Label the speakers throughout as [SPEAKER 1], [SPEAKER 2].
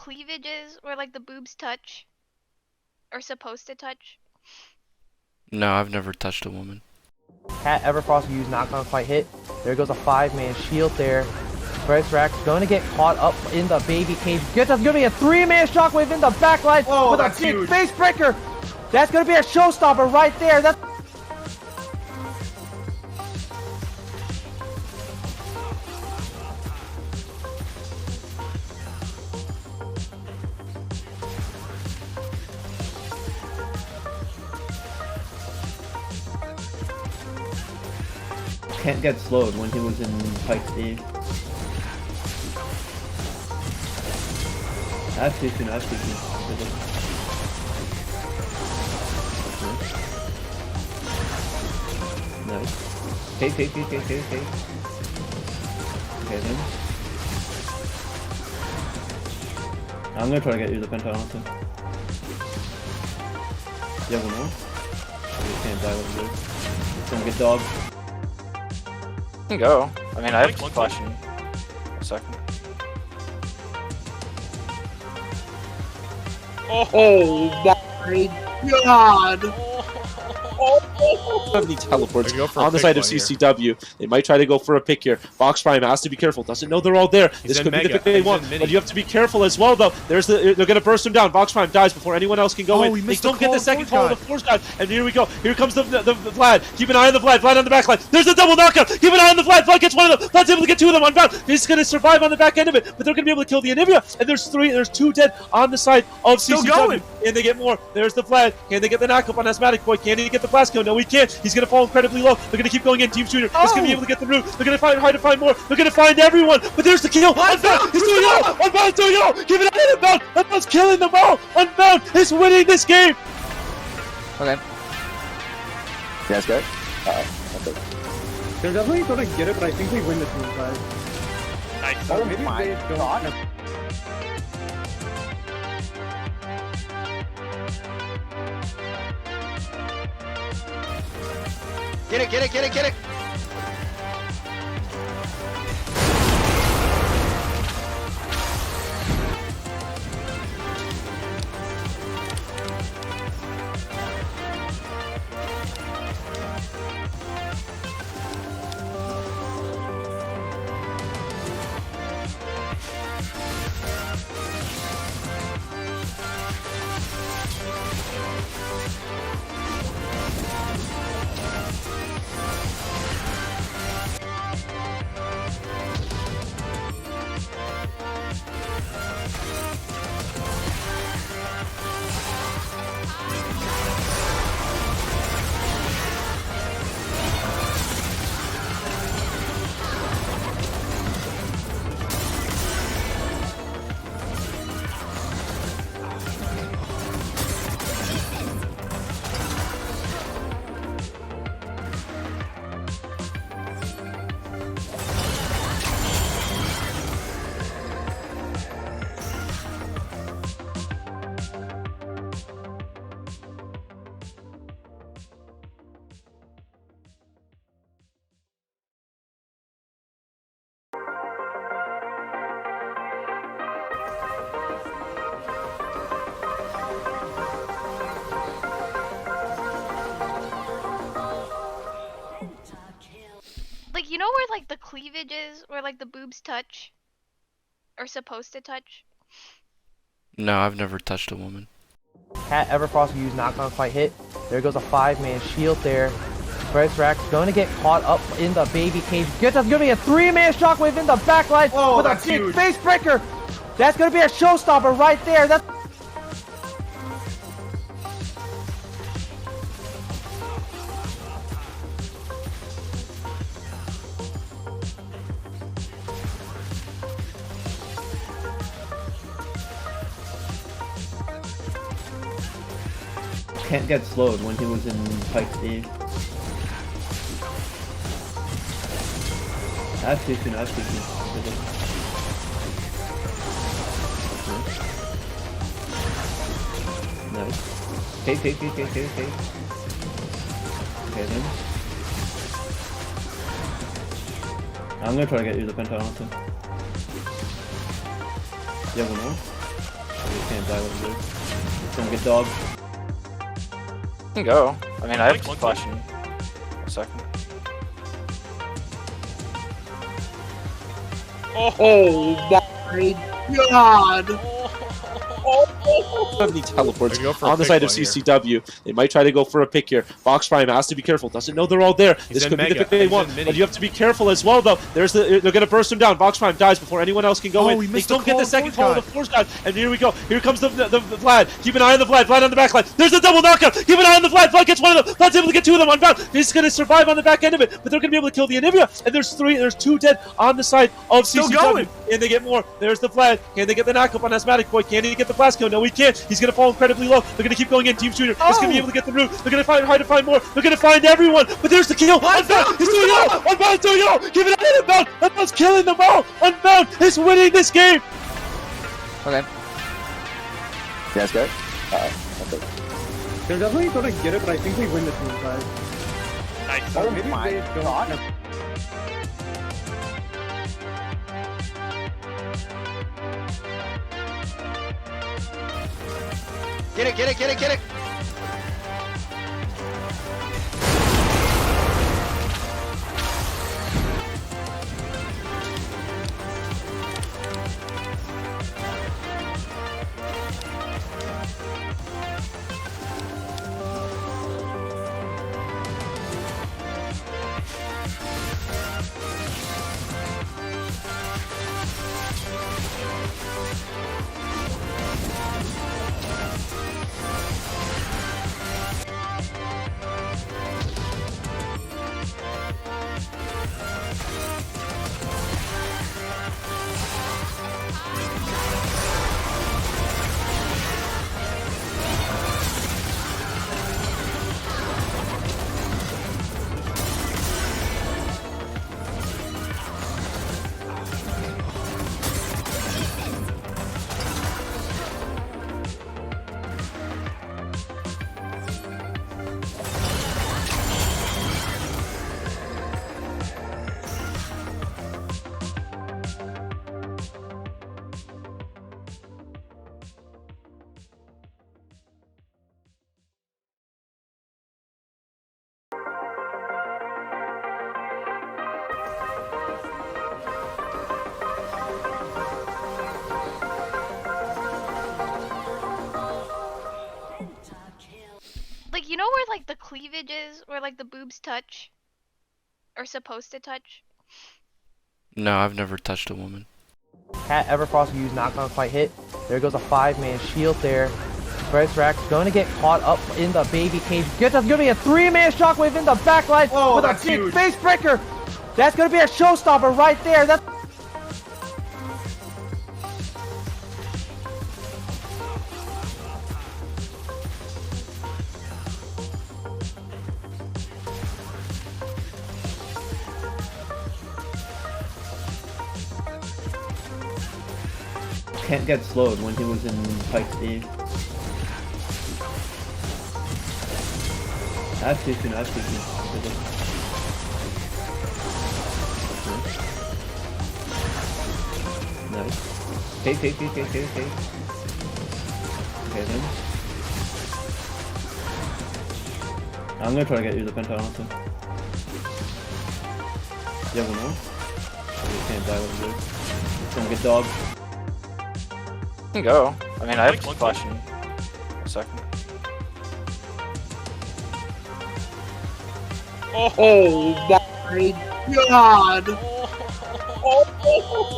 [SPEAKER 1] cleavage is where like the boobs touch? Or supposed to touch?
[SPEAKER 2] No, I've never touched a woman.
[SPEAKER 3] Cat Everfrost used not gonna quite hit. There goes a 5-man shield there. Rex going to get caught up in the baby cage. That's gonna be a 3-man shockwave in the backline with a big face breaker. That's gonna be a showstopper right there. That's
[SPEAKER 4] Can't get slowed when he was in Pike's Eve. That's too soon, that's too soon. Nice. Okay. Okay then. I'm gonna try to get you the pentagon also. You ever know? You can't die with this. It's gonna get dogged.
[SPEAKER 5] Can go. I mean, I have flash in a second.
[SPEAKER 6] Oh my god!
[SPEAKER 7] He teleports on the side of CCW. They might try to go for a pick here. Vox Prime has to be careful. Doesn't know they're all there. This could be the pick they want, but you have to be careful as well, though. They're going to burst him down. Vox Prime dies before anyone else can go in. They don't get the second call of the force shot, and here we go. Here comes the Vlad. Keep an eye on the Vlad. Vlad on the back line. There's a double knockout. Keep an eye on the Vlad. Vlad gets one of them. Vlad's able to get two of them unbound. He's going to survive on the back end of it, but they're going to be able to kill the Anivia, and there's two dead on the side of CCW. Can they get more? There's the Vlad. Can they get the knockup on Asthmatic Boy? Can he get the blast kill? No, he can't. He's going to fall incredibly low. They're going to keep going in. Team Shooter is going to be able to get the root. They're going to try to find more. They're going to find everyone. But there's the kill. Unbound. He's doing it all. Unbound is doing it all. Give it out. Unbound. Unbound's killing them all. Unbound is winning this game.
[SPEAKER 5] Okay. You guys good? Okay.
[SPEAKER 6] They're definitely gonna get it, but I think they win the team fight.
[SPEAKER 5] Nice.
[SPEAKER 6] Oh my god.
[SPEAKER 5] Get it!
[SPEAKER 1] Like, you know where like the cleavage is where like the boobs touch? Or supposed to touch?
[SPEAKER 2] No, I've never touched a woman.
[SPEAKER 3] Cat Everfrost used not gonna quite hit. There goes a 5-man shield there. Rex going to get caught up in the baby cage. That's gonna be a 3-man shockwave in the backline with a big face breaker. That's gonna be a showstopper right there. That's
[SPEAKER 4] Can't get slowed when he was in Pike's Eve. That's too soon, that's too soon. Nice. Okay. Okay then. I'm gonna try to get you the pentagon also. You ever know? You can't die with this. Don't get dog.
[SPEAKER 5] You can go. I mean, I have flash in a second.
[SPEAKER 8] Oh my god!
[SPEAKER 7] Have any teleports on the side of CCW. They might try to go for a pick here. Fox Prime has to be careful. Doesn't know they're all there. This could be the pick they want, but you have to be careful as well, though. They're gonna burst him down. Fox Prime dies before anyone else can go in. They don't get the second call of the force guy. And here we go. Here comes the Vlad. Keep an eye on the Vlad. Vlad on the back line. There's a double knockout. Keep an eye on the Vlad. Vlad gets one of them. Vlad's able to get two of them unbound. He's gonna survive on the back end of it, but they're gonna be able to kill the Anivia. And there's two dead on the side of CCW. And they get more. There's the Vlad. Can they get the knockup on Asthmatic Boy? Can he get the blast kill? No, he can't. He's gonna fall incredibly low. They're gonna keep going in. Team Shooter is gonna be able to get the root. They're gonna try to find more. They're gonna find everyone. But there's the kill. Unbound. He's doing it all. Unbound is doing it all. Give it out. Unbound. Unbound's killing them all. Unbound is winning this game.
[SPEAKER 8] Okay. That's good.
[SPEAKER 6] They're definitely gonna get it, but I think we win this one, guys.
[SPEAKER 9] Nice.
[SPEAKER 6] Oh maybe
[SPEAKER 8] my
[SPEAKER 6] they don't.
[SPEAKER 8] God.
[SPEAKER 9] Get it, get it, get it, get it!
[SPEAKER 1] Like, you know where like the cleavage is, where like the boobs touch, or supposed to touch?
[SPEAKER 2] No, I've never touched a woman.
[SPEAKER 3] Cat Everfrost used knock-on quite hit. There goes a 5-man shield there. Bryce Rack's going to get caught up in the baby cage. That's going to be a 3-man shockwave in the backline with a big face breaker. That's going to be a showstopper right there. That's
[SPEAKER 4] Can't get slowed when he was in Pike's Eve. That's too soon, that's too soon. Nice. Okay. Okay then. I'm gonna try to get you the penta, honestly. You have one more? You can't die with this. Don't get dog.
[SPEAKER 5] You can go. I mean, I have flash in a second.
[SPEAKER 8] Oh my god!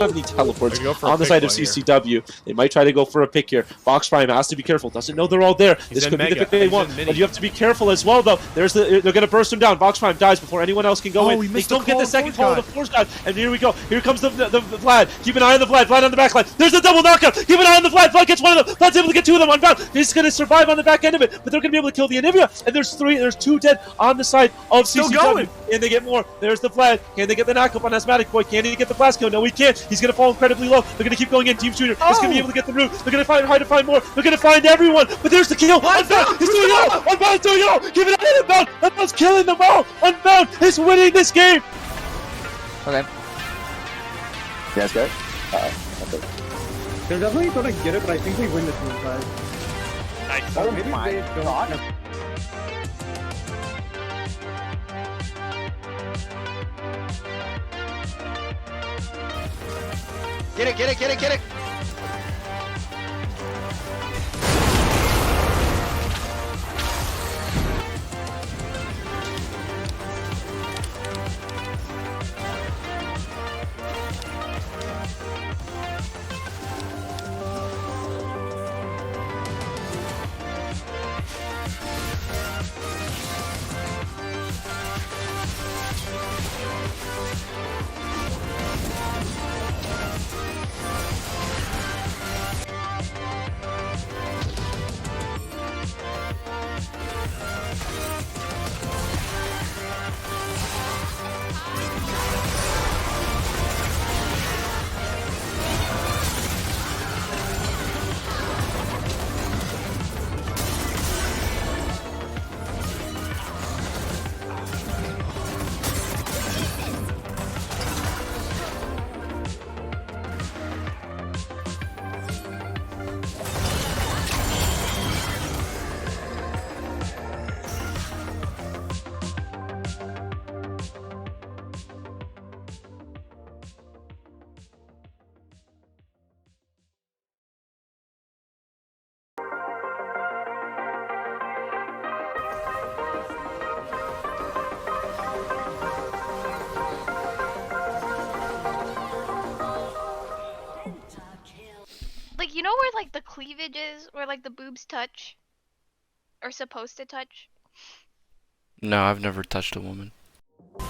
[SPEAKER 7] Have any teleports on the side of CCW. They might try to go for a pick here. Fox Prime has to be careful. Doesn't know they're all there. This could be the pick they want, but you have to be careful as well, though. They're gonna burst him down. Fox Prime dies before anyone else can go in. They don't get the second call of the force guy. And here we go. Here comes the Vlad. Keep an eye on the Vlad. Vlad on the back line. There's a double knockout. Keep an eye on the Vlad. Vlad gets one of them. Vlad's able to get two of them unbound. He's gonna survive on the back end of it, but they're gonna be able to kill the Anivia. And there's two dead on the side of CCW. And they get more. There's the Vlad. Can they get the knockup on Asthmatic Boy? Can he get the blast kill? No, he can't. He's gonna fall incredibly low. They're gonna keep going in. Team Shooter is gonna be able to get the root. They're gonna try to find more. They're gonna find everyone. But there's the kill. Unbound. He's doing it all. Unbound is doing it all. Give it out. Unbound. Unbound's killing them all. Unbound is winning this game.
[SPEAKER 8] Okay. That's good.
[SPEAKER 6] They're definitely gonna get it, but I think we win this one side.
[SPEAKER 9] Nice.
[SPEAKER 6] Or maybe they don't.
[SPEAKER 9] Get it, get it, get it, get it.
[SPEAKER 1] Like, you know where like the cleavage is, where like the boobs touch? Or supposed to touch?
[SPEAKER 2] No, I've never touched a woman.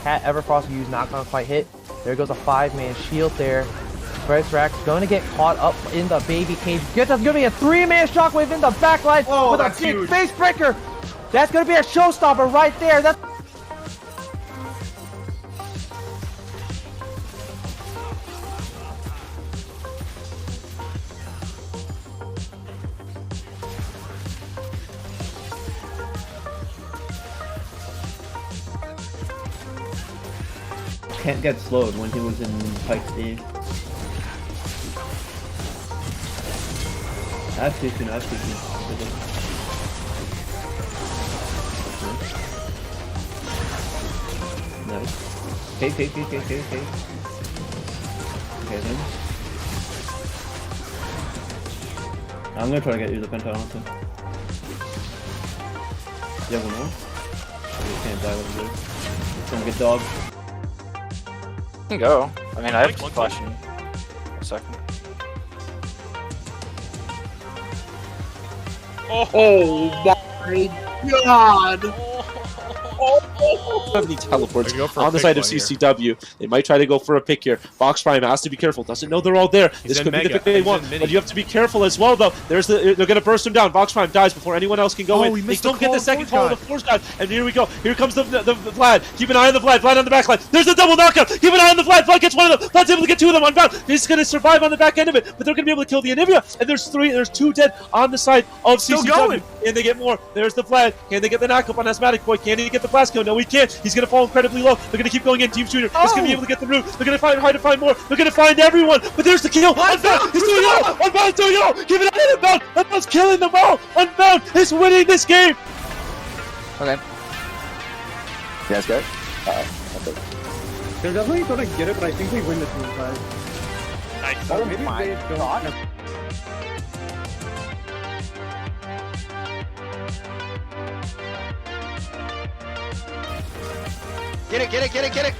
[SPEAKER 3] Cat Everfrost used knock on fight hit. There goes a 5-man shield there. Bryce Rack's going to get caught up in the baby cage. That's going to be a 3-man shockwave in the backline with a big face breaker. That's going to be a showstopper right there. That's
[SPEAKER 4] Can't get slowed when he was in Pike's D. That's too soon, that's too soon. Nice. Okay. Okay then. I'm gonna try to get you the penta, honestly. You have one more? You can't die with him, dude. It's gonna get dog.
[SPEAKER 5] Can go. I mean, I have flash in a second.
[SPEAKER 8] Oh my god!
[SPEAKER 7] Have any teleports on the side of CCW. They might try to go for a pick here. Vox Prime has to be careful. Doesn't know they're all there. This could be the pick they want, but you have to be careful as well, though. They're gonna burst him down. Vox Prime dies before anyone else can go in. They don't get the second call of the force dive, and here we go. Here comes the Vlad. Keep an eye on the Vlad. Vlad on the back line. There's a double knockout. Keep an eye on the Vlad. Vlad gets one of them. Vlad's able to get two of them unbound. He's gonna survive on the back end of it, but they're gonna be able to kill the Anivia. And there's two dead on the side of CCW. Can they get more? There's the Vlad. Can they get the knockup on Asthmatic Boy? Can he get the blast kill? No, he can't. He's gonna fall incredibly low. They're gonna keep going in. Team Shooter is gonna be able to get the root. They're gonna try to find more. They're gonna find everyone. But there's the kill. Unbound. He's doing it all. Unbound doing it all. Give it out. Unbound. Unbound's killing them all. Unbound is winning this game.
[SPEAKER 8] Okay. You guys good?
[SPEAKER 6] They're definitely gonna get it, but I think we win this one side.
[SPEAKER 9] Nice.
[SPEAKER 6] Or maybe they don't.
[SPEAKER 9] Get it, get it, get it, get it.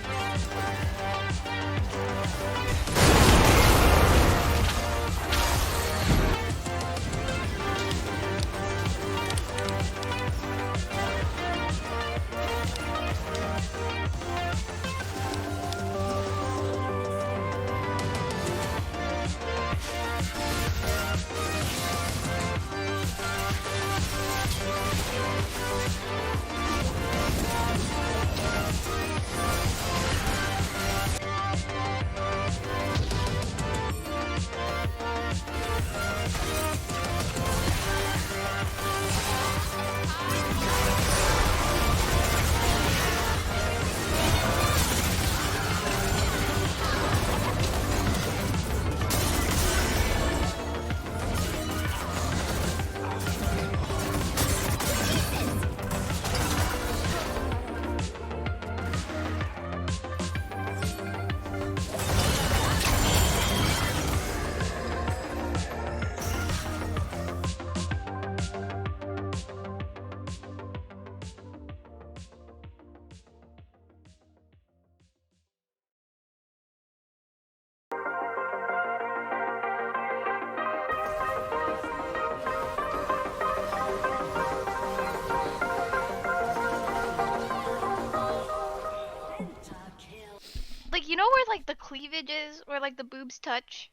[SPEAKER 1] like the cleavage is, where like the boobs touch?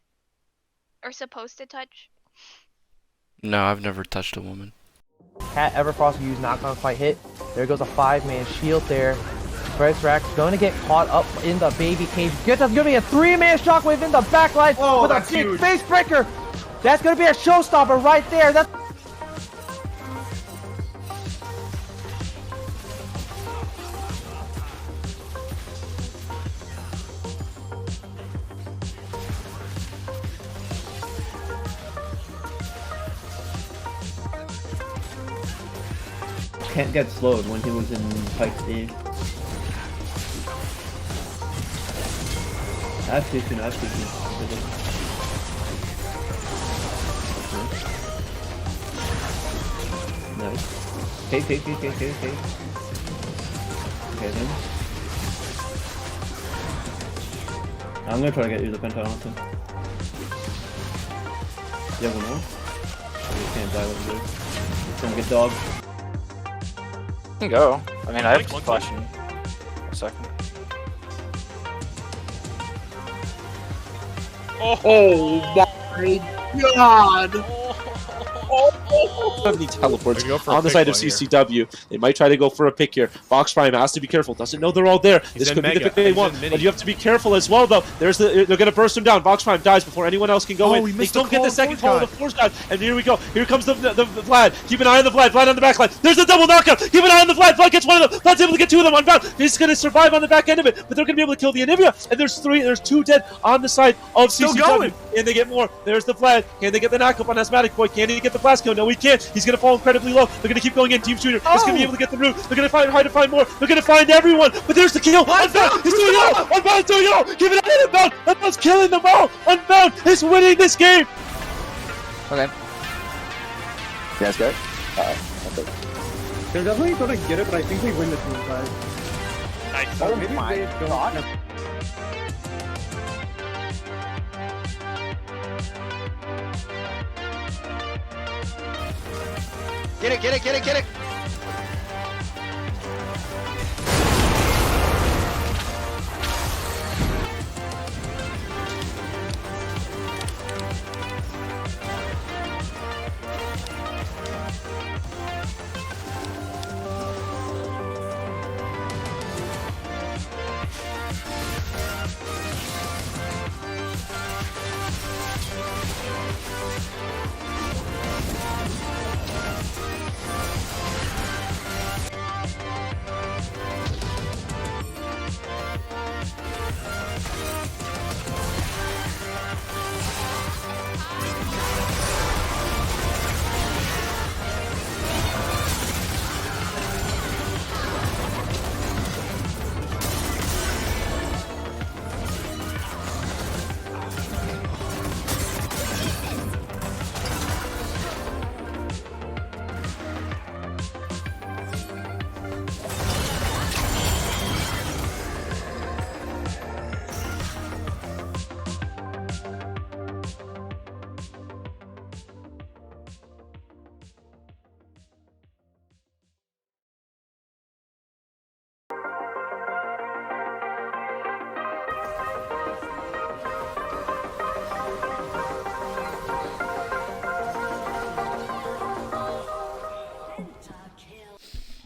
[SPEAKER 1] Or supposed to touch?
[SPEAKER 2] No, I've never touched a woman.
[SPEAKER 3] Cat Everfrost will use knock on quite hit. There goes a 5-man shield there. Bryce Rack's going to get caught up in the baby cage. That's going to be a 3-man shockwave in the backline with a big face breaker. That's going to be a showstopper right there. That's
[SPEAKER 4] Can't get slowed when he was in Pike Steve. I have to. Nice. Okay. Okay then. I'm gonna try to get you the pentagon. You never know. You can't die with this. Don't get dogged.
[SPEAKER 5] Can go. I mean, I have flashing. A second.
[SPEAKER 8] Oh my god!
[SPEAKER 7] Have any teleports on the side of CCW. They might try to go for a pick here. Fox Prime has to be careful. Doesn't know they're all there. This could be the pick they want, but you have to be careful as well, though. They're going to burst him down. Fox Prime dies before anyone else can go in. They don't get the second call of the force dive, and here we go. Here comes the Vlad. Keep an eye on the Vlad. Vlad on the back line. There's a double knockout. Keep an eye on the Vlad. Vlad gets one of them. Vlad's able to get two of them unbound. He's going to survive on the back end of it, but they're going to be able to kill the Anivia, and there's two dead on the side of CCW. Can they get more? There's the Vlad. Can they get the knockup on Asthmatic Boy? Can he get the blast kill? No, he can't. He's going to fall incredibly low. They're going to keep going in. Team Shooter is going to be able to get the root. They're going to try to find more. They're going to find everyone. But there's the kill. Unbound. He's doing it all. Unbound is doing it all. Give it out. Unbound. Unbound's killing them all. Unbound is winning this game.
[SPEAKER 8] Okay. Yeah, it's good.
[SPEAKER 6] They're definitely gonna get it, but I think they win the team fight.
[SPEAKER 9] Nice.
[SPEAKER 6] Or maybe they don't.
[SPEAKER 9] Get it!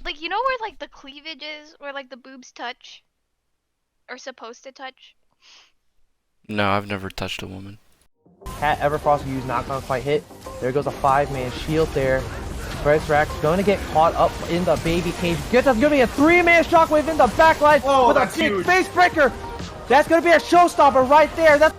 [SPEAKER 1] Like, you know where like the cleavage is, where like the boobs touch? Or supposed to touch?
[SPEAKER 2] No, I've never touched a woman.
[SPEAKER 3] Cat Everfrost will use knock on quite hit. There goes a 5-man shield there. Bryce Rack's going to get caught up in the baby cage. That's going to be a 3-man shockwave in the backline with a big face breaker. That's going to be a showstopper right there. That's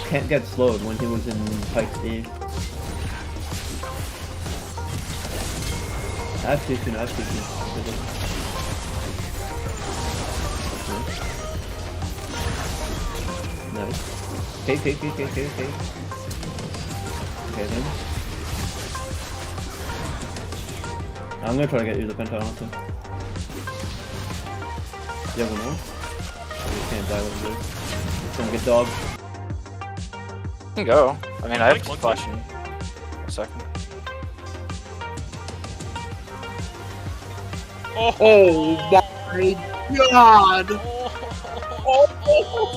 [SPEAKER 4] Can't get slowed when he was in Pike Steve. I have to. Nice. Okay. Okay then. I'm gonna try to get you the pentagon. You never know. You can't die with this. Some good dog.
[SPEAKER 5] You can go. I mean, I have flash in a second.
[SPEAKER 8] Oh my god!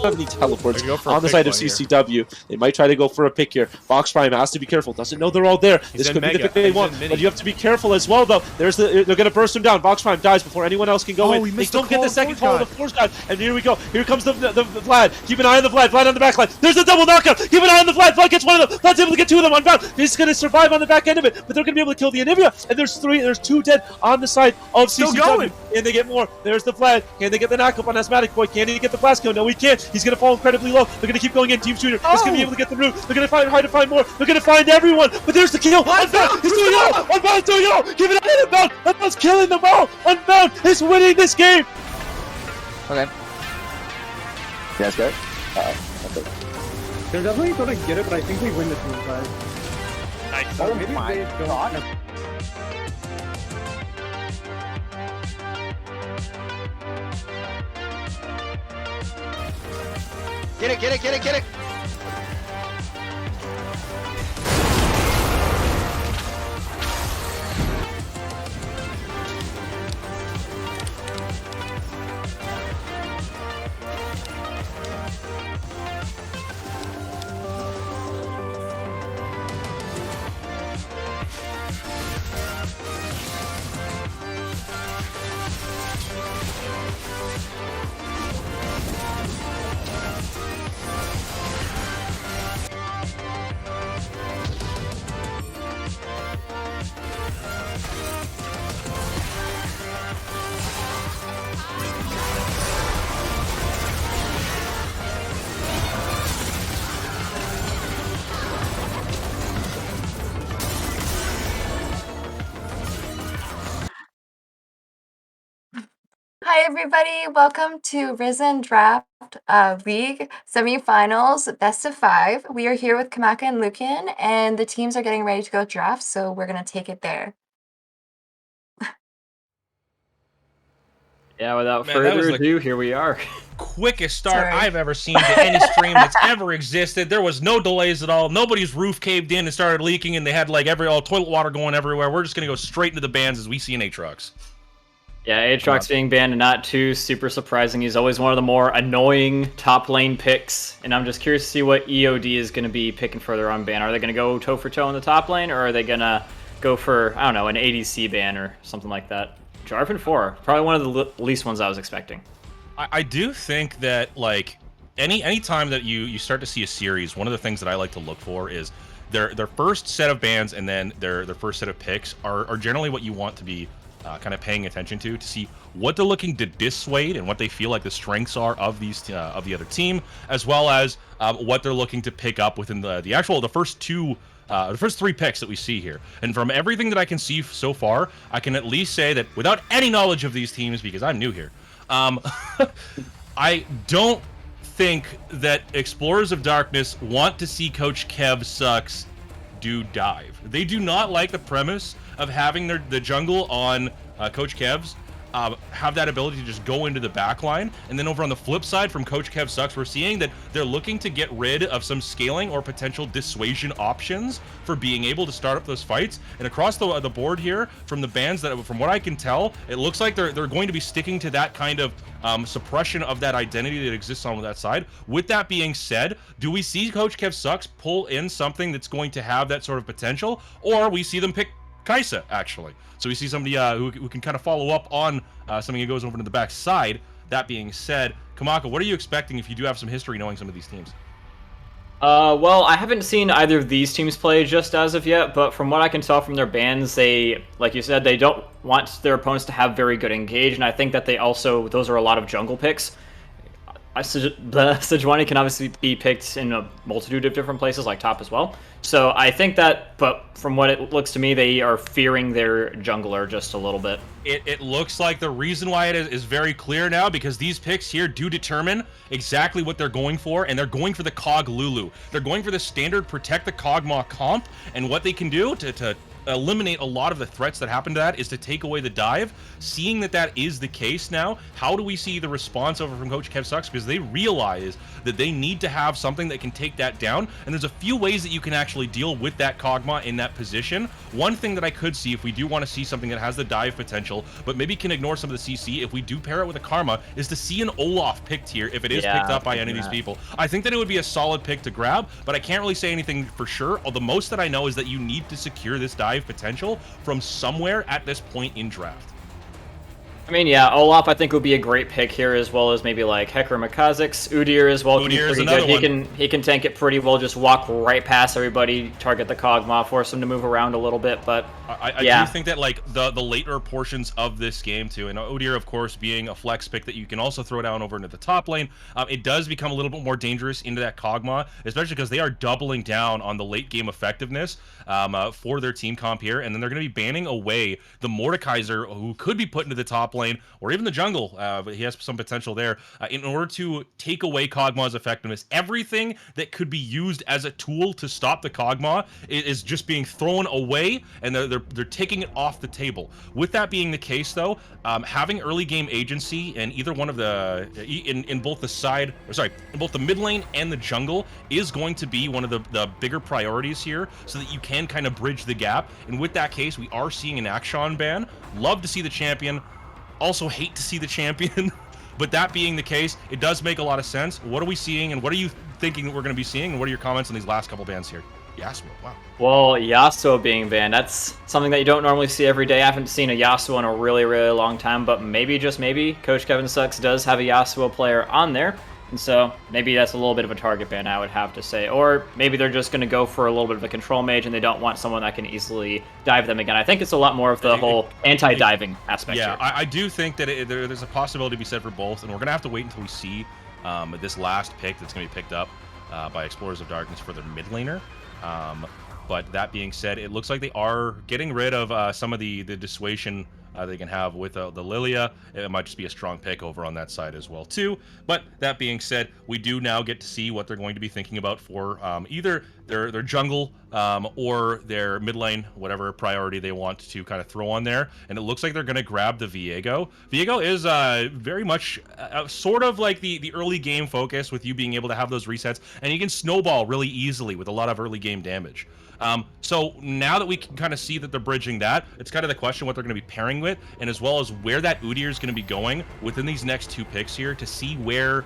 [SPEAKER 7] Have any teleports on the side of CCW. They might try to go for a pick here. Fox Prime has to be careful. Doesn't know they're all there. This could be the pick they want, but you have to be careful as well, though. They're gonna burst him down. Fox Prime dies before anyone else can go in. They don't get the second call of the force guy. And here we go. Here comes the Vlad. Keep an eye on the Vlad. Vlad on the back line. There's a double knockout. Keep an eye on the Vlad. Vlad gets one of them. Vlad's able to get two of them unbound. He's gonna survive on the back end of it, but they're gonna be able to kill the Anivia. And there's two dead on the side of CCW. Can they get more? There's the Vlad. Can they get the knockup on Asthmatic Boy? Can he get the blast kill? No, he can't. He's going to fall incredibly low. They're going to keep going in. Team Shooter is going to be able to get the root. They're going to try to find more. They're going to find everyone. But there's the kill. Unbound. He's doing it all. Unbound is doing it all. Give it out. Unbound. Unbound's killing them all. Unbound is winning this game.
[SPEAKER 8] Okay. You guys good? Okay.
[SPEAKER 6] They're definitely gonna get it, but I think we win the team fight.
[SPEAKER 9] Nice.
[SPEAKER 6] Or maybe they don't.
[SPEAKER 9] Get it, get it, get it, get it!
[SPEAKER 10] Hi everybody, welcome to Risen Draft League semifinals, best of 5. We are here with Kamaka and Lucan, and the teams are getting ready to go draft, so we're gonna take it there.
[SPEAKER 11] Yeah, without further ado, here we are.
[SPEAKER 12] Quickest start I've ever seen to any stream that's ever existed. There was no delays at all. Nobody's roof caved in and started leaking, and they had like all toilet water going everywhere. We're just gonna go straight into the bans as we see in Aatrox.
[SPEAKER 11] Yeah, Aatrox being banned, and not too super surprising. He's always one of the more annoying top lane picks, and I'm just curious to see what EOD is going to be picking further on ban. Are they going to go toe-for-toe in the top lane, or are they going to go for, I don't know, an ADC ban or something like that? Jarvan 4, probably one of the least ones I was expecting.
[SPEAKER 12] I do think that, like, any time that you start to see a series, one of the things that I like to look for is their first set of bans and then their first set of picks are generally what you want to be kind of paying attention to see what they're looking to dissuade and what they feel like the strengths are of these of the other team, as well as what they're looking to pick up within the first 3 picks that we see here. And from everything that I can see so far, I can at least say that without any knowledge of these teams, because I'm new here, I don't think that Explorers of Darkness want to see Coach Kev Sucks do dive. They do not like the premise of having the jungle on Coach Kev's have that ability to just go into the back line. And then over on the flip side from Coach Kev Sucks, we're seeing that they're looking to get rid of some scaling or potential dissuasion options for being able to start up those fights. And across the board here, from the bans, that from what I can tell, it looks like they're going to be sticking to that kind of suppression of that identity that exists on that side. With that being said, do we see Coach Kev Sucks pull in something that's going to have that sort of potential, or we see them pick Kai'Sa, actually? So we see somebody who can kind of follow up on something that goes over to the back side. That being said, Kamaka, what are you expecting if you do have some history knowing some of these teams?
[SPEAKER 11] Well, I haven't seen either of these teams play just as of yet, but from what I can tell from their bans, they, like you said, they don't want their opponents to have very good engage, and I think that those are a lot of jungle picks. Sejuani can obviously be picked in a multitude of different places, like top as well. So I think that, but from what it looks to me, they are fearing their jungler just a little bit.
[SPEAKER 12] It looks like the reason why it is very clear now, because these picks here do determine exactly what they're going for, and they're going for the Cog Lulu. They're going for the standard protect the Kog'Maw comp, and what they can do to eliminate a lot of the threats that happen to that is to take away the dive. Seeing that that is the case now, how do we see the response over from Coach Kev Sucks? Because they realize that they need to have something that can take that down, and there's a few ways that you can actually deal with that Kog'Maw in that position. One thing that I could see, if we do want to see something that has the dive potential, but maybe can ignore some of the CC, if we do pair it with a Karma, is to see an Olaf picked here if it is picked up by any of these people. I think that it would be a solid pick to grab, but I can't really say anything for sure. The most that I know is that you need to secure this dive potential from somewhere at this point in draft.
[SPEAKER 11] I mean, yeah, Olaf I think would be a great pick here, as well as maybe like Hecker McCazix. Udyr as well.
[SPEAKER 12] Udyr is another one.
[SPEAKER 11] He can tank it pretty well, just walk right past everybody, target the Kog'Maw, force him to move around a little bit. But
[SPEAKER 12] I do think that like the later portions of this game too, and Udyr of course being a flex pick that you can also throw down over into the top lane, it does become a little bit more dangerous into that Kog'Maw, especially because they are doubling down on the late game effectiveness for their team comp here, and then they're going to be banning away the Mordekaiser, who could be put into the top lane or even the jungle, but he has some potential there in order to take away Kog'Maw's effectiveness. Everything that could be used as a tool to stop the Kog'Maw is just being thrown away, and they're taking it off the table. With that being the case, though, having early game agency in either one of the in both the side, or sorry, in both the mid lane and the jungle is going to be one of the bigger priorities here, so that you can kind of bridge the gap. And with that case, we are seeing an Akshan ban. Love to see the champion. Also hate to see the champion. But that being the case, it does make a lot of sense. What are we seeing, and what are you thinking that we're going to be seeing, and what are your comments on these last couple bans here? Yasuo, wow.
[SPEAKER 11] Well, Yasuo being banned, that's something that you don't normally see every day. I haven't seen a Yasuo in a really, really long time, but maybe, just maybe, Coach Kevin Sucks does have a Yasuo player on there. And so maybe that's a little bit of a target ban, I would have to say. Or maybe they're just going to go for a little bit of a control mage, and they don't want someone that can easily dive them again. I think it's a lot more of the whole anti-diving aspect
[SPEAKER 12] Yeah,
[SPEAKER 11] here.
[SPEAKER 12] I do think that there's a possibility to be said for both, and we're going to have to wait until we see this last pick that's going to be picked up by Explorers of Darkness for their mid laner. But that being said, it looks like they are getting rid of some of the dissuasion they can have with the Lilia. It might just be a strong pick over on that side as well too. But that being said, we do now get to see what they're going to be thinking about for either their jungle or their mid lane, whatever priority they want to kind of throw on there. And it looks like they're going to grab the Viego. Viego is very much sort of like the early game focus, with you being able to have those resets, and you can snowball really easily with a lot of early game damage. So now that we can kind of see that they're bridging that, it's kind of the question what they're going to be pairing with, and as well as where that Udyr is going to be going within these next two picks here, to see where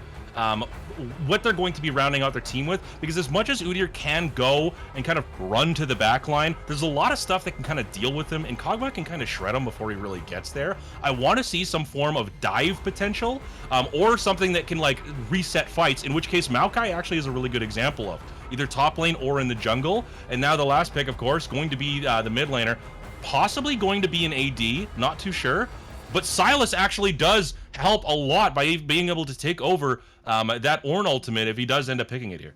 [SPEAKER 12] what they're going to be rounding out their team with. Because as much as Udyr can go and kind of run to the back line, there's a lot of stuff that can kind of deal with him, and Kog'Maw can kind of shred him before he really gets there. I want to see some form of dive potential, or something that can like reset fights, in which case Maokai actually is a really good example of, either top lane or in the jungle. And now the last pick, of course, going to be the mid laner, possibly going to be an AD, not too sure. But Sylas actually does help a lot by being able to take over that Ornn ultimate if he does end up picking it here.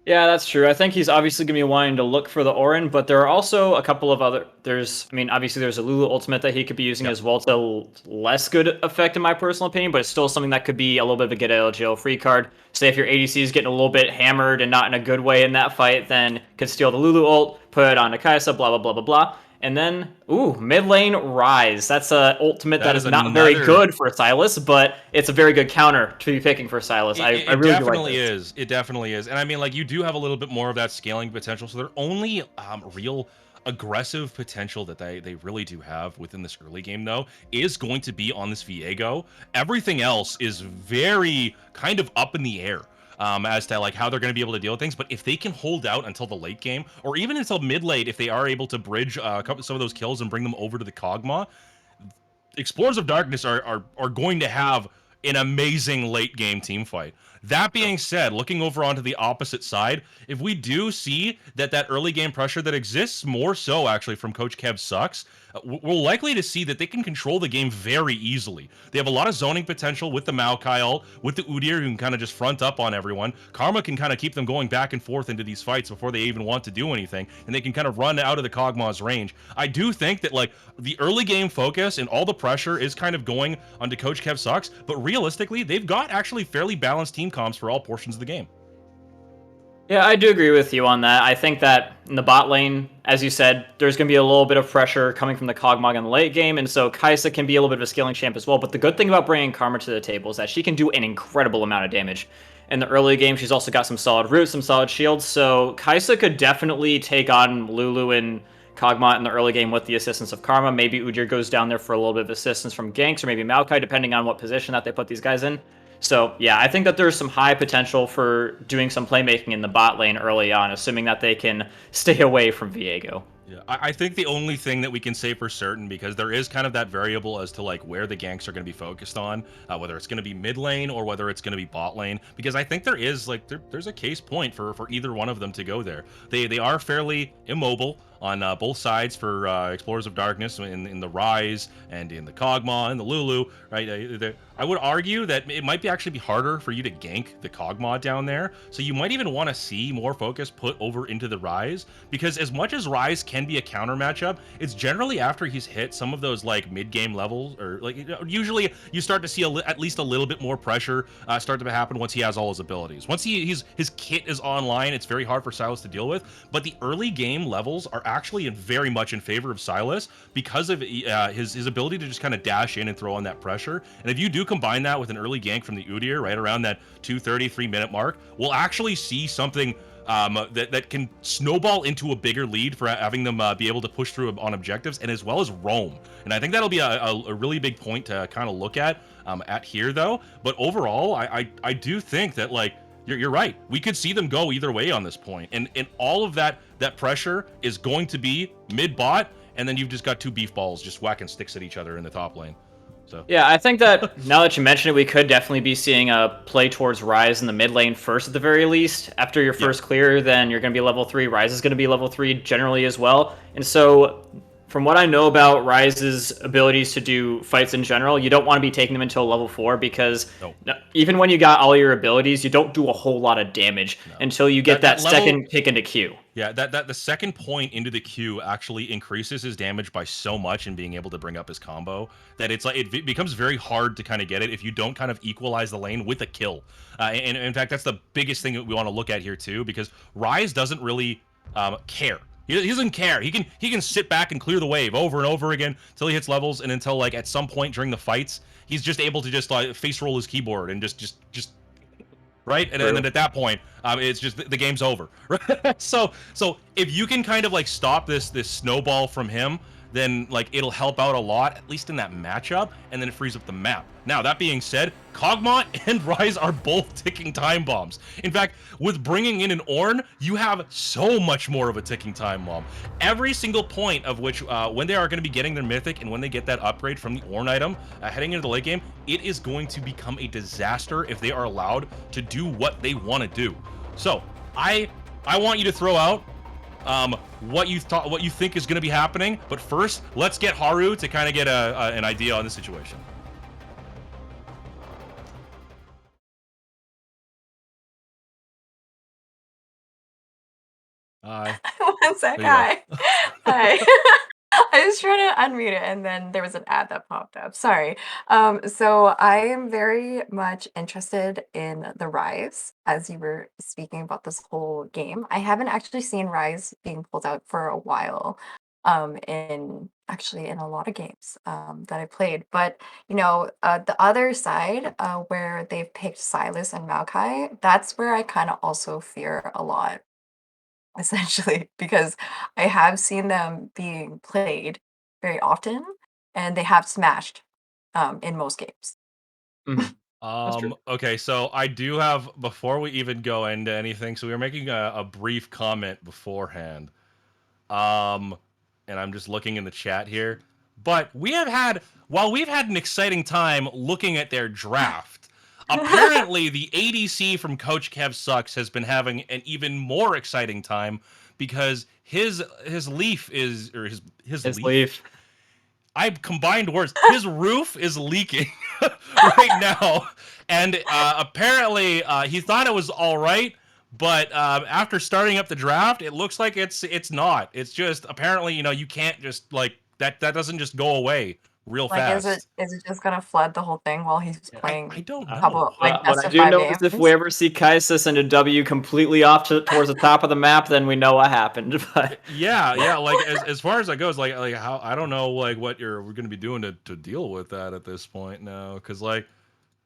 [SPEAKER 11] Yeah, that's true. I think he's obviously going to be wanting to look for the Ornn, but there are also a couple of other... obviously there's a Lulu ultimate that he could be using as well. It's a less good effect in my personal opinion, but it's still something that could be a little bit of a get out of jail free card. Say if your ADC is getting a little bit hammered and not in a good way in that fight, then could steal the Lulu ult, put it on Akaisa, blah, blah, blah, blah, blah. And then, mid lane Rise. That's an ultimate that is not very good for Sylas, but it's a very good counter to be picking for Sylas. I really
[SPEAKER 12] definitely
[SPEAKER 11] do like this.
[SPEAKER 12] It definitely is. And I mean, like, you do have a little bit more of that scaling potential. So their only real aggressive potential that they really do have within this early game, though, is going to be on this Viego. Everything else is very kind of up in the air. As to like how they're going to be able to deal with things. But if they can hold out until the late game, or even until mid-late, if they are able to bridge some of those kills and bring them over to the Kog'Maw, Explorers of Darkness are going to have an amazing late game team fight. That being said, looking over onto the opposite side, if we do see that early game pressure that exists, more so actually from Coach Kev Sucks, we're likely to see that they can control the game very easily. They have a lot of zoning potential with the Maokai ult, with the Udyr who can kind of just front up on everyone. Karma can kind of keep them going back and forth into these fights before they even want to do anything, and they can kind of run out of the Kog'Maw's range. I do think that like the early game focus and all the pressure is kind of going onto Coach Kev Sucks, but realistically, they've got actually fairly balanced team comps for all portions of the game.
[SPEAKER 11] Yeah, I do agree with you on that. I think that in the bot lane, as you said, there's going to be a little bit of pressure coming from the Kog'Maw in the late game, and so Kai'Sa can be a little bit of a scaling champ as well. But the good thing about bringing Karma to the table is that she can do an incredible amount of damage. In the early game, she's also got some solid roots, some solid shields, so Kai'Sa could definitely take on Lulu and Kog'Maw in the early game with the assistance of Karma. Maybe Udyr goes down there for a little bit of assistance from ganks, or maybe Maokai, depending on what position that they put these guys in. So, yeah, I think that there's some high potential for doing some playmaking in the bot lane early on, assuming that they can stay away from Viego.
[SPEAKER 12] Yeah, I think the only thing that we can say for certain, because there is kind of that variable as to like where the ganks are going to be focused on, whether it's going to be mid lane or whether it's going to be bot lane, because I think there is like there's a case point for either one of them to go there. They are fairly immobile on both sides for Explorers of Darkness in the Rise and in the Kog'Maw and the Lulu, right? I would argue that it might actually be harder for you to gank the Kog'Maw down there, so you might even want to see more focus put over into the Rise, because as much as Rise can be a counter matchup, it's generally after he's hit some of those like mid-game levels, or like usually you start to see at least a little bit more pressure start to happen once he has all his abilities. Once his kit is online, it's very hard for Sylas to deal with, but the early game levels are actually very much in favor of Sylas because of his ability to just kind of dash in and throw on that pressure. And if you do combine that with an early gank from the Udyr right around that 2:33 minute mark, we'll actually see something that can snowball into a bigger lead for having them be able to push through on objectives, and as well as roam. And I think that'll be a really big point to kind of look at here, though. But overall, I do think that like you're right. We could see them go either way on this point, and all of that pressure is going to be mid bot, and then you've just got two beef balls just whacking sticks at each other in the top lane. So
[SPEAKER 11] yeah, I think that now that you mention it, we could definitely be seeing a play towards Rise in the mid lane first at the very least. After your first clear, then you're going to be level 3. Rise is going to be level 3 generally as well. And so from what I know about Rise's abilities to do fights in general, you don't want to be taking them until level 4, because even when you got all your abilities, you don't do a whole lot of damage until you get that second pick into Q.
[SPEAKER 12] Yeah, that the second point into the Q actually increases his damage by so much in being able to bring up his combo that it's like it becomes very hard to kind of get it if you don't kind of equalize the lane with a kill. And in fact, that's the biggest thing that we want to look at here too, because Rise doesn't really care. He doesn't care. He can sit back and clear the wave over and over again until he hits levels, and until like at some point during the fights, he's just able to just like face roll his keyboard and just right, and then at that point, it's just the game's over. Right? So if you can kind of like stop this snowball from him, then like it'll help out a lot, at least in that matchup, and then it frees up the map. Now, that being said, Kog'Maw and Rise are both ticking time bombs. In fact, with bringing in an Ornn, you have so much more of a ticking time bomb. Every single point of which, when they are going to be getting their Mythic and when they get that upgrade from the Ornn item, heading into the late game, it is going to become a disaster if they are allowed to do what they want to do. So, I want you to throw out what you think is going to be happening, but first, let's get Haru to kind of get an idea on the situation. Hi.
[SPEAKER 10] One sec. Hi. Hi. I was trying to unmute it, and then there was an ad that popped up. Sorry. So I am very much interested in the Rise, as you were speaking about this whole game. I haven't actually seen Rise being pulled out for a while, in a lot of games that I played. But the other side, where they've picked Sylas and Maokai, that's where I kind of also fear a lot. Essentially, because I have seen them being played very often, and they have smashed in most games.
[SPEAKER 12] Okay, so I do have, before we even go into anything, so we were making a brief comment beforehand. And I'm just looking in the chat here. But while we've had an exciting time looking at their draft, Apparently, the ADC from Coach Kev Sucks has been having an even more exciting time because his leaf is his leaf. I've combined words. His roof is leaking right now, and apparently he thought it was all right, but after starting up the draft, it looks like it's not. It's just apparently you can't just like that doesn't just go away real fast.
[SPEAKER 10] Is it just gonna flood the whole thing while he's playing?
[SPEAKER 12] I don't know.
[SPEAKER 10] A couple, like,
[SPEAKER 11] What I do know is if we ever see Kaisis and a W completely off towards the top of the map, then we know what happened. But
[SPEAKER 12] yeah, like as far as that goes, like how I don't know like what we're gonna be doing to deal with that at this point now, because like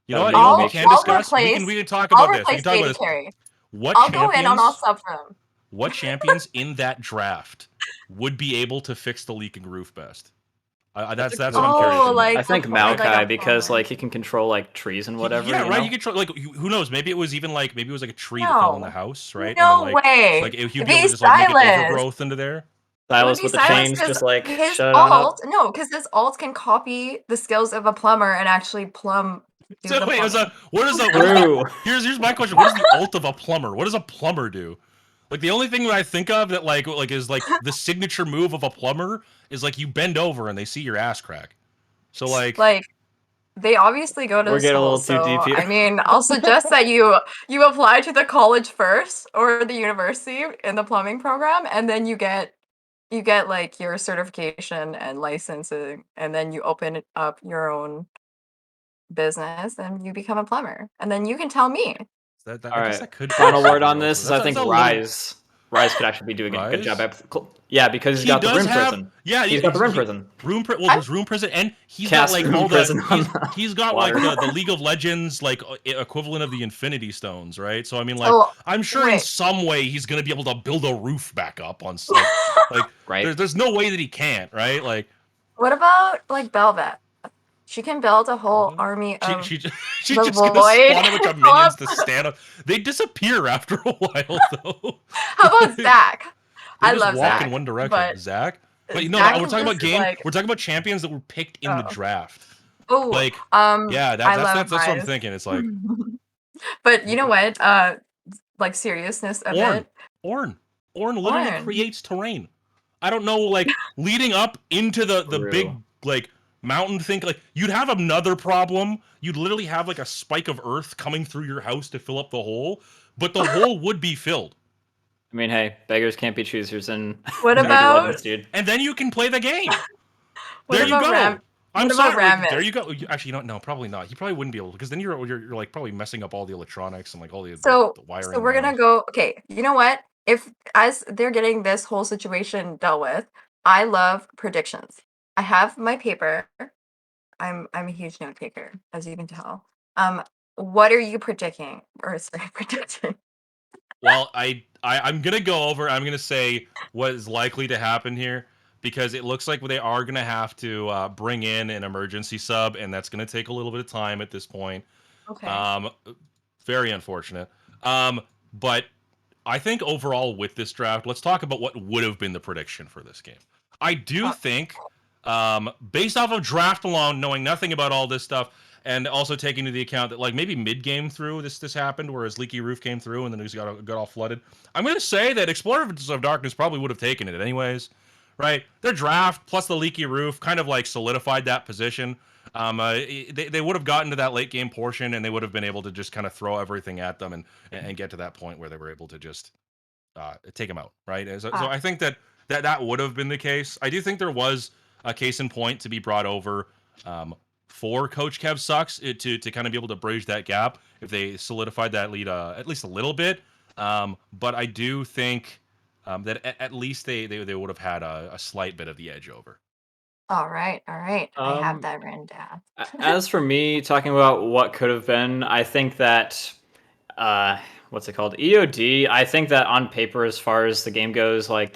[SPEAKER 12] what we can discuss. We can talk about this. We can talk about this.
[SPEAKER 10] Carry.
[SPEAKER 12] What
[SPEAKER 10] I'll
[SPEAKER 12] champions?
[SPEAKER 10] go in on all sub for him.
[SPEAKER 12] What champions in that draft would be able to fix the leaking roof best? That's what I'm curious about.
[SPEAKER 10] Like
[SPEAKER 11] I think Maokai, because like he can control like trees and whatever.
[SPEAKER 12] Yeah,
[SPEAKER 11] you
[SPEAKER 12] right.
[SPEAKER 11] know?
[SPEAKER 12] You control like who knows? Maybe it was even like a tree that fell in the house, right?
[SPEAKER 10] No
[SPEAKER 12] and then, like,
[SPEAKER 10] way.
[SPEAKER 12] Like if you'd be able to just like make an overgrowth into there.
[SPEAKER 11] Silas with the chains, just like
[SPEAKER 10] his
[SPEAKER 11] shut up.
[SPEAKER 10] alt. No, because his alt can copy the skills of a plumber and actually plumb.
[SPEAKER 12] So wait,
[SPEAKER 11] True.
[SPEAKER 12] Here's my question. What is the ult of a plumber? What does a plumber do? Like the only thing that I think of that like is like the signature move of a plumber is like you bend over and they see your ass crack. So like
[SPEAKER 10] they obviously go to
[SPEAKER 11] We're getting a
[SPEAKER 10] school,
[SPEAKER 11] little too deep here.
[SPEAKER 10] I mean, I'll suggest that you apply to the college first or the university in the plumbing program, and then you get like your certification and licensing, and then you open up your own business and you become a plumber, and then you can tell me.
[SPEAKER 12] I guess
[SPEAKER 11] All right.
[SPEAKER 12] that could
[SPEAKER 11] Final word on this is I think
[SPEAKER 12] that's a
[SPEAKER 11] Rise could actually be doing a good job. Yeah, because he's got the
[SPEAKER 12] does
[SPEAKER 11] room
[SPEAKER 12] have-
[SPEAKER 11] prison.
[SPEAKER 12] Yeah,
[SPEAKER 11] He's got the room prison.
[SPEAKER 12] There's room prison, and he's
[SPEAKER 11] Cast
[SPEAKER 12] got like
[SPEAKER 11] room
[SPEAKER 12] all
[SPEAKER 11] prison
[SPEAKER 12] the
[SPEAKER 11] on
[SPEAKER 12] he's got like
[SPEAKER 11] water.
[SPEAKER 12] the League of Legends like equivalent of the Infinity Stones, right? So I mean, like
[SPEAKER 10] Oh,
[SPEAKER 12] I'm sure in
[SPEAKER 10] wait.
[SPEAKER 12] some way he's gonna be able to build a roof back up on like
[SPEAKER 11] Right.
[SPEAKER 12] There's no way that he can't, right? Like
[SPEAKER 10] What about like Belvet? She can build a whole army of
[SPEAKER 12] she's
[SPEAKER 10] the
[SPEAKER 12] just gonna
[SPEAKER 10] Void
[SPEAKER 12] spawn a bunch of minions to stand up. They disappear after a while, though.
[SPEAKER 10] How about Zach?
[SPEAKER 12] They
[SPEAKER 10] I
[SPEAKER 12] just
[SPEAKER 10] love
[SPEAKER 12] walk
[SPEAKER 10] Zach.
[SPEAKER 12] in one direction.
[SPEAKER 10] but-
[SPEAKER 12] Zach. But
[SPEAKER 10] Zach
[SPEAKER 12] we're
[SPEAKER 10] is
[SPEAKER 12] talking about
[SPEAKER 10] just, like-
[SPEAKER 12] We're talking about champions that were picked in the draft.
[SPEAKER 10] Oh,
[SPEAKER 12] Like, yeah,
[SPEAKER 10] I
[SPEAKER 12] that's
[SPEAKER 10] love
[SPEAKER 12] what I'm
[SPEAKER 10] Rise.
[SPEAKER 12] thinking. It's like
[SPEAKER 10] But you know what? Like seriousness of
[SPEAKER 12] Ornn.
[SPEAKER 10] it.
[SPEAKER 12] Ornn literally
[SPEAKER 10] Ornn.
[SPEAKER 12] creates terrain. I don't know, like leading up into the
[SPEAKER 11] True.
[SPEAKER 12] big like mountain thing. Like you'd have another problem. You'd literally have like a spike of earth coming through your house to fill up the hole, but the hole would be filled.
[SPEAKER 11] I mean, hey, beggars can't be choosers, and
[SPEAKER 10] What about
[SPEAKER 11] dude?
[SPEAKER 12] And then you can play the game.
[SPEAKER 10] what
[SPEAKER 12] There you
[SPEAKER 10] about
[SPEAKER 12] go.
[SPEAKER 10] Ram?
[SPEAKER 12] I'm
[SPEAKER 10] what about
[SPEAKER 12] sorry.
[SPEAKER 10] Rammus?
[SPEAKER 12] There you go. Actually, no, probably not. He probably wouldn't be able because then you're like probably messing up all the electronics and like all the
[SPEAKER 10] So
[SPEAKER 12] wiring.
[SPEAKER 10] so we're gonna go. Okay, you know what? If as they're getting this whole situation dealt with, I love predictions. I have my paper. I'm a huge note taker, as you can tell. What are you predicting? Or sorry, predicting?
[SPEAKER 12] Well, I'm gonna go over. I'm gonna say what is likely to happen here because it looks like they are gonna have to bring in an emergency sub, and that's gonna take a little bit of time at this point.
[SPEAKER 10] Okay.
[SPEAKER 12] Very unfortunate. But I think overall with this draft, let's talk about what would have been the prediction for this game. I do think, based off of draft alone, knowing nothing about all this stuff, and also taking into the account that like maybe mid game through this happened, whereas Leaky Roof came through and then it got all flooded. I'm gonna say that Explorers of Darkness probably would have taken it anyways, right? Their draft plus the Leaky Roof kind of like solidified that position. They would have gotten to that late game portion and they would have been able to just kind of throw everything at them and get to that point where they were able to just take them out, right? So I think that would have been the case. I do think there was a case in point to be brought over for Coach Kev Sucks to kind of be able to bridge that gap if they solidified that lead at least a little bit. But I do think that at least they would have had a slight bit of the edge over.
[SPEAKER 10] All right. I have
[SPEAKER 11] Um,
[SPEAKER 10] that written down.
[SPEAKER 11] As for me, talking about what could have been, I think that what's it called? EOD. I think that on paper, as far as the game goes, like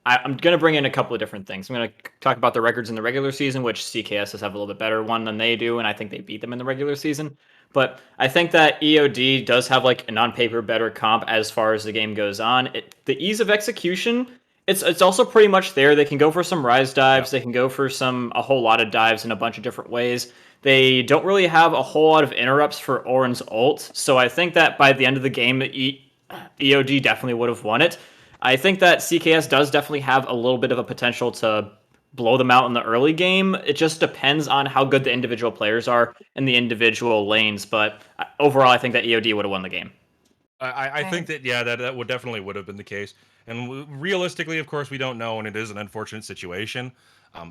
[SPEAKER 11] I'm going to bring in a couple of different things. I'm going to talk about the records in the regular season, which CKSs have a little bit better one than they do, and I think they beat them in the regular season. But I think that EOD does have like an on paper better comp as far as the game goes on. The ease of execution It's also pretty much there. They can go for some rise dives. They can go for a whole lot of dives in a bunch of different ways. They don't really have a whole lot of interrupts for Auron's ult, so I think that by the end of the game, EOD definitely would have won it. I think that CKS does definitely have a little bit of a potential to blow them out in the early game. It just depends on how good the individual players are in the individual lanes, but overall, I think that EOD would have won the game.
[SPEAKER 12] I think that that would definitely would have been the case, and realistically, of course, we don't know, and it is an unfortunate situation.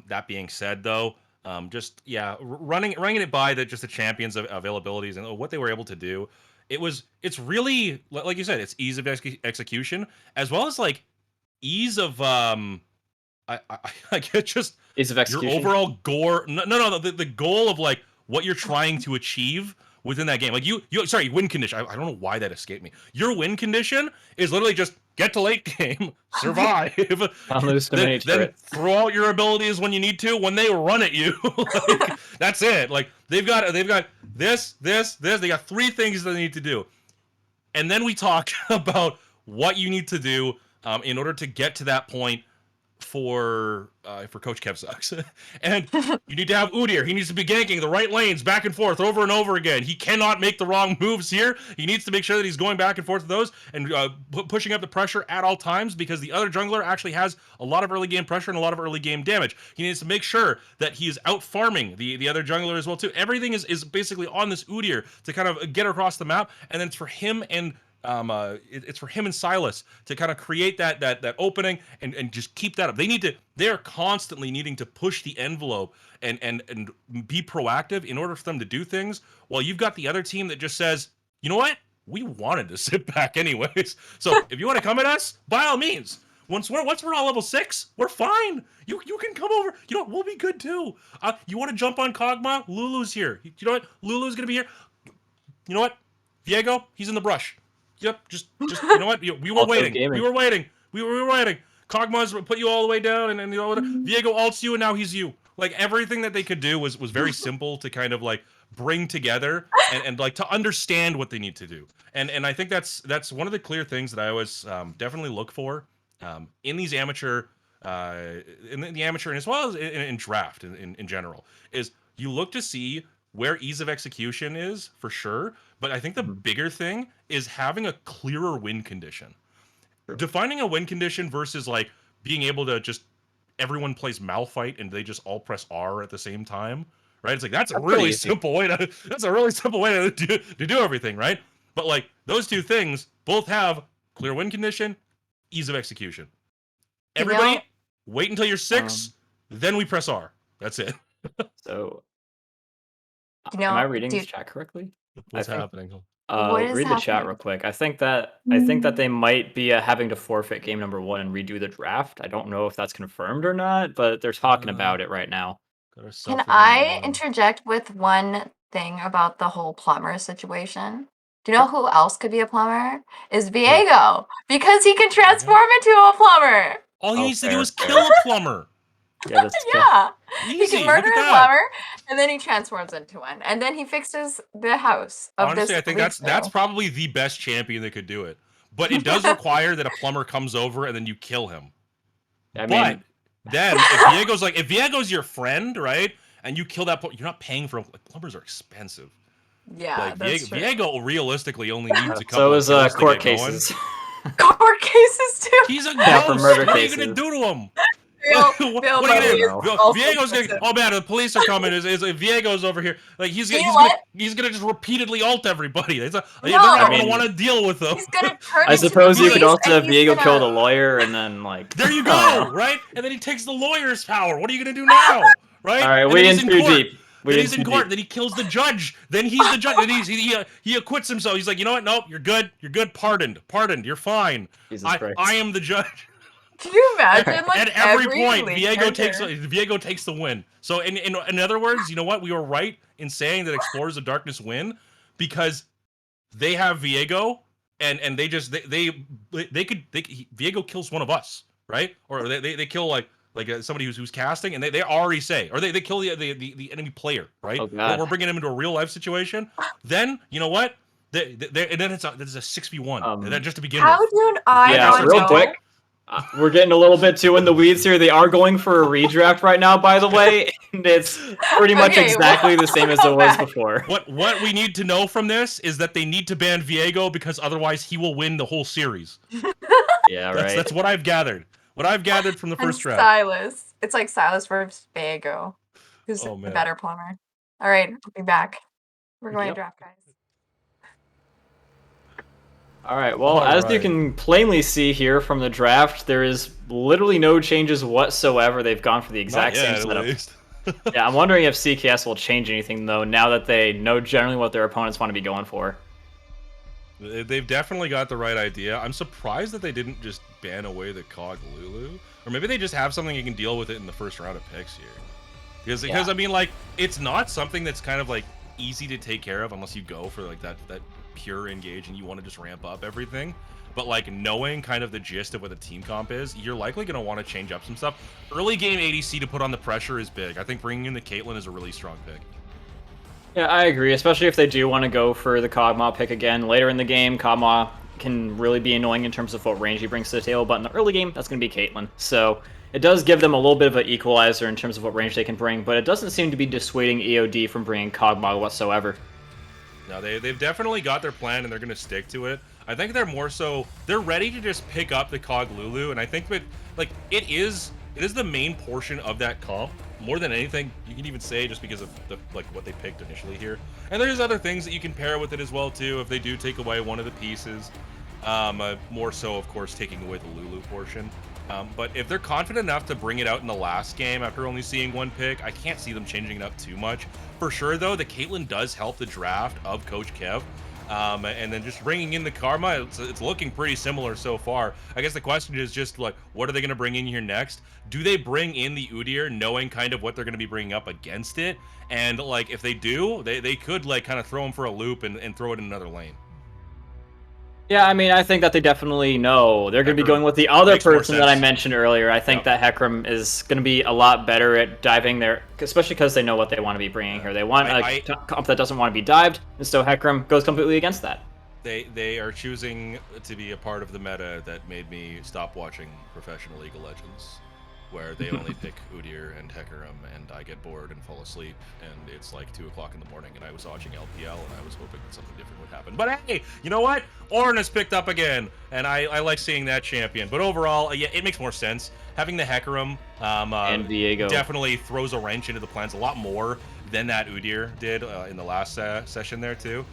[SPEAKER 12] That being said, though, running it by just the champions' availabilities and what they were able to do, it's really, like you said, it's ease of execution as well as like ease of I get just
[SPEAKER 11] ease of execution.
[SPEAKER 12] Your overall goal. No, the goal of like what you're trying to achieve within that game. Like win condition. I don't know why that escaped me. Your win condition is literally just get to late game, survive, then throw out your abilities when you need to when they run at you. Like, that's it. Like they've got this. They got 3 things they need to do, and then we talk about what you need to do in order to get to that point. For Coach Kev sucks. And you need to have Udyr. He needs to be ganking the right lanes back and forth over and over again. He cannot make the wrong moves here. He needs to make sure that he's going back and forth with those and pushing up the pressure at all times, because the other jungler actually has a lot of early game pressure and a lot of early game damage. He needs to make sure that he is out farming the other jungler as well too. Everything is basically on this Udyr to kind of get across the map, and then it's for him and it's for him and Sylas to kind of create that opening and just keep that up. They're constantly needing to push the envelope and be proactive in order for them to do things, while you've got the other team that just says, you know what, we wanted to sit back anyways, so if you want to come at us, by all means. Once we're all level 6, we're fine. You can come over. You know what, we'll be good too. You want to jump on Kog'Maw? Lulu's here. You know what, Lulu's gonna be here. You know what, Viego, he's in the brush. Yep, just you know what? We were waiting. We were waiting. Kog'Maw's put you all the way down, and you know, Viego ults you, and now he's you. Like everything that they could do was very simple to kind of like bring together and like to understand what they need to do. And I think that's one of the clear things that I always definitely look for in these amateur in the amateur and as well as in draft in general, is you look to see where ease of execution is for sure, but I think the bigger thing is having a clearer win condition. Sure. Defining a win condition versus like being able to just everyone plays Malphite and they just all press R at the same time, right? It's like that's a really simple way to do everything, right? But like those two things both have clear win condition, ease of execution. Everybody, wait until you're 6, then we press R. That's it.
[SPEAKER 11] So.
[SPEAKER 10] You know,
[SPEAKER 11] am I reading the chat correctly?
[SPEAKER 12] What's happening?
[SPEAKER 11] Read the chat real quick. I think that they might be having to forfeit game number 1 and redo the draft. I don't know if that's confirmed or not, but they're talking about it right now.
[SPEAKER 10] Can I interject with one thing about the whole plumber situation? Do you know who else could be a plumber? Is Viego, because he can transform into a plumber.
[SPEAKER 12] All he needs to do is kill a plumber.
[SPEAKER 11] Yeah,
[SPEAKER 10] he can murder a plumber, and then he transforms into one, and then he fixes the house.
[SPEAKER 12] Honestly, I think that's probably the best champion that could do it. But it does require that a plumber comes over and then you kill him. Then if Viego's your friend, right, and you kill that, you're not paying for plumbers are expensive.
[SPEAKER 10] Yeah, that's true.
[SPEAKER 12] Viego realistically only needs a couple.
[SPEAKER 11] So is court cases.
[SPEAKER 10] Court cases too.
[SPEAKER 12] He's a ghost.
[SPEAKER 11] For murder
[SPEAKER 12] what
[SPEAKER 11] cases.
[SPEAKER 12] are you gonna do to him?
[SPEAKER 10] What
[SPEAKER 12] are you gonna do? Viego's gonna. Oh man, the police are coming. Is Viego's over here? Like he's gonna just repeatedly ult everybody. They're not gonna want to deal with them.
[SPEAKER 10] He's gonna turn
[SPEAKER 11] I suppose you could also have Viego kill the lawyer and then like.
[SPEAKER 12] There you go, right? And then he takes the lawyer's power. What are you gonna do now, right?
[SPEAKER 11] All right, we in too deep.
[SPEAKER 12] Then he's in court. Then he kills the judge. Then he's the judge. Then he acquits himself. He's like, you know what? Nope, you're good. You're good. Pardoned. You're fine. I am the judge.
[SPEAKER 10] Can you imagine? Like
[SPEAKER 12] at every point, Viego takes the win. So in other words, you know what? We were right in saying that Explorers of Darkness win because they have Viego, and Viego kills one of us, right? Or they kill like somebody who's casting, and they already say, or they kill the enemy player, right?
[SPEAKER 11] Oh, God.
[SPEAKER 12] We're bringing him into a real life situation. Then you know what? And then it's a 6v1. And then just to begin with.
[SPEAKER 10] How do I?
[SPEAKER 11] Yeah, real quick. We're getting a little bit too in the weeds here. They are going for a redraft right now, by the way, and it's pretty much
[SPEAKER 10] Okay,
[SPEAKER 11] exactly the same as it was before.
[SPEAKER 12] What we need to know from this is that they need to ban Viego because otherwise he will win the whole series.
[SPEAKER 11] Yeah, right.
[SPEAKER 12] That's what I've gathered. What I've gathered from the
[SPEAKER 10] And
[SPEAKER 12] first draft.
[SPEAKER 10] Silas. It's like Silas versus Viego. Who's the
[SPEAKER 12] man.
[SPEAKER 10] better plumber? All right, I'll be back. We're going to draft, guys.
[SPEAKER 11] All right, well, as you can plainly see here from the draft, there is literally no changes whatsoever. They've gone for the exact same setup. Yeah, I'm wondering if CKS will change anything, though, now that they know generally what their opponents want to be going for.
[SPEAKER 12] They've definitely got the right idea. I'm surprised that they didn't just ban away the Cog Lulu. Or maybe they just have something you can deal with it in the first round of picks here. Because I mean, like, it's not something that's kind of, like, easy to take care of unless you go for, like, that pure engage and you want to just ramp up everything. But, like, knowing kind of the gist of what the team comp is, you're likely going to want to change up some stuff. Early game ADC to put on the pressure is big. I think bringing in the Caitlyn is a really strong pick.
[SPEAKER 11] Yeah, I agree, especially if they do want to go for the Kog'Maw pick again. Later in the game, Kog'Maw can really be annoying in terms of what range he brings to the table, but in the early game, that's going to be Caitlyn. So it does give them a little bit of an equalizer in terms of what range they can bring, but it doesn't seem to be dissuading EOD from bringing Kog'Maw whatsoever.
[SPEAKER 12] No, they've definitely got their plan and they're going to stick to it. I think they're more so, they're ready to just pick up the Cog Lulu, and I think that, like, it is the main portion of that comp, more than anything, you can even say, just because of what they picked initially here. And there's other things that you can pair with it as well, too, if they do take away one of the pieces. More so, of course, taking away the Lulu portion. But if they're confident enough to bring it out in the last game after only seeing one pick, I can't see them changing it up too much. For sure, though, the Caitlyn does help the draft of Coach Kev. And then just bringing in the Karma, it's looking pretty similar so far. I guess the question is just, like, what are they going to bring in here next? Do they bring in the Udyr knowing kind of what they're going to be bringing up against it? And, like, if they do, they could, like, kind of throw him for a loop and throw it in another lane.
[SPEAKER 11] Yeah, I mean, I think that they definitely know. They're going to be going with the other person that I mentioned earlier. I think that Hecarim is going to be a lot better at diving there, especially because they know what they want to be bringing here. They want a comp that doesn't want to be dived, and so Hecarim goes completely against that.
[SPEAKER 12] They are choosing to be a part of the meta that made me stop watching professional League of Legends, where they only pick Udyr and Hecarim, and I get bored and fall asleep, and it's like 2 o'clock in the morning, and I was watching LPL, and I was hoping that something different would happen. But hey, you know what? Ornn has picked up again, and I like seeing that champion. But overall, yeah, it makes more sense. Having the Hecarim
[SPEAKER 11] and Viego
[SPEAKER 12] definitely throws a wrench into the plans a lot more than that Udyr did in the last session there, too.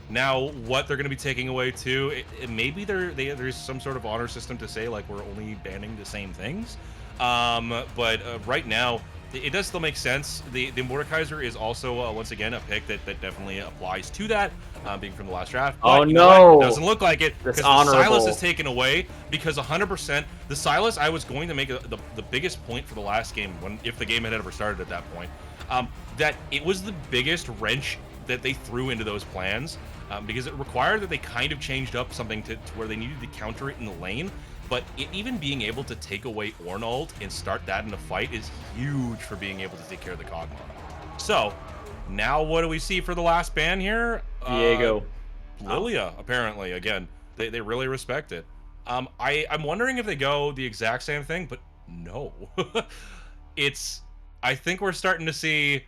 [SPEAKER 12] Now, what they're going to be taking away, too, maybe there's some sort of honor system to say, like, we're only banning the same things. But right now, it does still make sense. The Mordekaiser is also, once again, a pick that definitely applies to that, being from the last draft. But,
[SPEAKER 11] oh, no!
[SPEAKER 12] It doesn't look like it, because the Sylas is taken away, because 100%, the Sylas, I was going to make the biggest point for the last game, if the game had ever started at that point, that it was the biggest wrench that they threw into those plans, because it required that they kind of changed up something to where they needed to counter it in the lane. But even being able to take away Ornn ult and start that in a fight is huge for being able to take care of the Kog'Maw. So, now what do we see for the last ban here?
[SPEAKER 11] Viego.
[SPEAKER 12] Lilia, apparently. Again, they really respect it. I'm wondering if they go the exact same thing, but no. I think we're starting to see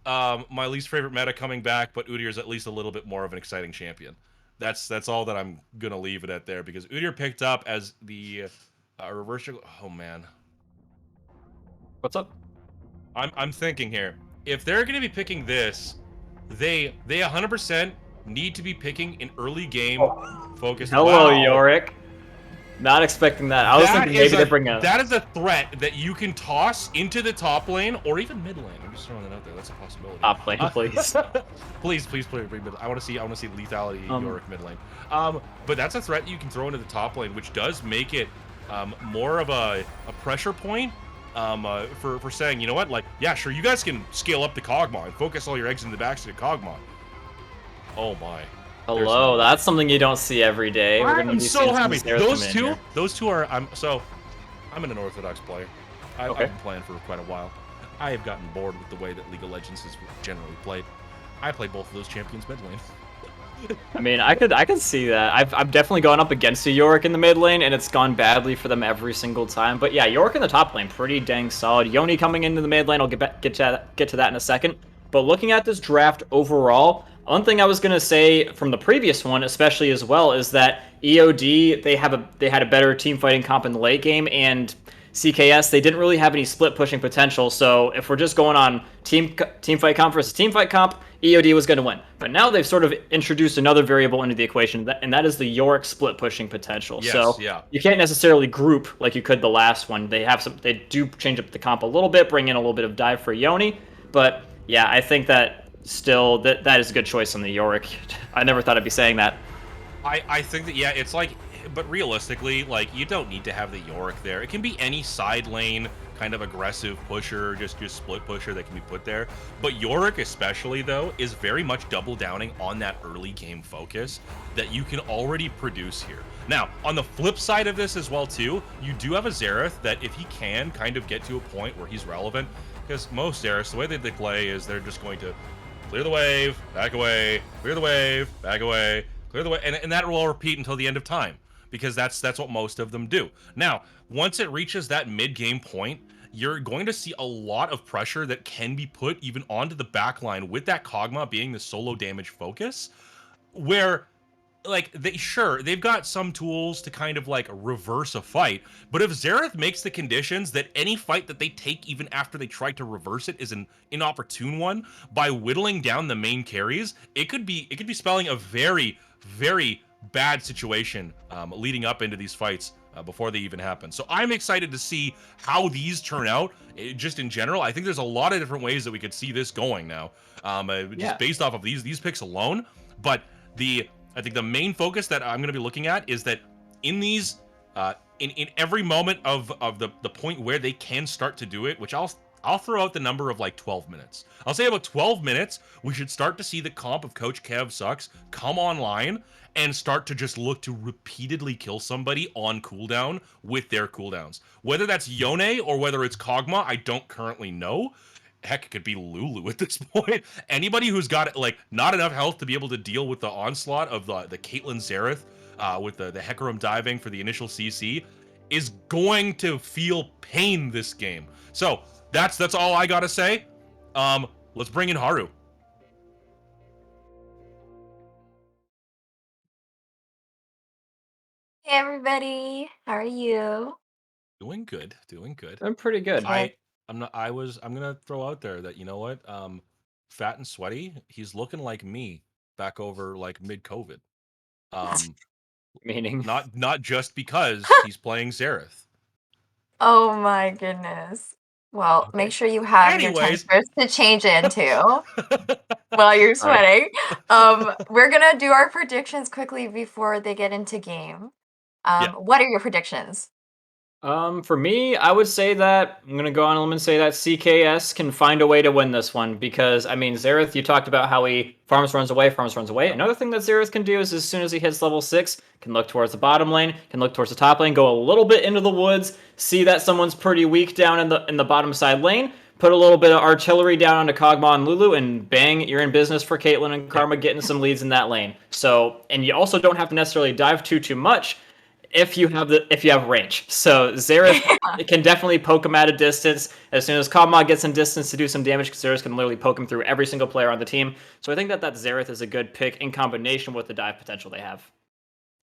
[SPEAKER 12] my least favorite meta coming back, but Udyr is at least a little bit more of an exciting champion. That's all that I'm gonna leave it at there, because Udyr picked up as the reverse. Oh man,
[SPEAKER 11] what's up?
[SPEAKER 12] I'm thinking here. If they're gonna be picking this, they 100% need to be picking an early game focused.
[SPEAKER 11] Hello, Yorick. Not expecting that. I was thinking maybe they bring
[SPEAKER 12] that is a threat that you can toss into the top lane or even mid lane. I'm just throwing that out there. That's a possibility.
[SPEAKER 11] Top lane, please.
[SPEAKER 12] please bring mid. I want to see lethality Yorick mid lane. But that's a threat that you can throw into the top lane, which does make it more of a pressure point for saying, you know what, like, yeah, sure, you guys can scale up the Kog'Maw and focus all your eggs in the backseat of Kog'Maw. Oh my.
[SPEAKER 11] Hello, that's something you don't see every day.
[SPEAKER 12] I'm so happy. Those two are. I'm an unorthodox player. I've been playing for quite a while. I have gotten bored with the way that League of Legends is generally played. I play both of those champions mid lane.
[SPEAKER 11] I mean, I could see that. I've definitely gone up against a Yorick in the mid lane, and it's gone badly for them every single time. But yeah, Yorick in the top lane, pretty dang solid. Yoni coming into the mid lane, I'll get to that in a second. But looking at this draft overall, one thing I was gonna say from the previous one, especially as well, is that EOD they had a better team fighting comp in the late game, and CKS they didn't really have any split pushing potential. So if we're just going on team fight comp versus team fight comp, EOD was going to win. But now they've sort of introduced another variable into the equation, and that is the Yorick split pushing potential.
[SPEAKER 12] Yes,
[SPEAKER 11] so
[SPEAKER 12] yeah.
[SPEAKER 11] you can't necessarily group like you could the last one. They do change up the comp a little bit, bring in a little bit of dive for Yoni, but yeah, I think that still that is a good choice on the Yorick. I never thought I'd be saying that.
[SPEAKER 12] I think that, yeah, it's like, but realistically, like, you don't need to have the Yorick there. It can be any side lane kind of aggressive pusher, just split pusher that can be put there. But Yorick especially, though, is very much double downing on that early game focus that you can already produce here. Now, on the flip side of this as well, too, you do have a Xerath that if he can kind of get to a point where he's relevant, because most Xeraths, the way that they play is they're just going to clear the wave, back away, clear the wave, back away, clear the wave, and that will repeat until the end of time, because that's what most of them do. Now, once it reaches that mid-game point, you're going to see a lot of pressure that can be put even onto the backline with that Kog'Maw being the solo damage focus, where, like, they've got some tools to kind of, like, reverse a fight, but if Xerath makes the conditions that any fight that they take even after they try to reverse it is an inopportune one, by whittling down the main carries, it could be spelling a very, very bad situation leading up into these fights before they even happen. So I'm excited to see how these turn out. Just in general, I think there's a lot of different ways that we could see this going now, just based off of these picks alone. But I think the main focus that I'm going to be looking at is that in these, in every moment of the point where they can start to do it, which I'll throw out the number of like 12 minutes. I'll say about 12 minutes, we should start to see the comp of Coach Kev Sucks come online and start to just look to repeatedly kill somebody on cooldown with their cooldowns. Whether that's Yone or whether it's Kog'Maw, I don't currently know. Heck, it could be Lulu at this point. Anybody who's got like not enough health to be able to deal with the onslaught of the Caitlyn Xerath with the Hecarim diving for the initial CC is going to feel pain this game. So that's all I gotta say. Let's bring in Haru.
[SPEAKER 10] Hey everybody, how are you?
[SPEAKER 12] Doing good.
[SPEAKER 11] I'm pretty good.
[SPEAKER 12] I'm gonna throw out there that, you know what? Fat and sweaty, he's looking like me back over like mid-COVID.
[SPEAKER 11] Meaning
[SPEAKER 12] not just because he's playing Xerath.
[SPEAKER 10] Oh my goodness. Well, make sure you have your tempers to change into while you're sweating. We're gonna do our predictions quickly before they get into game. What are your predictions?
[SPEAKER 11] For me, I would say that I'm gonna go on a limb and say that CKS can find a way to win this one, because I mean Xerath, you talked about how he farms runs away. Another thing that Xerath can do is as soon as he hits level 6, can look towards the bottom lane, can look towards the top lane, go a little bit into the woods, see that someone's pretty weak down in the bottom side lane, put a little bit of artillery down onto Kog'Maw and Lulu, and bang, you're in business for Caitlyn and Karma getting some leads in that lane. So, and you also don't have to necessarily dive too much if you have range. So Xerath can definitely poke him at a distance. As soon as Kog'Maw gets in distance to do some damage, Xerath can literally poke him through every single player on the team. So I think that Xerath is a good pick in combination with the dive potential they have.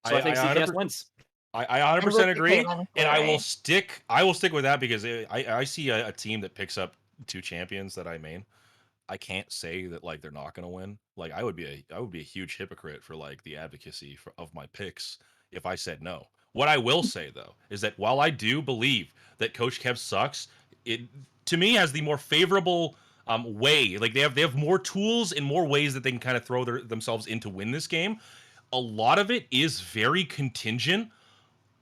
[SPEAKER 11] So I think CKS wins.
[SPEAKER 12] I 100% agree, and I will stick with that, because I see a team that picks up 2 champions that I main. I can't say that like they're not going to win. Like I would be a huge hypocrite for like the advocacy of my picks if I said no. What I will say though is that while I do believe that Coach Kev Sucks, it to me has the more favorable way. Like they have more tools and more ways that they can kind of throw themselves in to win this game. A lot of it is very contingent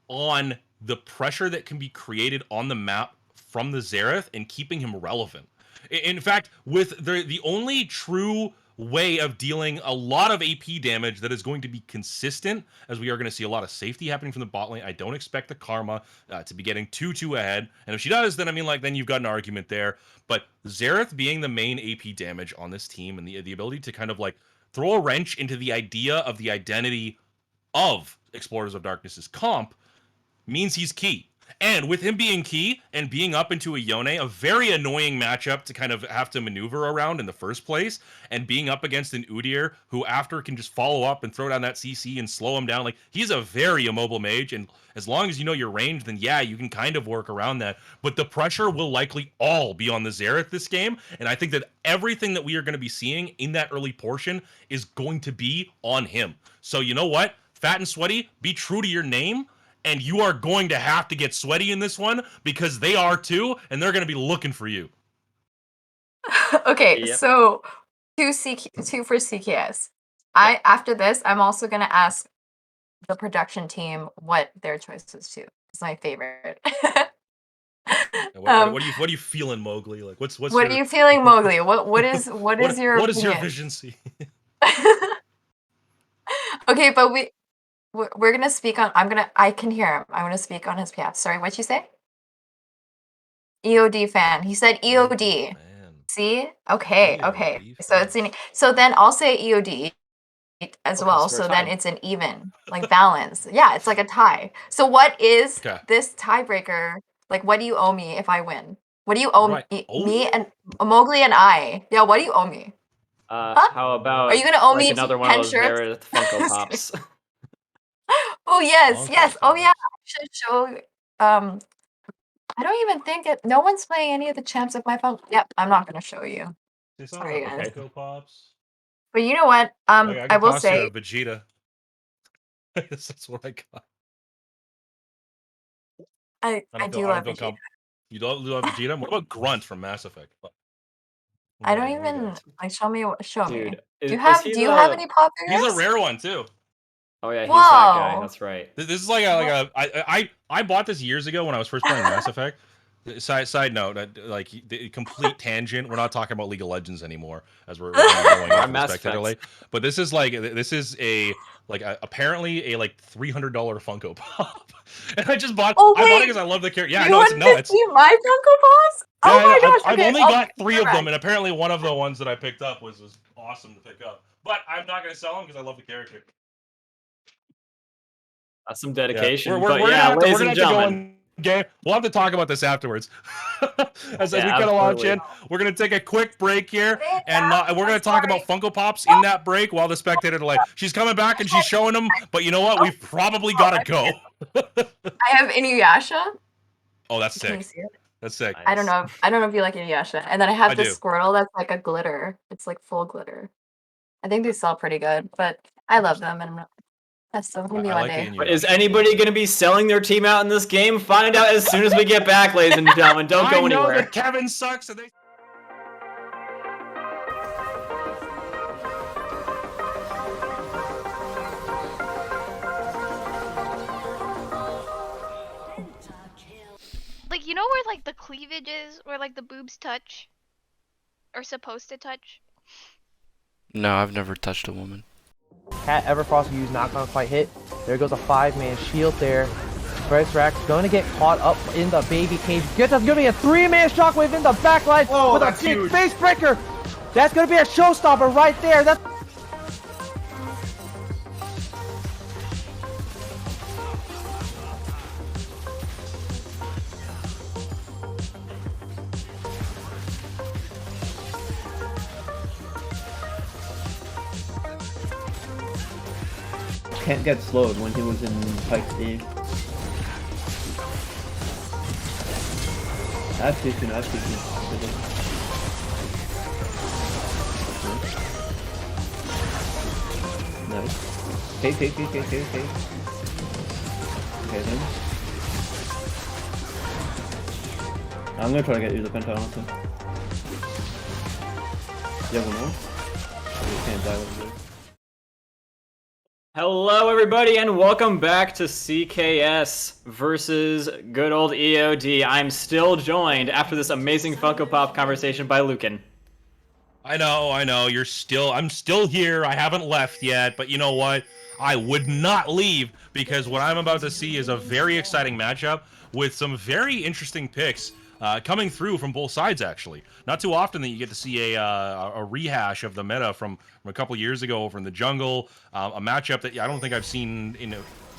[SPEAKER 12] on the pressure that can be created on the map from the Xerath and keeping him relevant. In fact, with the only true way of dealing a lot of AP damage that is going to be consistent, as we are going to see a lot of safety happening from the bot lane. I don't expect the Karma to be getting too ahead, and if she does, then I mean, like, then you've got an argument there. But Xerath being the main AP damage on this team, and the ability to kind of like throw a wrench into the idea of the identity of Explorers of Darkness's comp means he's key. And with him being key and being up into a Yone, a very annoying matchup to kind of have to maneuver around in the first place, and being up against an Udyr who after can just follow up and throw down that CC and slow him down. Like, he's a very immobile mage, and as long as you know your range, then yeah, you can kind of work around that. But the pressure will likely all be on the Xerath this game, and I think that everything that we are going to be seeing in that early portion is going to be on him. So you know what? Fat and Sweaty, be true to your name. And you are going to have to get sweaty in this one because they are too, and they're going to be looking for you.
[SPEAKER 10] Okay, so two for CKS. After this, I'm also gonna ask the production team what their choice is too. It's my favorite.
[SPEAKER 12] What are you feeling, Mowgli? Like what
[SPEAKER 10] are you feeling, Mowgli? What is your
[SPEAKER 12] what is your vision see?
[SPEAKER 10] Okay, but we're gonna speak on. I can hear him. I'm gonna speak on his behalf. Sorry, what'd you say? EOD fan. He said EOD. See? Okay, okay. So it's so then I'll say EOD as well. So then it's an even, like balance. Yeah, it's like a tie. So what is this tiebreaker? Like, what do you owe me if I win? What do you owe me and Mowgli and I? Yeah, what do you owe me?
[SPEAKER 11] How about?
[SPEAKER 10] Are you gonna owe me
[SPEAKER 11] another one of those Xerath Funko Pops?
[SPEAKER 10] Oh yes, yes. Oh yeah. I should show. I don't even think it. No one's playing any of the champs of my phone. Yep, I'm not gonna show you. Sorry, guys.
[SPEAKER 12] Pops.
[SPEAKER 10] But you know what? I will say.
[SPEAKER 12] Vegeta. That's what I got.
[SPEAKER 10] I do love Vegeta.
[SPEAKER 12] You don't love Vegeta? What about Grunt from Mass Effect?
[SPEAKER 10] I don't even like. Show me.
[SPEAKER 11] Dude,
[SPEAKER 10] do you have any pop figures?
[SPEAKER 12] He's a rare one too.
[SPEAKER 11] Oh yeah, he's that guy. That's right.
[SPEAKER 12] This is like I bought this years ago when I was first playing Mass Effect. Side note, like the complete tangent. We're not talking about League of Legends anymore, as we're going off spectacularly. But this is apparently a like $300 Funko Pop, and I just bought. I bought it because I love the character. Yeah, I know it's nuts.
[SPEAKER 10] My Funko Pops? Oh my gosh!
[SPEAKER 12] I've only got 3 of them, and apparently one of the ones that I picked up was awesome to pick up. But I'm not going to sell them because I love the character.
[SPEAKER 11] That's some dedication.
[SPEAKER 12] Yeah. We're
[SPEAKER 11] ladies
[SPEAKER 12] gonna
[SPEAKER 11] and gentlemen.
[SPEAKER 12] We'll have to talk about this afterwards. as we kind of launch in, we're gonna take a quick break here, and we're gonna talk about Funko Pops in that break while the spectator delay. She's coming back and she's showing them, but you know what? We've probably gotta go.
[SPEAKER 10] I have Inuyasha.
[SPEAKER 12] Oh, that's sick.
[SPEAKER 10] Can you see it?
[SPEAKER 12] That's sick.
[SPEAKER 10] I don't know if you like Inuyasha. And then I have this Squirtle that's like a glitter. It's like full glitter. I think they sell pretty good, but I love them, and that's so gonna be one day.
[SPEAKER 11] Is anybody going to be selling their team out in this game? Find out as soon as we get back, ladies and gentlemen. Don't go anywhere.
[SPEAKER 12] I know that Kevin sucks, and they.
[SPEAKER 1] Like, you know where like the cleavage is, where like the boobs touch, or supposed to touch?
[SPEAKER 2] No, I've never touched a woman.
[SPEAKER 3] Cat Everfrost used knock on fight hit. There goes a 5-man shield there. Rack's going to get caught up in the baby cage. That's going to be a 3-man shockwave in the backline with a big face breaker. That's going to be a showstopper right there. That's
[SPEAKER 4] Can't get slowed when he was in Pike's Eve. That's too soon, that's too soon. Nice. Okay. Okay then. I'm gonna try to get you the penta, honestly. You have one more? You can't die with it.
[SPEAKER 11] Hello, everybody, and welcome back to CKS versus good old EOD. I'm still joined after this amazing Funko Pop conversation by Lucan.
[SPEAKER 12] I know. I'm still here. I haven't left yet, but you know what? I would not leave because what I'm about to see is a very exciting matchup with some very interesting picks coming through from both sides, actually. Not too often that you get to see a rehash of the meta from a couple years ago over in the jungle, a matchup that I don't think I've seen in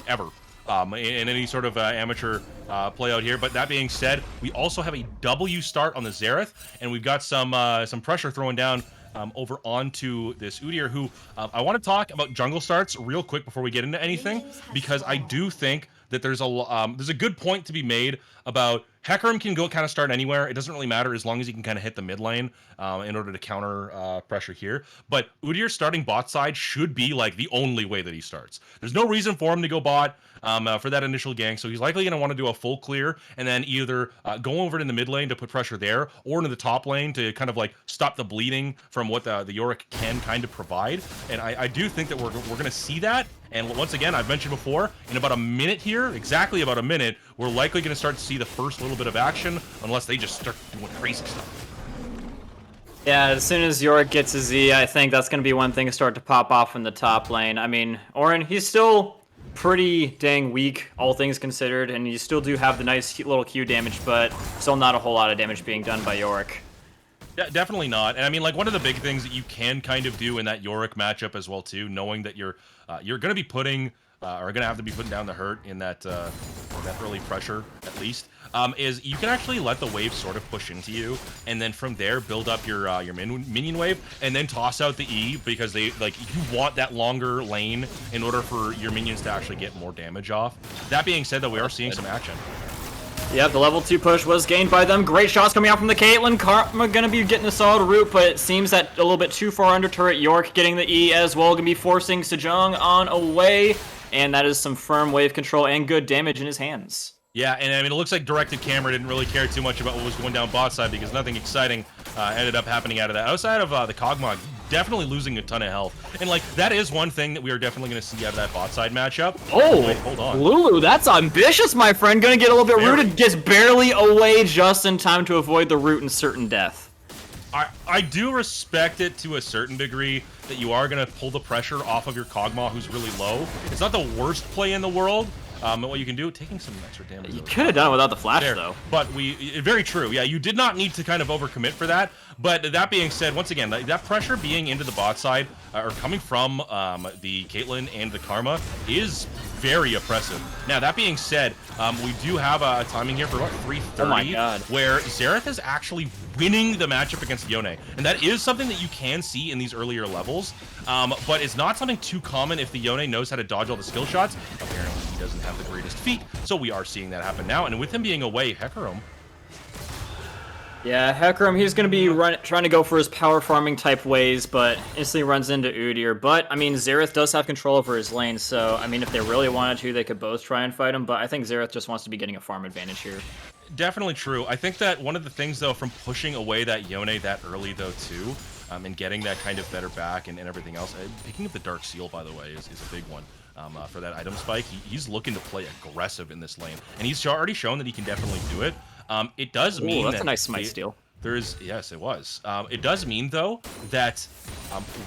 [SPEAKER 12] ever. In any sort of amateur play out here. But that being said, we also have a W start on the Xerath, and we've got some pressure thrown down over onto this Udyr, who I want to talk about jungle starts real quick before we get into anything, because I do think that there's a good point to be made about Hecarim can go kind of start anywhere. It doesn't really matter as long as he can kind of hit the mid lane in order to counter pressure here. But Udyr starting bot side should be like the only way that he starts. There's no reason for him to go bot for that initial gank, so he's likely going to want to do a full clear and then either go over to the mid lane to put pressure there, or into the top lane to kind of like stop the bleeding from what the Yorick can kind of provide. And I do think that we're going to see that. And once again, I've mentioned before, in about a minute here, exactly about a minute, we're likely going to start to see the first little bit of action, unless they just start doing crazy stuff.
[SPEAKER 11] Yeah, as soon as Yorick gets a Z, I think that's going to be one thing to start to pop off in the top lane. I mean, Auron, he's still pretty dang weak, all things considered, and you still do have the nice little Q damage, but still not a whole lot of damage being done by Yorick.
[SPEAKER 12] Yeah, definitely not. And I mean, like, one of the big things that you can kind of do in that Yorick matchup as well too, knowing that you're going to be putting or going to have to be putting down the hurt in that early pressure at least, is you can actually let the wave sort of push into you, and then from there build up your minion wave, and then toss out the E, because you want that longer lane in order for your minions to actually get more damage off. That being said, though, we are seeing some action.
[SPEAKER 11] Yeah, the level 2 push was gained by them. Great shots coming out from the Caitlyn. Karma gonna be getting a solid root, but it seems that a little bit too far under turret. York getting the E as well, gonna be forcing Sejong on away, and that is some firm wave control and good damage in his hands.
[SPEAKER 12] Yeah, and I mean, it looks like Directed Camera didn't really care too much about what was going down bot side, because nothing exciting ended up happening out of that. Outside of the Kog'Maw definitely losing a ton of health. And, like, that is one thing that we are definitely going to see out of that bot side matchup.
[SPEAKER 11] Oh,
[SPEAKER 12] wait, hold on.
[SPEAKER 11] Lulu, that's ambitious, my friend. Gonna get a little bit rooted, gets barely away just in time to avoid the root and certain death.
[SPEAKER 12] I do respect it to a certain degree that you are going to pull the pressure off of your Kog'Maw, who's really low. It's not the worst play in the world. What you can do, taking some extra damage.
[SPEAKER 11] You could have done it without the flash, though.
[SPEAKER 12] But very true. Yeah, you did not need to kind of overcommit for that. But that being said, once again, that pressure being into the bot side, or coming from the Caitlyn and the Karma, is very oppressive. Now, that being said, we do have a timing here for about 3:30,
[SPEAKER 11] oh my God,
[SPEAKER 12] where Xerath is actually winning the matchup against Yone. And that is something that you can see in these earlier levels, but it's not something too common if the Yone knows how to dodge all the skill shots. Apparently, he doesn't have the greatest feet, so we are seeing that happen now. And with him being away, Hecarim.
[SPEAKER 11] Yeah, Hecarim, he's going to be trying to go for his power farming type ways, but instantly runs into Udyr. But, I mean, Xerath does have control over his lane, so, I mean, if they really wanted to, they could both try and fight him, but I think Xerath just wants to be getting a farm advantage here.
[SPEAKER 12] Definitely true. I think that one of the things, though, from pushing away that Yone that early, though, too, and getting that kind of better back and everything else, picking up the Dark Seal, by the way, is a big one. For that item spike, he's looking to play aggressive in this lane, and he's already shown that he can definitely do it. It does mean
[SPEAKER 11] that's a nice smite steal.
[SPEAKER 12] Yes, it was. It does mean, though, that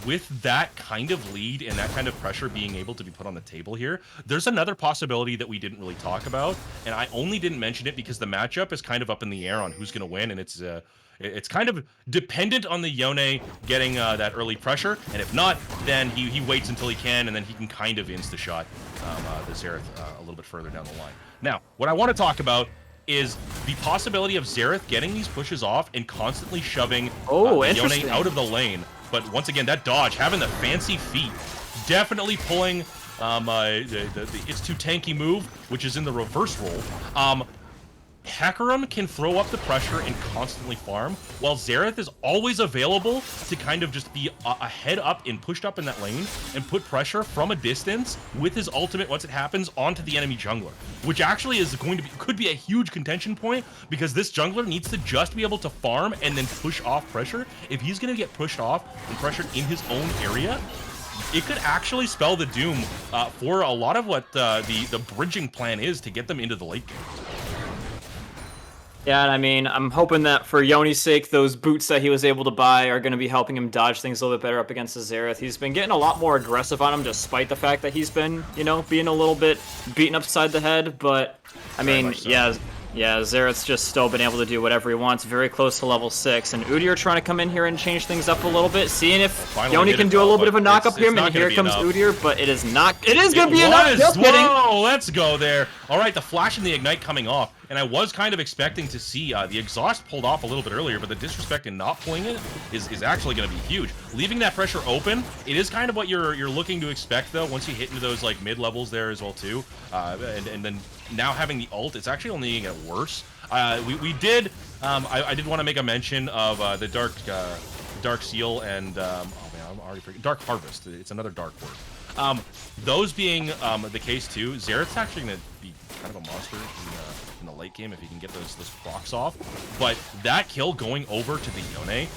[SPEAKER 12] with that kind of lead and that kind of pressure being able to be put on the table here, there's another possibility that we didn't really talk about, and I only didn't mention it because the matchup is kind of up in the air on who's going to win, and it's kind of dependent on the Yone getting that early pressure, and if not, then he waits until he can, and then he can kind of insta-shot the Xerath a little bit further down the line. Now, what I want to talk about is the possibility of Xerath getting these pushes off and constantly shoving Yone out of the lane. But once again, that dodge, having the fancy feet, definitely pulling it's too tanky move, which is in the reverse roll. Hecarim can throw up the pressure and constantly farm, while Xerath is always available to kind of just be a head up and pushed up in that lane and put pressure from a distance with his ultimate once it happens onto the enemy jungler, which actually is could be a huge contention point, because this jungler needs to just be able to farm and then push off pressure. If he's going to get pushed off and pressured in his own area, it could actually spell the doom for a lot of what the bridging plan is to get them into the late game.
[SPEAKER 11] Yeah, and I mean, I'm hoping that for Yone's sake, those boots that he was able to buy are going to be helping him dodge things a little bit better up against the Xerath. He's been getting a lot more aggressive on him, despite the fact that he's been, being a little bit beaten upside the head. But, I mean, yeah, Yeah, Xerath's just still been able to do whatever he wants, very close to level 6. And Udyr trying to come in here and change things up a little bit, seeing if Yoni can do a little bit of a knock up here. And here comes Udyr, but it is not. It is going to be enough. Just kidding.
[SPEAKER 12] Whoa, let's go there. All right, the flash and the ignite coming off. And I was kind of expecting to see the exhaust pulled off a little bit earlier, but the disrespect in not pulling it is actually going to be huge. Leaving that pressure open, it is kind of what you're looking to expect, though, once you hit into those like mid levels there as well, too. And then now having the ult, it's actually only going to get worse. We did, I did want to make a mention of the Dark Seal and, oh man, I'm already forgetting, Dark Harvest. It's another dark word. Those being the case too, Xerath's actually going to be kind of a monster in the late game if he can get those procs off. But that kill going over to the Yone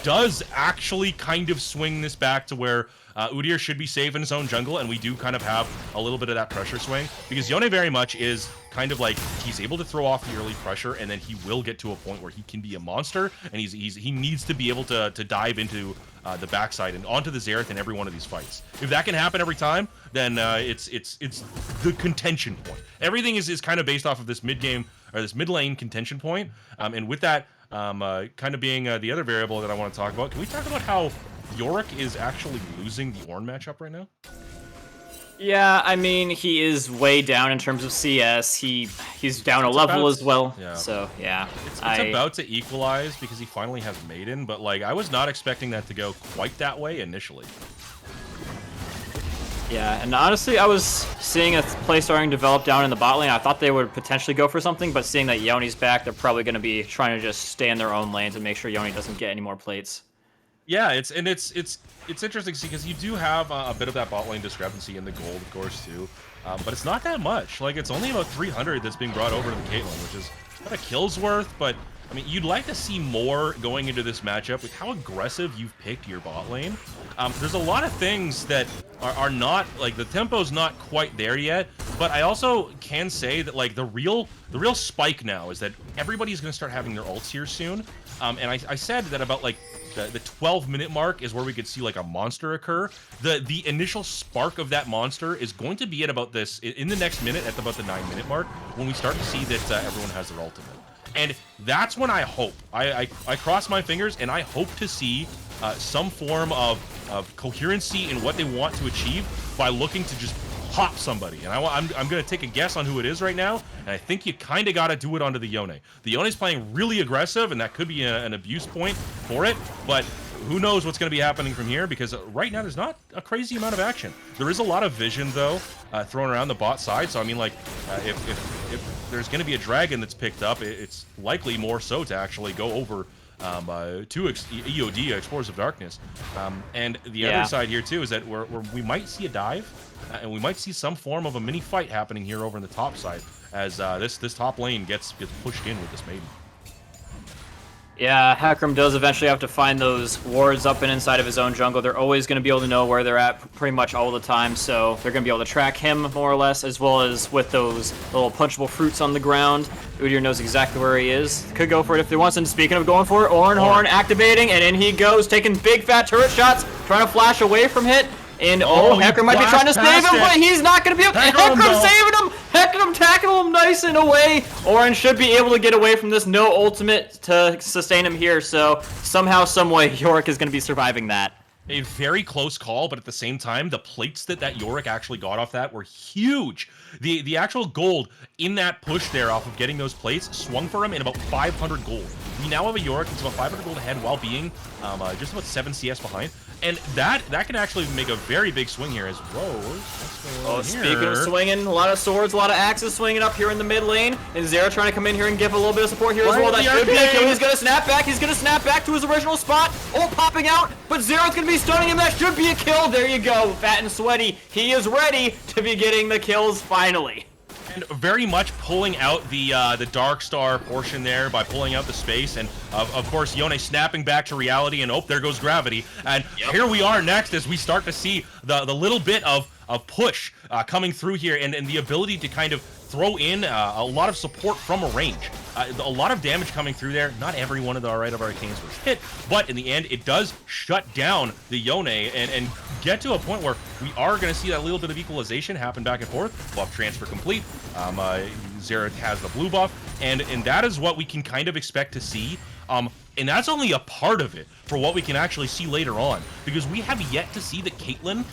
[SPEAKER 12] does actually kind of swing this back to where Udyr should be safe in his own jungle, and we do kind of have a little bit of that pressure swing, because Yone very much is kind of like, he's able to throw off the early pressure, and then he will get to a point where he can be a monster, and he needs to be able to dive into the backside and onto the Xerath in every one of these fights. If that can happen every time, then it's the contention point. Everything is kind of based off of this mid game, or this mid lane contention point, and with that kind of being the other variable that I want to talk about, can we talk about how Yorick is actually losing the Ornn matchup right now?
[SPEAKER 11] Yeah, I mean, he is way down in terms of CS. He's down a level as well. Yeah. So, yeah.
[SPEAKER 12] It's about to equalize because he finally has Maiden, but like I was not expecting that to go quite that way initially.
[SPEAKER 11] Yeah, and honestly, I was seeing a play starting to develop down in the bot lane. I thought they would potentially go for something, but seeing that Yoni's back, they're probably going to be trying to just stay in their own lanes and make sure Yoni doesn't get any more plates.
[SPEAKER 12] Yeah, it's interesting to see because you do have a bit of that bot lane discrepancy in the gold, of course, too. But it's not that much. Like, it's only about 300 that's being brought over to the Caitlyn, which is not a kill's worth, but I mean, you'd like to see more going into this matchup with how aggressive you've picked your bot lane. There's a lot of things that are not, like, the tempo's not quite there yet, but I also can say that, like, the real spike now is that everybody's going to start having their ults here soon. And I said that about, like, the 12-minute mark is where we could see like a monster occur. The initial spark of that monster is going to be at about this in the next minute at about the 9-minute mark when we start to see that everyone has their ultimate. And that's when I hope I cross my fingers and I hope to see some form of coherency in what they want to achieve by looking to just pop somebody. And I'm going to take a guess on who it is right now, and I think you kind of got to do it onto the Yone. The Yone's playing really aggressive, and that could be an abuse point for it, but who knows what's going to be happening from here, because right now there's not a crazy amount of action. There is a lot of vision, though, thrown around the bot side, so I mean, like, if there's going to be a dragon that's picked up, it's likely more so to actually go over to EOD, Explorers of Darkness. And the other side here, too, is that we might see a dive, and we might see some form of a mini fight happening here over in the top side as this top lane gets pushed in with this Maiden.
[SPEAKER 11] Yeah, Hecarim does eventually have to find those wards up and inside of his own jungle. They're always going to be able to know where they're at pretty much all the time, so they're going to be able to track him more or less, as well as with those little punchable fruits on the ground. Udyr knows exactly where he is. Could go for it if he wants, and speaking of going for it, Ornn Horn activating, and in he goes, taking big fat turret shots, trying to flash away from hit. And Hecarim might be trying to save him, but he's not going to be able to. Hecarim saving him! Hecarim tackling him nice and away. Ornn should be able to get away from this. No ultimate to sustain him here, so somehow, someway, Yorick is going to be surviving that.
[SPEAKER 12] A very close call, but at the same time, the plates that Yorick actually got off that were huge. The actual gold in that push there off of getting those plates swung for him in about 500 gold. We now have a Yorick that's about 500 gold ahead while being just about 7 CS behind. And that can actually make a very big swing here as whoa.
[SPEAKER 11] Speaking of swinging, a lot of swords, a lot of axes swinging up here in the mid lane. And Xerath trying to come in here and give a little bit of support here as well. That should be a kill. He's going to snap back. He's going to snap back to his original spot. Ult popping out, but Xerath's going to be stunning him. That should be a kill. There you go. Fat and sweaty. He is ready to be getting the kills finally.
[SPEAKER 12] And very much pulling out the Dark Star portion there by pulling out the space, and of course Yone snapping back to reality, and there goes gravity. And here we are next as we start to see the little bit of push coming through here, and the ability to kind of throw in a lot of support from a range. A lot of damage coming through there. Not every one of the Rite of Arcanes was hit, but in the end, it does shut down the Yone and get to a point where we are going to see that little bit of equalization happen back and forth. Buff transfer complete. Xerath has the blue buff. and that is what we can kind of expect to see. And that's only a part of it for what we can actually see later on, because we have yet to see the Caitlyn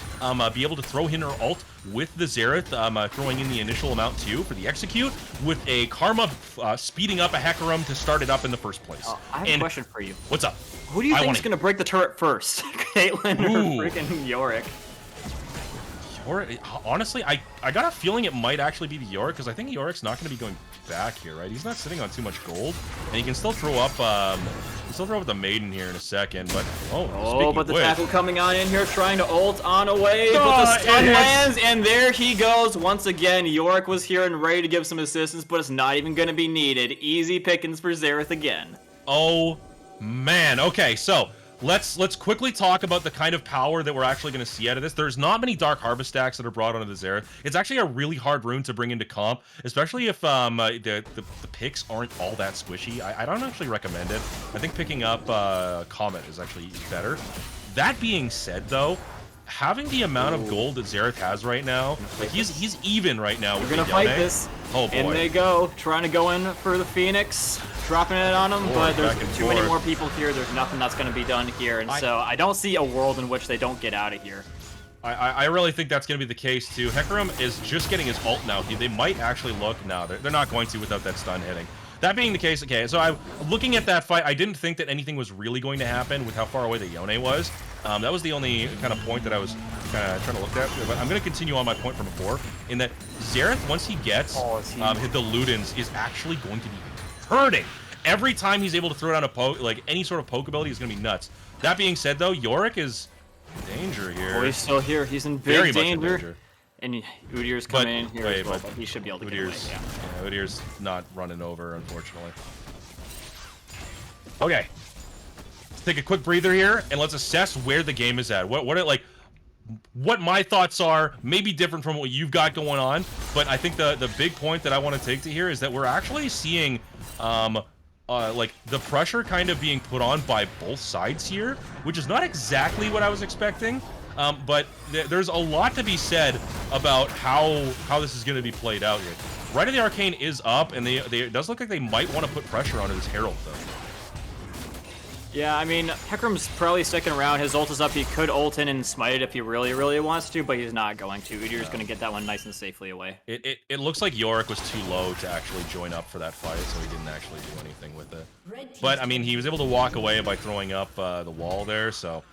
[SPEAKER 12] be able to throw in her ult with the Xerath, throwing in the initial amount too for the execute, with a Karma speeding up a Hecarim to start it up in the first place.
[SPEAKER 11] I have a question for you.
[SPEAKER 12] What's up?
[SPEAKER 11] Who do you think is going to break the turret first? Caitlyn or freaking Yorick?
[SPEAKER 12] Honestly, I got a feeling it might actually be the Yorick, because I think Yorick's not going to be going back here, right? He's not sitting on too much gold, and he can still throw up the Maiden here in a second. But
[SPEAKER 11] but the tackle coming on in here, trying to ult on away, but the stun lands, and there he goes once again. Yorick was here and ready to give some assistance, but it's not even going to be needed. Easy pickings for Xerath again.
[SPEAKER 12] Oh man. Okay, so let's quickly talk about the kind of power that we're actually going to see out of this. There's not many Dark Harvest stacks that are brought onto the Xerath. It's actually a really hard rune to bring into comp, especially if the picks aren't all that squishy. I don't actually recommend it. I think picking up Comet is actually better. That being said, though, having the amount of gold that Xerath has right now, like he's even right now.
[SPEAKER 11] We're gonna fight this.
[SPEAKER 12] Oh boy!
[SPEAKER 11] And they go, trying to go in for the Phoenix, dropping it on him, but there's too many more people here. There's nothing that's gonna be done here, and so I don't see a world in which they don't get out of here.
[SPEAKER 12] I really think that's going to be the case too. Hecarim is just getting his ult now. They might actually look. No, they're not going to without that stun hitting. That being the case, okay, so I'm looking at that fight. I didn't think that anything was really going to happen with how far away the Yone was. That was the only kind of point that I was kind of trying to look at. But I'm going to continue on my point from before, in that Xerath, once he gets hit the Ludens, is actually going to be hurting. Every time he's able to throw down a poke, like any sort of poke ability, is going to be nuts. That being said, though, Yorick is in danger here.
[SPEAKER 11] Oh, he's still here. He's in big danger. And Udyr's coming in here as well, but he should be able to get away.
[SPEAKER 12] Yeah, Udyr's not running over, unfortunately. Okay. Let's take a quick breather here, and let's assess where the game is at. What my thoughts are may be different from what you've got going on, but I think the big point that I want to take to here is that we're actually seeing like the pressure kind of being put on by both sides here, which is not exactly what I was expecting. But there's a lot to be said about how this is going to be played out here. Rite of the Arcane is up, and it does look like they might want to put pressure onto this Herald, though.
[SPEAKER 11] Yeah, I mean, Hecarim's probably sticking around. His ult is up. He could ult in and smite it if he really, really wants to, but he's not going to. Udyr's going to get that one nice and safely away.
[SPEAKER 12] It looks like Yorick was too low to actually join up for that fight, so he didn't actually do anything with it. But, I mean, he was able to walk away by throwing up the wall there, so...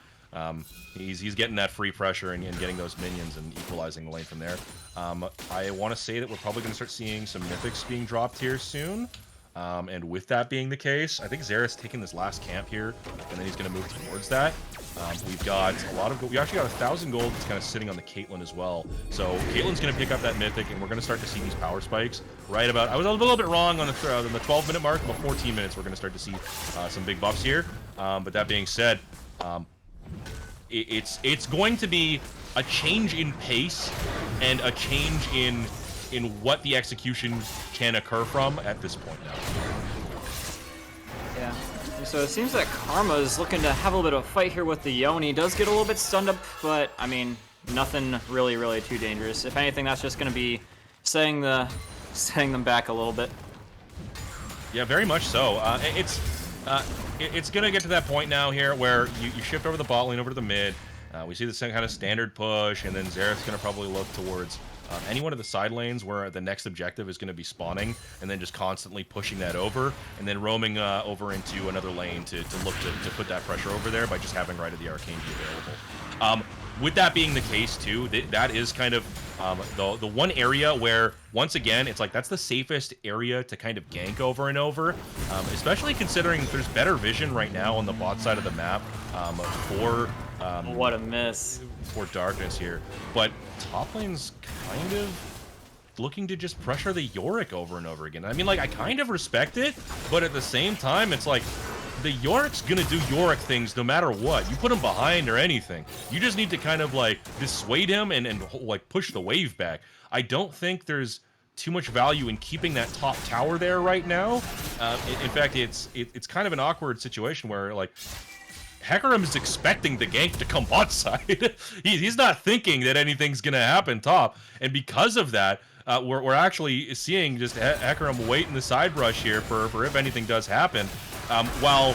[SPEAKER 12] he's getting that free pressure and getting those minions and equalizing the lane from there. I want to say that we're probably going to start seeing some mythics being dropped here soon. And with that being the case, I think Xerath's taking this last camp here, and then he's going to move towards that. We've got a lot of gold. We actually got 1,000 gold that's kind of sitting on the Caitlyn as well. So Caitlyn's going to pick up that mythic, and we're going to start to see these power spikes right about... I was a little bit wrong on the 12-minute mark. About 14 minutes, we're going to start to see some big buffs here. But that being said... It's going to be a change in pace and a change in what the execution can occur from at this point now.
[SPEAKER 11] Yeah. So it seems that Karma is looking to have a little bit of a fight here with the Yone. He does get a little bit stunned up, but I mean, nothing really too dangerous. If anything, that's just going to be setting them back a little bit.
[SPEAKER 12] Yeah, very much so. It's going to get to that point now here where you shift over the bot lane over to the mid. We see this kind of standard push, and then Xerath's going to probably look towards any one of the side lanes where the next objective is going to be spawning, and then just constantly pushing that over, and then roaming over into another lane to look to put that pressure over there by just having Rite of the Arcane be available. With that being the case, too, that is kind of the one area where, once again, it's like that's the safest area to kind of gank over and over, especially considering there's better vision right now on the bot side of the map for...
[SPEAKER 11] what a miss.
[SPEAKER 12] For Darkness here. But top lane's kind of looking to just pressure the Yorick over and over again. I mean, like, I kind of respect it, but at the same time, it's like... the Yorick's gonna do Yorick things no matter what. You put him behind or anything. You just need to kind of like dissuade him and like push the wave back. I don't think there's too much value in keeping that top tower there right now. In fact, it's kind of an awkward situation where like Hecarim is expecting the gank to come bot side. He's not thinking that anything's gonna happen top, and because of that, we're actually seeing just Hecarim wait in the side brush here for if anything does happen, while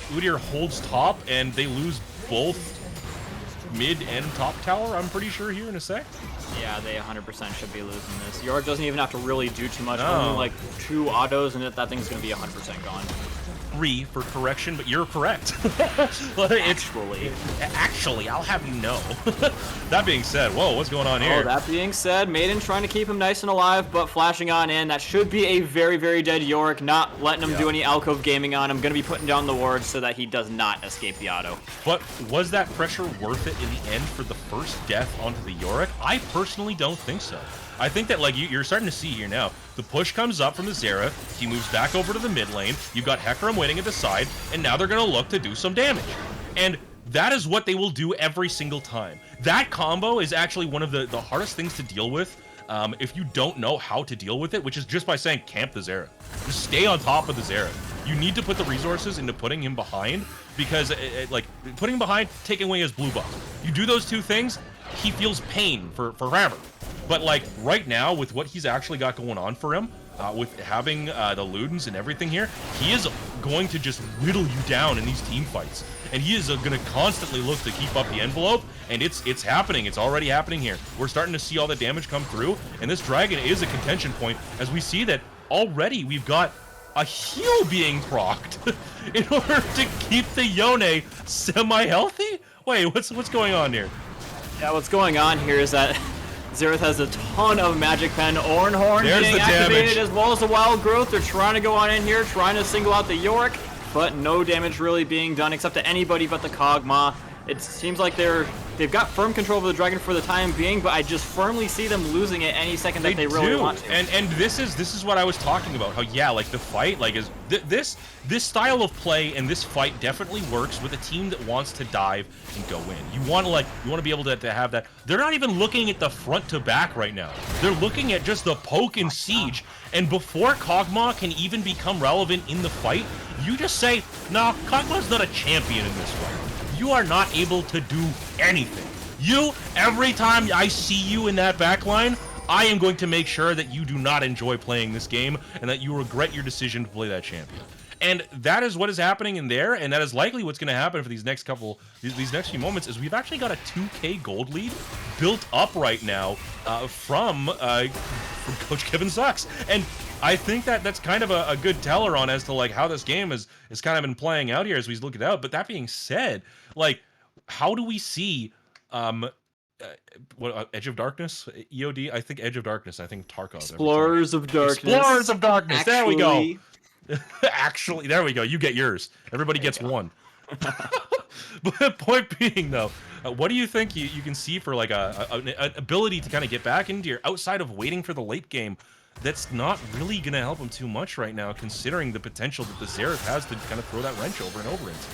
[SPEAKER 12] Udyr holds top, and they lose both mid and top tower, I'm pretty sure, here in a sec.
[SPEAKER 11] Yeah, they 100% should be losing this. Yorick doesn't even have to really do too much.
[SPEAKER 12] No.
[SPEAKER 11] Only like 2 autos, and that thing's going to be 100% gone.
[SPEAKER 12] 3 for correction, but you're correct. Actually, I'll have you know. That being said, whoa, what's going on here?
[SPEAKER 11] Oh, that being said, Maiden trying to keep him nice and alive, but flashing on in. That should be a very, very dead Yorick, not letting him do any alcove gaming on him. Going to be putting down the wards so that he does not escape the auto.
[SPEAKER 12] But was that pressure worth it in the end for the first death onto the Yorick? I personally don't think so. I think that, like, you're starting to see here now, the push comes up from the Xerath, he moves back over to the mid lane, you've got Hecarim waiting at the side, and now they're going to look to do some damage. And that is what they will do every single time. That combo is actually one of the hardest things to deal with if you don't know how to deal with it, which is just by saying camp the Xerath. Just stay on top of the Xerath. You need to put the resources into putting him behind, because, like, putting him behind, taking away his blue buff. You do those two things, he feels pain forever. But, like, right now, with what he's actually got going on for him, with having the Ludens and everything here, he is going to just whittle you down in these team fights. And he is going to constantly look to keep up the envelope, and it's happening. It's already happening here. We're starting to see all the damage come through, and this dragon is a contention point, as we see that already we've got a heal being procced in order to keep the Yone semi-healthy? Wait, what's going on here?
[SPEAKER 11] Yeah, what's going on here is that Xerath has a ton of Magic Pen. Ornhorn getting activated, as well as the Wild Growth. They're trying to go on in here, trying to single out the Yorick, but no damage really being done except to anybody but the Kog'Maw. It seems like they've got firm control over the dragon for the time being, but I just firmly see them losing it any second that they really want to.
[SPEAKER 12] And this is what I was talking about. How, yeah, like the fight, like, is this style of play and this fight definitely works with a team that wants to dive and go in. You want to be able to have that. They're not even looking at the front to back right now. They're looking at just the poke and siege. And before Kog'Maw can even become relevant in the fight, you just say, nah, Kog'Maw's not a champion in this fight. You are not able to do anything. Every time I see you in that backline, I am going to make sure that you do not enjoy playing this game and that you regret your decision to play that champion. And that is what is happening in there, and that is likely what's going to happen for these next few moments, is we've actually got a 2K gold lead built up right now from Coach Kevin Sucks. And I think that's kind of a good teller on as to, like, how this game is kind of been playing out here as we look it out. But that being said, like, how do we see what Edge of Darkness, EOD? I think Edge of Darkness. I think Tarkov.
[SPEAKER 11] Explorers of Darkness.
[SPEAKER 12] Explorers of Darkness. There we go. Actually, there we go. You get yours. Everybody gets one. But point being, though, what do you think you can see for, like, an ability to kind of get back into your, outside of waiting for the late game? That's not really going to help him too much right now, considering the potential that the Xerath has to kind of throw that wrench over and over into.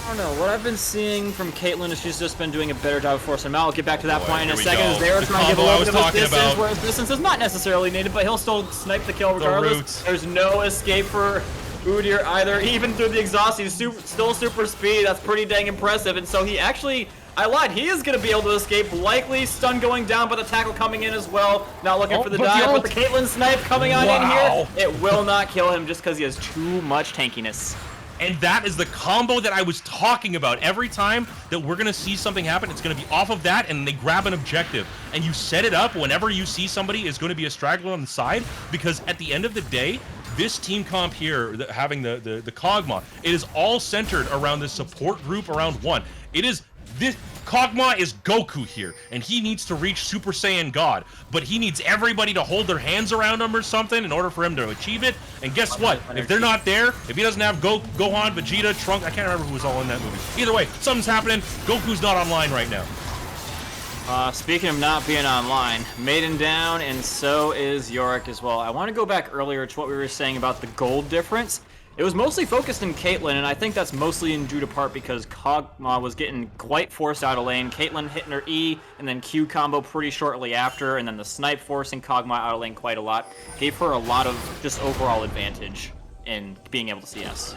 [SPEAKER 11] I don't know. What I've been seeing from Caitlyn is she's just been doing a better job of forcing him out. I'll get back to that point in a second. Xerath trying to give a little bit of distance, whereas distance is not necessarily needed, but he'll still snipe the kill regardless. There's no escape for Udyr either. Even through the exhaust, he's still super speed. That's pretty dang impressive. And so he actually... I lied. He is going to be able to escape. Likely stun going down, but the tackle coming in as well. Not looking for the dive, but the Caitlyn snipe coming on in here. It will not kill him just because he has too much tankiness.
[SPEAKER 12] And that is the combo that I was talking about. Every time that we're going to see something happen, it's going to be off of that, and they grab an objective. And you set it up whenever you see somebody is going to be a straggler on the side, because at the end of the day, this team comp here, having the Kog'Maw, it is all centered around this support group around one. It is... This Kog'Maw is Goku here, and he needs to reach Super Saiyan God, but he needs everybody to hold their hands around him or something in order for him to achieve it. And guess what? If they're not there, if he doesn't have Gohan, Vegeta, Trunks, I can't remember who was all in that movie. Either way, something's happening. Goku's not online right now.
[SPEAKER 11] Speaking of not being online, Maiden down, and so is Yorick as well. I want to go back earlier to what we were saying about the gold difference. It was mostly focused in Caitlyn, and I think that's mostly in due to part because Kog'Maw was getting quite forced out of lane. Caitlyn hitting her E and then Q combo pretty shortly after, and then the snipe forcing Kog'Maw out of lane quite a lot. Gave her a lot of just overall advantage in being able to CS.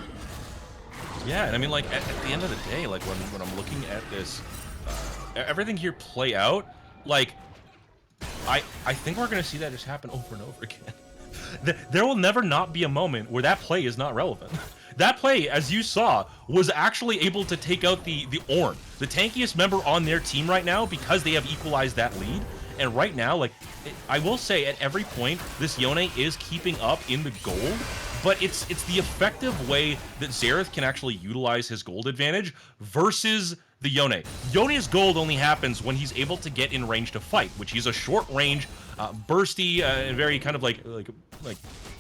[SPEAKER 12] Yeah, and I mean, like, at the end of the day, like, when I'm looking at this, everything here play out, like, I think we're going to see that just happen over and over again. There will never not be a moment where that play is not relevant. That play, as you saw, was actually able to take out the Ornn, the tankiest member on their team right now, because they have equalized that lead. And right now, like, I will say, at every point, this Yone is keeping up in the gold, but it's the effective way that Xerath can actually utilize his gold advantage versus the Yone. Yone's gold only happens when he's able to get in range to fight, which he's a short range, bursty, and very kind of like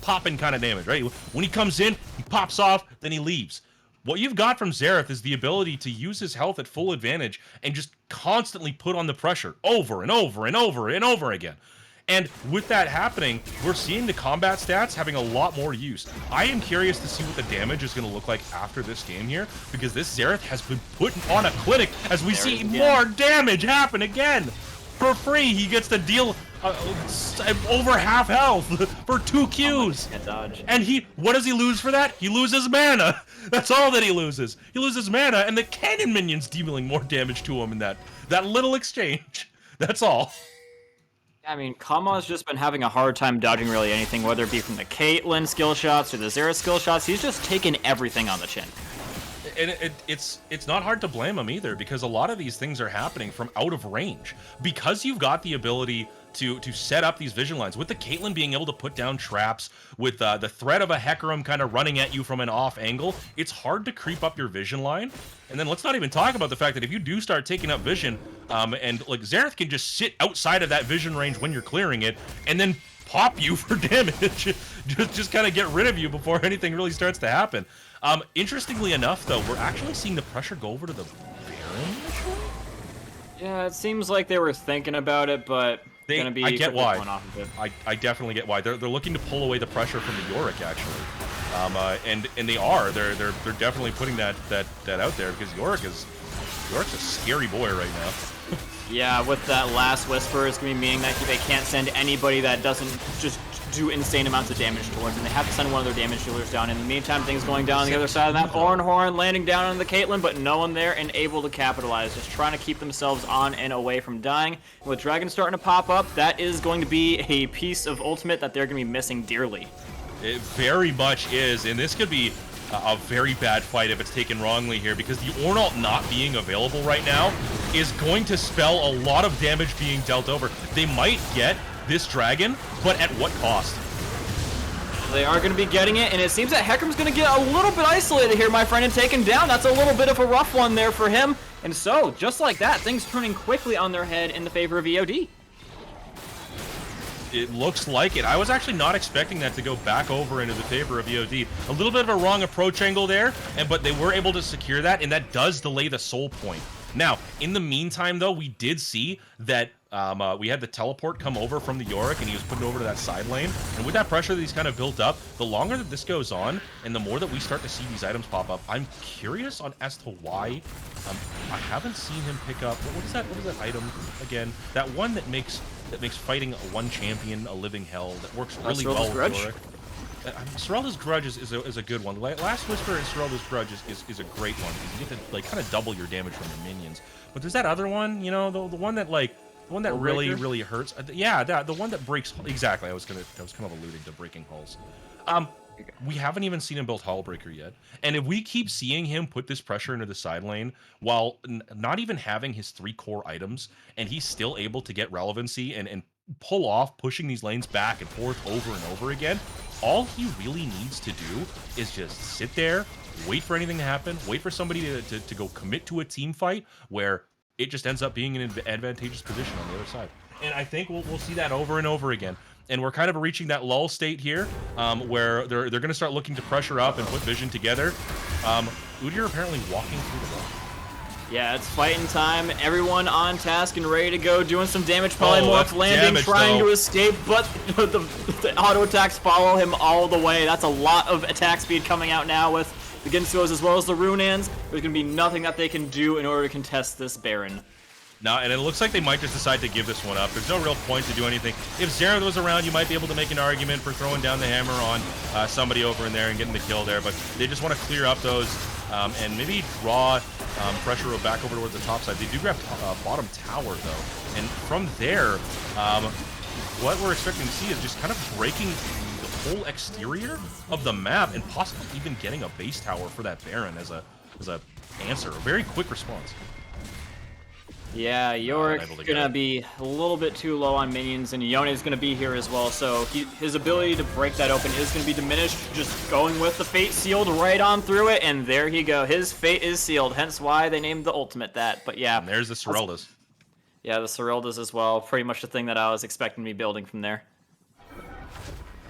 [SPEAKER 12] popping kind of damage, right? When he comes in, he pops off, then he leaves. What you've got from Xerath is the ability to use his health at full advantage and just constantly put on the pressure over and over and over and over again. And with that happening, we're seeing the combat stats having a lot more use. I am curious to see what the damage is going to look like after this game here, because this Xerath has been putting on a clinic as we see more damage happen again. For free, he gets to deal over half health for 2 Qs. And what does he lose for that? He loses mana. That's all that he loses. He loses mana, and the cannon minions dealing more damage to him in that little exchange. That's all.
[SPEAKER 11] I mean, Kama's just been having a hard time dodging really anything, whether it be from the Caitlyn skill shots or the Xerath skill shots. He's just taken everything on the chin.
[SPEAKER 12] And it's not hard to blame him either, because a lot of these things are happening from out of range. Because you've got the ability to set up these vision lines, with the Caitlyn being able to put down traps, with the threat of a Hecarim kind of running at you from an off angle, it's hard to creep up your vision line. And then let's not even talk about the fact that if you do start taking up vision, and like Xerath can just sit outside of that vision range when you're clearing it, and then pop you for damage, just kind of get rid of you before anything really starts to happen. Interestingly enough, though, we're actually seeing the pressure go over to the Baron initially?
[SPEAKER 11] Yeah, it seems like they were thinking about it, but gonna be
[SPEAKER 12] I get why.
[SPEAKER 11] off of it.
[SPEAKER 12] I definitely get why. They're looking to pull away the pressure from the Yorick, actually. And they are. They're definitely putting that out there, because Yorick's a scary boy right now.
[SPEAKER 11] Yeah, with that last Whisper, it's going to be meaning that they can't send anybody that doesn't just do insane amounts of damage towards them. They have to send one of their damage dealers down. In the meantime, things going down on the other side of that. Horn landing down on the Caitlyn, but no one there and able to capitalize. Just trying to keep themselves on and away from dying. And with Dragon starting to pop up, that is going to be a piece of ultimate that they're going to be missing dearly.
[SPEAKER 12] It very much is, and this could be a very bad fight if it's taken wrongly here, because the Ornn ult not being available right now is going to spell a lot of damage being dealt over. They might get this dragon, but at what cost?
[SPEAKER 11] They are going to be getting it, and it seems that Hecarim's going to get a little bit isolated here, my friend, and taken down. That's a little bit of a rough one there for him. And so, just like that, things turning quickly on their head in the favor of EOD.
[SPEAKER 12] It looks like it. I was actually not expecting that to go back over into the favor of EOD. A little bit of a wrong approach angle there, but they were able to secure that, and that does delay the soul point. Now, in the meantime, though, we did see that we had the teleport come over from the Yorick, and he was put over to that side lane. And with that pressure that he's kind of built up, the longer that this goes on, and the more that we start to see these items pop up, I'm curious as to why. I haven't seen him pick up. What is that item again? That one that makes fighting one champion a living hell. That works really well with Yorick. Serelda's Grudge is a good one. Last Whisper and Serelda's Grudge is a great one, because you get to like kind of double your damage from your minions. But there's that other one, you know, the one that really hurts. Yeah, the one that breaks. Exactly. I was kind of alluding to breaking hulls. We haven't even seen him build Hullbreaker yet, and if we keep seeing him put this pressure into the side lane while not even having his 3 core items, and he's still able to get relevancy and pull off pushing these lanes back and forth over and over again, all he really needs to do is just sit there, wait for anything to happen, wait for somebody to go commit to a team fight where it just ends up being an advantageous position on the other side. And I think we'll see that over and over again. And we're kind of reaching that lull state here, where they're going to start looking to pressure up and put vision together. Udyr apparently walking through the wall.
[SPEAKER 11] Yeah, it's fighting time. Everyone on task and ready to go, doing some damage. Polymorph landing, trying to escape, but the auto attacks follow him all the way. That's a lot of attack speed coming out now with the Ginsuos as well as the Runaans. There's going to be nothing that they can do in order to contest this Baron.
[SPEAKER 12] No, and it looks like they might just decide to give this one up. There's no real point to do anything. If Xerath was around, you might be able to make an argument for throwing down the hammer on somebody over in there and getting the kill there, but they just want to clear up those and maybe draw pressure back over towards the top side. They do grab bottom tower, though, and from there, what we're expecting to see is just kind of breaking the whole exterior of the map and possibly even getting a base tower for that Baron as a answer. A very quick response.
[SPEAKER 11] Yeah, Yorick's gonna be a little bit too low on minions, and Yone's gonna be here as well, so his ability to break that open is gonna be diminished, just going with the fate sealed right on through it, and there he go. His fate is sealed, hence why they named the ultimate that, but yeah.
[SPEAKER 12] And there's the Sereldas.
[SPEAKER 11] Yeah, the Sereldas as well, pretty much the thing that I was expecting to be building from there.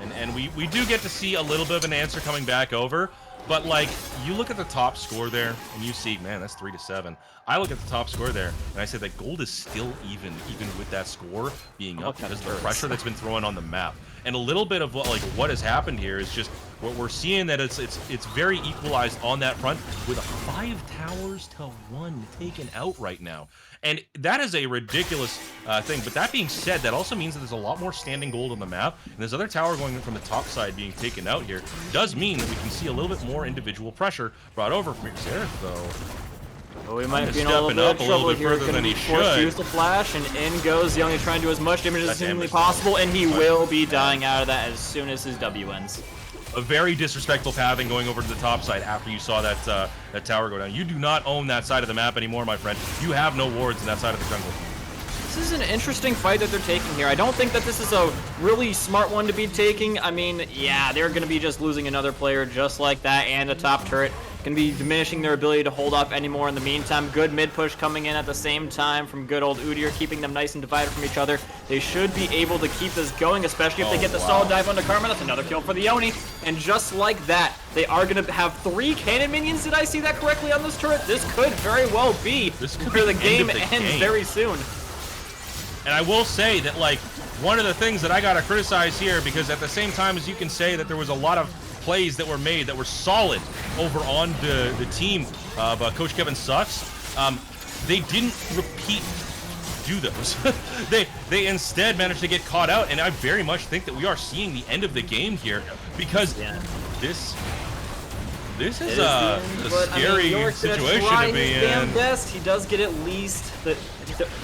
[SPEAKER 12] And we do get to see a little bit of an answer coming back over, but like, you look at the top score there, and you see, man, that's 3-7. I look at the top score there, and I say that gold is still even with that score being up because of the pressure that's been thrown on the map. And a little bit of what has happened here is just what we're seeing, that it's very equalized on that front with 5 towers to 1 taken out right now. And that is a ridiculous thing. But that being said, that also means that there's a lot more standing gold on the map. And this other tower going from the top side being taken out here does mean that we can see a little bit more individual pressure brought over from Xerath, though.
[SPEAKER 11] Well, we might be in a little bit of trouble here. Going to be forced to use the flash, and in goes the only trying to do as much damage as humanly possible, and he will be dying out of that as soon as his W ends.
[SPEAKER 12] A very disrespectful pathing going over to the top side after you saw that that tower go down. You do not own that side of the map anymore, my friend. You have no wards in that side of the jungle.
[SPEAKER 11] This is an interesting fight that they're taking here. I don't think that this is a really smart one to be taking. I mean, yeah, they're going to be just losing another player just like that, and a top turret. Going to be diminishing their ability to hold off anymore in the meantime. Good mid push coming in at the same time from good old Udyr, keeping them nice and divided from each other. They should be able to keep this going, especially if they get the solid dive onto Karma. That's another kill for the Yone. And just like that, they are going to have 3 cannon minions. Did I see that correctly on this turret? This could very well be where the game ends very soon.
[SPEAKER 12] And I will say that, like, one of the things that I got to criticize here, because at the same time as you can say that there was a lot of plays that were made that were solid over on the team of Coach Kevin Sucks, they didn't do those. they instead managed to get caught out, and I very much think that we are seeing the end of the game here, because this is a scary situation to be in.
[SPEAKER 11] Best. He does get at least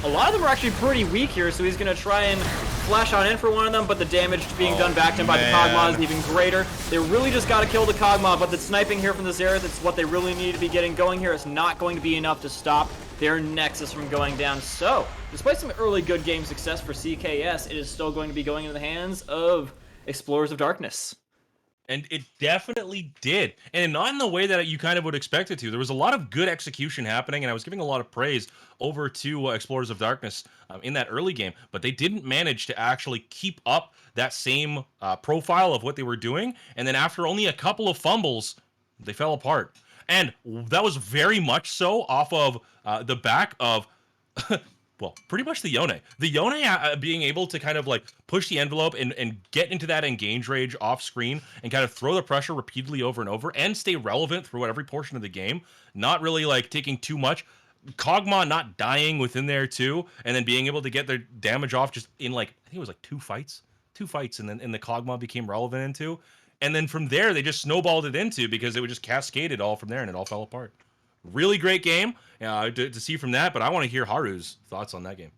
[SPEAKER 11] a lot of them are actually pretty weak here, so he's going to try and flash on in for one of them, but the damage being done back to him by the Kog'Maw is even greater. They really just got to kill the Kog'Maw, but the sniping here from the Xerath, it's what they really need to be getting going here. It's not going to be enough to stop their Nexus from going down. So, despite some early good game success for CKS, it is still going to be going into the hands of Explorers of Darkness.
[SPEAKER 12] And it definitely did. And not in the way that you kind of would expect it to. There was a lot of good execution happening, and I was giving a lot of praise over to Explorers of Darkness in that early game, but they didn't manage to actually keep up that same profile of what they were doing. And then after only a couple of fumbles, they fell apart. And that was very much so off of the back of... well, pretty much the Yone. The Yone being able to kind of like push the envelope and get into that engage rage off screen and kind of throw the pressure repeatedly over and over and stay relevant throughout every portion of the game. Not really like taking too much. Kog'Maw not dying within there too, and then being able to get their damage off just in like, I think it was like 2 fights. 2 fights, and then the Kog'Maw became relevant into. And then from there, they just snowballed it into because it would just cascaded all from there and it all fell apart. Really great game to see from that, but I want to hear Haru's thoughts on that game.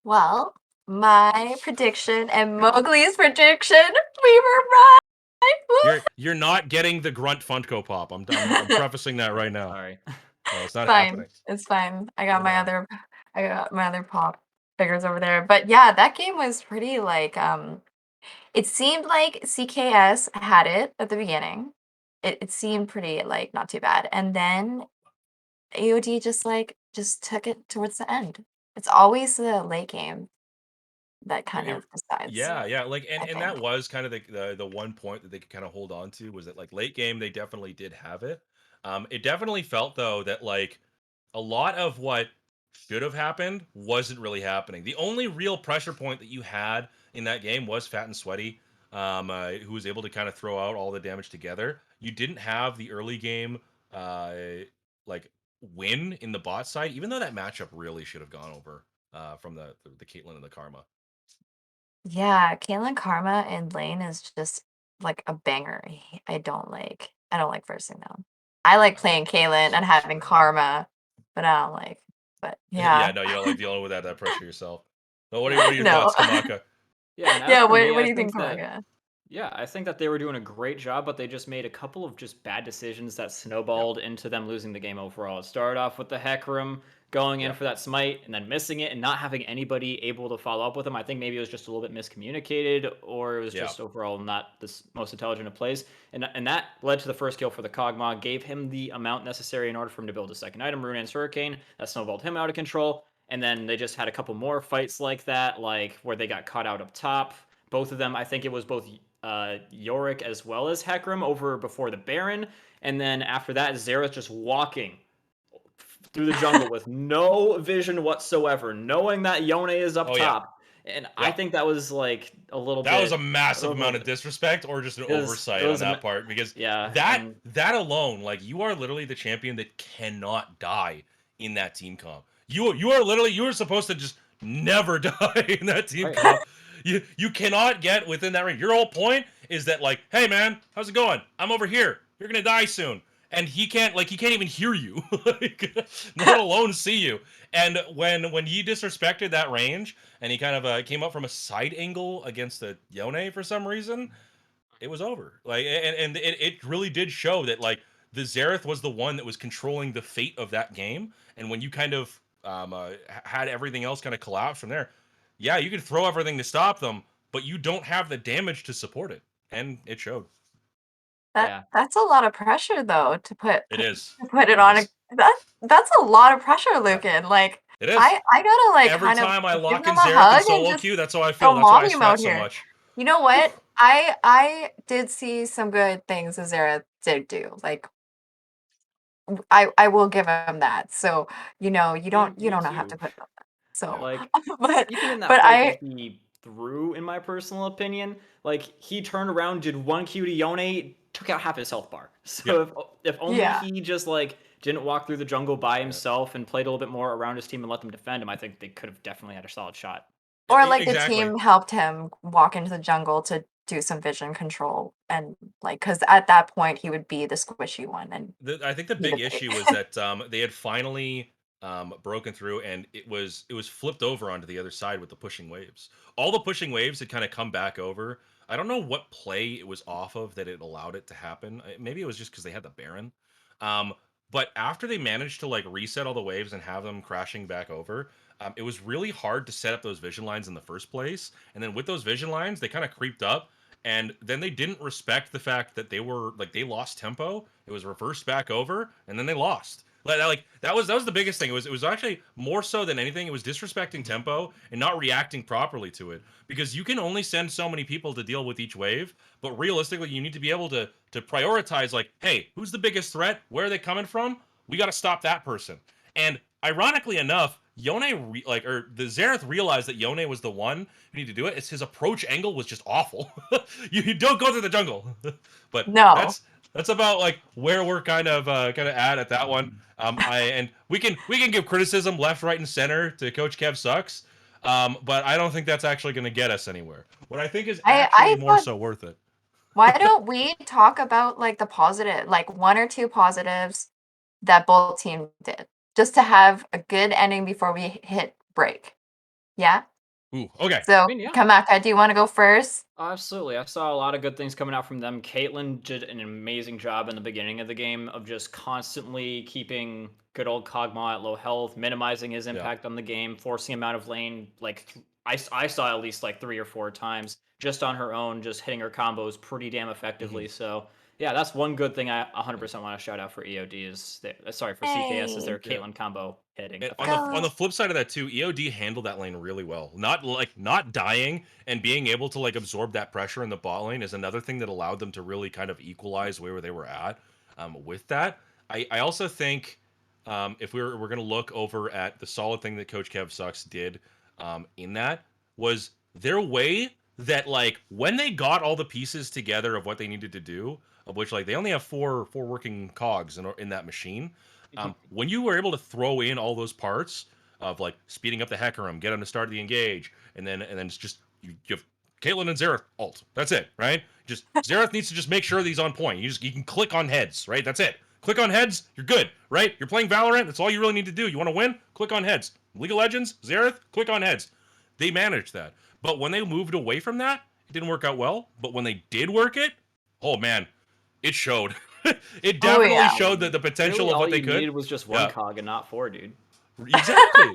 [SPEAKER 10] Well, my prediction and Mowgli's prediction, we were right.
[SPEAKER 12] You're not getting the grunt Funko Pop. I'm prefacing that right now.
[SPEAKER 11] Sorry.
[SPEAKER 12] No, it's not
[SPEAKER 10] Fine.
[SPEAKER 12] happening.
[SPEAKER 10] It's fine. I got my other pop figures over there. But yeah, that game was pretty like it seemed like CKS had it at the beginning. It seemed pretty like not too bad. And then AOD just took it towards the end. It's always the late game that kind of decides.
[SPEAKER 12] Yeah, like and that was kind of the one point that they could kind of hold on to, was that like late game they definitely did have it. It definitely felt though that like a lot of what should have happened wasn't really happening. The only real pressure point that you had in that game was Fat and Sweaty, who was able to kind of throw out all the damage together. You didn't have the early game like win in the bot side, even though that matchup really should have gone over from the Caitlyn and the Karma.
[SPEAKER 10] Yeah, Caitlyn Karma in lane is just like a banger. I don't like versing them. I like playing Kaylin and having Karma, but I don't like. But
[SPEAKER 12] Yeah,
[SPEAKER 10] yeah.
[SPEAKER 12] no, you don't like dealing with that pressure yourself. But what are your
[SPEAKER 10] No.
[SPEAKER 12] thoughts, Kamaka?
[SPEAKER 11] Yeah, and as
[SPEAKER 10] Yeah.
[SPEAKER 11] for me,
[SPEAKER 10] What
[SPEAKER 11] I
[SPEAKER 10] do you think,
[SPEAKER 11] that
[SPEAKER 10] Karma?
[SPEAKER 11] yeah, I think that they were doing a great job, but they just made a couple of just bad decisions that snowballed into them losing the game overall. It started off with the Hecarim going in
[SPEAKER 12] Yeah.
[SPEAKER 11] for that smite and then missing it and not having anybody able to follow up with him. I think maybe it was just a little bit miscommunicated, or it was
[SPEAKER 12] Yeah.
[SPEAKER 11] just overall not the most intelligent of plays. And that led to the first kill for the Kog'Maw, gave him the amount necessary in order for him to build a second item, Rune's Hurricane. That snowballed him out of control. And then they just had a couple more fights like that, like where they got caught out up top. Both of them, I think it was both Yorick as well as Hecarim over before the Baron. And then after that, Xerath just walking through the jungle with no vision whatsoever, knowing that Yone is up top. And I think that was like a little bit.
[SPEAKER 12] That was a massive amount of disrespect or just an oversight on that part, because that alone, like, you are literally the champion that cannot die in that team comp. You are supposed to just never die in that team comp. You cannot get within that ring. Your whole point is that, like, hey man, how's it going? I'm over here. You're gonna die soon. And he can't even hear you, like, let alone see you. And when he disrespected that range, and he kind of came up from a side angle against the Yone for some reason, it was over. Like, and it really did show that, like, the Xerath was the one that was controlling the fate of that game. And when you kind of had everything else kind of collapse from there, yeah, you could throw everything to stop them, but you don't have the damage to support it, and it showed.
[SPEAKER 10] That's a lot of pressure, though, to put it on. That's a lot of pressure, Lucan. Like,
[SPEAKER 12] it is.
[SPEAKER 10] I gotta like
[SPEAKER 12] every
[SPEAKER 10] kind
[SPEAKER 12] time
[SPEAKER 10] of
[SPEAKER 12] I lock
[SPEAKER 10] give
[SPEAKER 12] in
[SPEAKER 10] them a
[SPEAKER 12] Xerath
[SPEAKER 10] hug
[SPEAKER 12] and solo
[SPEAKER 10] just
[SPEAKER 12] queue, that's how I feel.
[SPEAKER 10] go
[SPEAKER 12] That's why I
[SPEAKER 10] mob him
[SPEAKER 12] sweat
[SPEAKER 10] out
[SPEAKER 12] so
[SPEAKER 10] here.
[SPEAKER 12] much.
[SPEAKER 10] You know what? I did see some good things that Xerath did do. Like, I will give him that. So you know, you don't have to put it on that. So,
[SPEAKER 11] like,
[SPEAKER 10] but
[SPEAKER 11] even in that
[SPEAKER 10] but
[SPEAKER 11] fight that he threw, in my personal opinion, like, he turned around, did 1Q to Yone, took out half his health bar. So if only he just, like, didn't walk through the jungle by himself and played a little bit more around his team and let them defend him, I think they could have definitely had a solid shot.
[SPEAKER 10] Or like the team helped him walk into the jungle to do some vision control, and like, because at that point he would be the squishy one. And
[SPEAKER 12] I think the big issue was that they had finally broken through, and it was flipped over onto the other side with the pushing waves. All the pushing waves had kind of come back over. I don't know what play it was off of that it allowed it to happen. Maybe it was just because they had the Baron. But after they managed to, like, reset all the waves and have them crashing back over, it was really hard to set up those vision lines in the first place. And then with those vision lines, they kind of creeped up. And then they didn't respect the fact that they were, like, they lost tempo. It was reversed back over, and then they lost. Like that was the biggest thing. It was actually more so than anything. It was disrespecting tempo and not reacting properly to it, because you can only send so many people to deal with each wave. But realistically, you need to be able to prioritize, like, hey, who's the biggest threat? Where are they coming from? We got to stop that person. And ironically enough, Yone the Xerath realized that Yone was the one who needed to do it. It's his approach angle was just awful. you don't go through the jungle. But
[SPEAKER 10] no.
[SPEAKER 12] That's about, like, where we're kind of at that one. And we can give criticism left, right, and center to Coach Kev sucks. But I don't think that's actually going to get us anywhere. What I think is actually more so worth it.
[SPEAKER 10] Why don't we talk about, like, the positive, like, one or two positives that both teams did, just to have a good ending before we hit break? Yeah.
[SPEAKER 12] Ooh, okay.
[SPEAKER 10] So, Kamaka, do you want to go first?
[SPEAKER 11] Absolutely. I saw a lot of good things coming out from them. Caitlyn did an amazing job in the beginning of the game of just constantly keeping good old Kog'Maw at low health, minimizing his impact on the game, forcing him out of lane. Like, I saw at least, like, 3 or 4 times just on her own, just hitting her combos pretty damn effectively. So, yeah, that's one good thing I 100% want to shout out for EOD is for CKS is their Caitlyn combo hitting.
[SPEAKER 12] On the flip side of that too, EOD handled that lane really well. Not dying and being able to, like, absorb that pressure in the bot lane is another thing that allowed them to really kind of equalize where they were at. With that, I also think if we're going to look over at the solid thing that Coach Kev Sucks did in that was their way that, like, when they got all the pieces together of what they needed to do, of which, like, they only have four working cogs in that machine. When you were able to throw in all those parts of, like, speeding up the Hecarim, get them to start the engage, and then it's just you have Caitlyn and Xerath ult. That's it, right? Just Xerath needs to just make sure that he's on point. You can click on heads, right? That's it. Click on heads, you're good, right? You're playing Valorant, that's all you really need to do. You want to win? Click on heads. League of Legends, Xerath, click on heads. They managed that. But when they moved away from that, it didn't work out well. But when they did work it, oh man, it showed. It definitely showed that the potential
[SPEAKER 11] really
[SPEAKER 12] of what they could.
[SPEAKER 11] All you needed was just one cog and not 4, dude.
[SPEAKER 12] Exactly.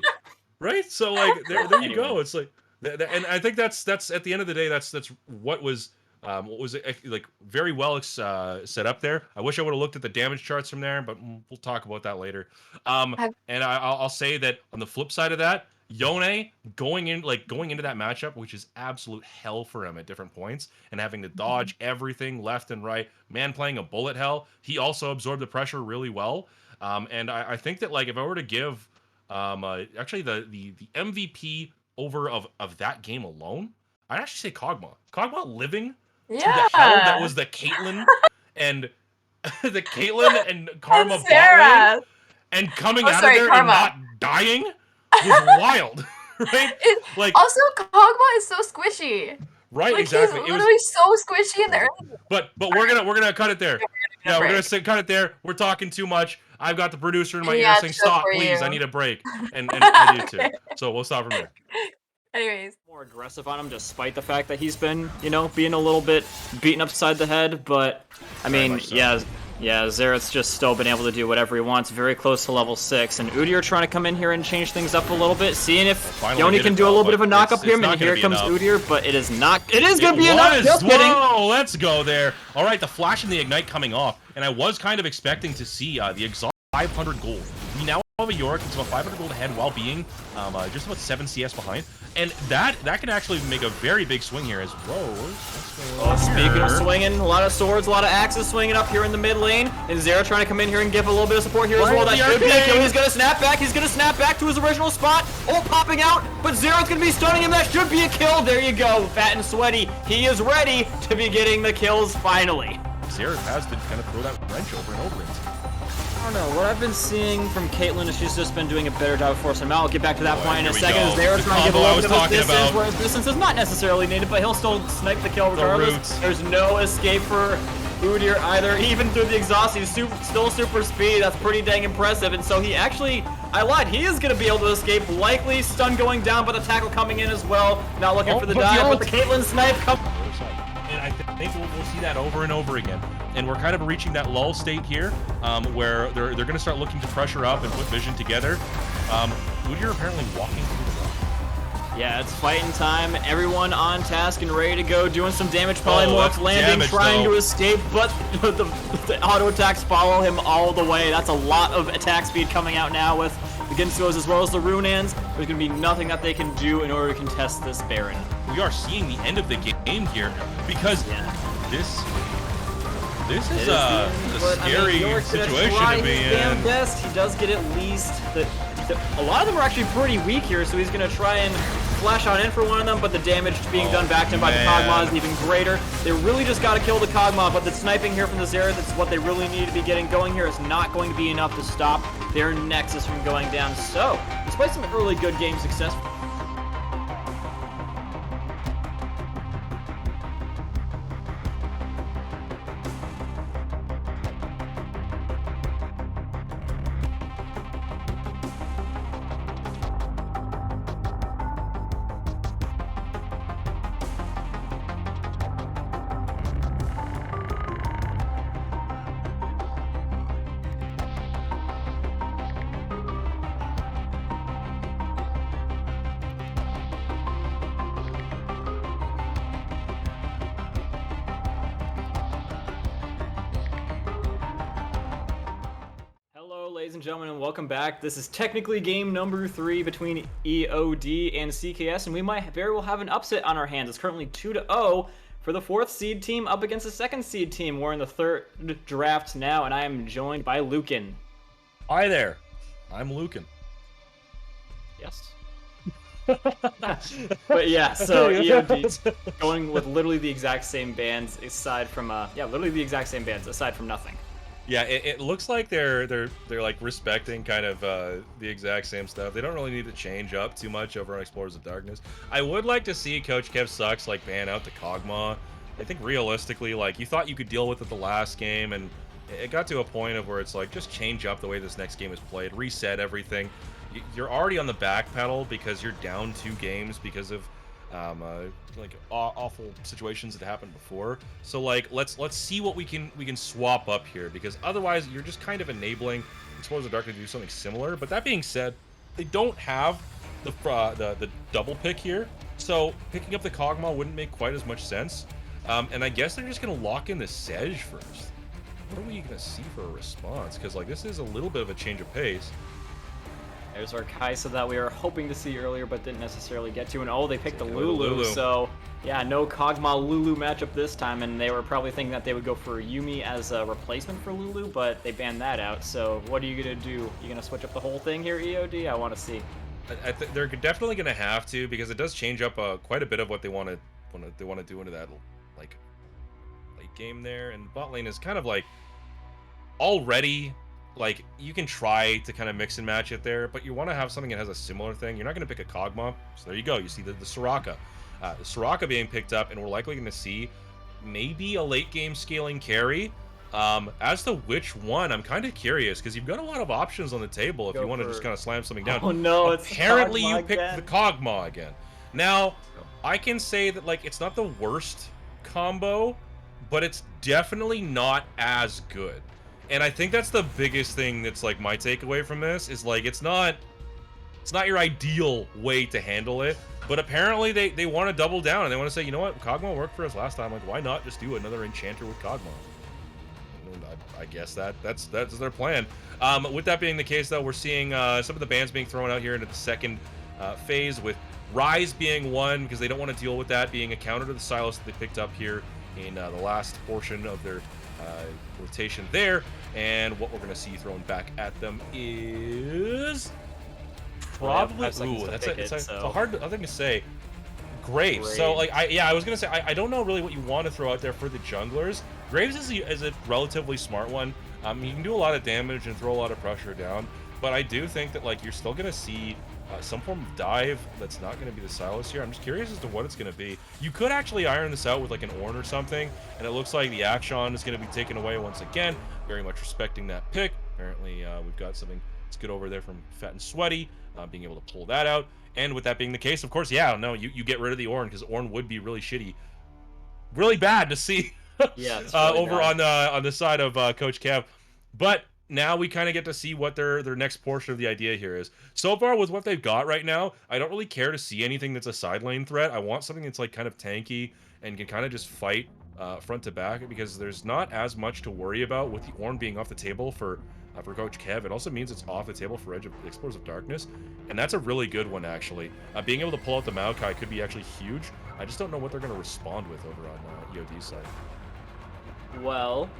[SPEAKER 12] Right? So like there you go. It's like and I think that's at the end of the day that's what was like very well set up there. I wish I would have looked at the damage charts from there, but we'll talk about that later. And I'll say that on the flip side of that, Yone going into that matchup, which is absolute hell for him at different points, and having to dodge everything left and right. Man playing a bullet hell, he also absorbed the pressure really well. And I think that like if I were to give actually the MVP over of that game alone, I'd actually say Kog'Maw. Kog'Maw living to the hell that was the Caitlyn and the Caitlyn and Karma bot lane, and coming out of there and not dying was wild, right? Like
[SPEAKER 10] also, Kog'Maw is so squishy.
[SPEAKER 12] Right,
[SPEAKER 10] like,
[SPEAKER 12] exactly.
[SPEAKER 10] He's literally so squishy in the early.
[SPEAKER 12] But we're gonna cut it there. Yeah, we're gonna cut it there. We're talking too much. I've got the producer in my ear saying, "Stop, please! I need a break," and I do too. So we'll stop from there.
[SPEAKER 10] Anyways,
[SPEAKER 11] more aggressive on him, despite the fact that he's been, being a little bit beaten upside the head. But I mean, yeah, Xerath's just still been able to do whatever he wants. Very close to level 6, and Udyr trying to come in here and change things up a little bit, seeing if Yone can do a little bit of a knock up here. And here comes Udyr, but it is not. It is going to be enough. Just kidding.
[SPEAKER 12] Whoa, let's go there. All right, the flash and the ignite coming off, and I was kind of expecting to see the exhaust 500 gold. We now have a Yorick that's about 500 gold ahead while being just about 7 CS behind. And that can actually make a very big swing here as well.
[SPEAKER 11] Speaking of swinging, a lot of swords, a lot of axes swinging up here in the mid lane. And Xerath trying to come in here and give a little bit of support here as well. That should be a kill. He's going to snap back. He's going to snap back to his original spot. Ult popping out, but Xerath's going to be stunning him. That should be a kill. There you go. Fat and sweaty. He is ready to be getting the kills finally.
[SPEAKER 12] Xerath has to kind of throw that wrench over and over it.
[SPEAKER 11] I don't know. What I've been seeing from Caitlyn is she's just been doing a better job of forcing him out. I'll get back to that point in a second. As they're trying to give a little bit of distance, whereas distance is not necessarily needed, but he'll still snipe the kill regardless. There's no escape for Udyr either. Even through the exhaust, he's still super speed. That's pretty dang impressive. And so he actually, I lied, he is going to be able to escape. Likely stun going down, but the tackle coming in as well. Not looking for the dive, but the Caitlyn snipe comes.
[SPEAKER 12] And I think we'll see that over and over again. And we're kind of reaching that lull state here, where they're going to start looking to pressure up and put vision together. Udyr apparently walking through the rock.
[SPEAKER 11] Yeah, it's fighting time. Everyone on task and ready to go, doing some damage. Polymorph landing, trying to escape, but the auto attacks follow him all the way. That's a lot of attack speed coming out now with the Ginsuos as well as the Runaans. There's going to be nothing that they can do in order to contest this Baron.
[SPEAKER 12] We are seeing the end of the game here because this is a scary situation to be in.
[SPEAKER 11] Best. He does get at least a lot of them are actually pretty weak here, so he's going to try and flash on in for one of them, but the damage being done back to him by the Kog'Maw is even greater. They really just got to kill the Kog'Maw, but the sniping here from the Xerath, that's what they really need to be getting going here, is not going to be enough to stop their Nexus from going down. So, despite some early good game success, ladies and gentlemen, and welcome back. This is technically game number 3 between EOD and CKS, and we might very well have an upset on our hands. It's currently 2-0 for the 4th seed team up against the 2nd seed team. We're in the 3rd draft now, and I am joined by Lucan.
[SPEAKER 12] Hi there. I'm Lucan.
[SPEAKER 11] Yes. But yeah, so EOD going with literally the exact same bands aside from literally the exact same bands aside from nothing.
[SPEAKER 12] Yeah, it looks like they're like respecting kind of the exact same stuff. They don't really need to change up too much over on Explorers of Darkness. I would like to see Coach Kev Sucks like ban out the Kog'Maw. I think realistically, like, you thought you could deal with it the last game, and it got to a point of where it's like, just change up the way this next game is played, reset everything. You're already on the back pedal because you're down 2 games because of like awful situations that happened before. So like, let's see what we can swap up here, because otherwise you're just kind of enabling Explorers of Darkness to do something similar. But that being said, they don't have the double pick here, so picking up the Kog'Maw wouldn't make quite as much sense. And I guess they're just gonna lock in the Sedge first. What are we gonna see for a response? Because like, this is a little bit of a change of pace.
[SPEAKER 11] There's our Kai'Sa that we were hoping to see earlier, but didn't necessarily get to. And oh, they picked the Lulu,
[SPEAKER 12] Lulu.
[SPEAKER 11] so yeah, no Kog'Maw Lulu matchup this time. And they were probably thinking that they would go for Yuumi as a replacement for Lulu, but they banned that out. So what are you gonna do? You gonna switch up the whole thing here, EOD? I want to see.
[SPEAKER 12] They're definitely gonna have to, because it does change up quite a bit of what they want to do into that like late game there. And bot lane is kind of like already. Like, you can try to kind of mix and match it there, but you want to have something that has a similar thing. You're not going to pick a Kog'Maw, so there you go. You see the Soraka. The Soraka being picked up, and we're likely going to see maybe a late-game scaling carry. As to which one, I'm kind of curious, because you've got a lot of options on the table if you want to just kind of slam something down.
[SPEAKER 11] Oh no, it's
[SPEAKER 12] apparently
[SPEAKER 11] Kog'Maw
[SPEAKER 12] you picked
[SPEAKER 11] again.
[SPEAKER 12] the Kog'Maw again. Now, I can say that, like, it's not the worst combo, but it's definitely not as good. And I think that's the biggest thing that's like my takeaway from this is like, it's not your ideal way to handle it, but apparently they want to double down and they want to say, you know what, Kog'Maw worked for us last time, like why not just do another enchanter with Kog'Maw? And I guess that's their plan. With that being the case though, we're seeing some of the bans being thrown out here into the second phase, with Ryze being one, because they don't want to deal with that being a counter to the Sylas that they picked up here in the last portion of their rotation there. And what we're going to see thrown back at them is probably it's a hard thing to say. Graves. So like I was going to say I don't know really what you want to throw out there for the junglers. Graves is a relatively smart one. He can do a lot of damage and throw a lot of pressure down, but I do think that like you're still going to see some form of dive that's not going to be the Sylas here. I'm just curious as to what it's going to be. You could actually iron this out with like an Ornn or something, and it looks like the Akshan is going to be taken away once again. Very much respecting that pick. Apparently, we've got something that's good over there from Fat and Sweaty, being able to pull that out. And with that being the case, of course, yeah, no, you get rid of the Ornn, because Ornn would be really shitty, really bad to see.
[SPEAKER 11] Yeah, it's really
[SPEAKER 12] over
[SPEAKER 11] bad.
[SPEAKER 12] on the side of Coach Kev, but now we kind of get to see what their next portion of the idea here is. So far with what they've got right now, I don't really care to see anything that's a side lane threat. I want something that's like kind of tanky and can kind of just fight front to back, because there's not as much to worry about with the Ornn being off the table for Coach Kev. It also means it's off the table for Edge of Explorers of Darkness, and that's a really good one actually. Being able to pull out the Maokai could be actually huge. I just don't know what they're going to respond with over on EOD's side.
[SPEAKER 11] Well,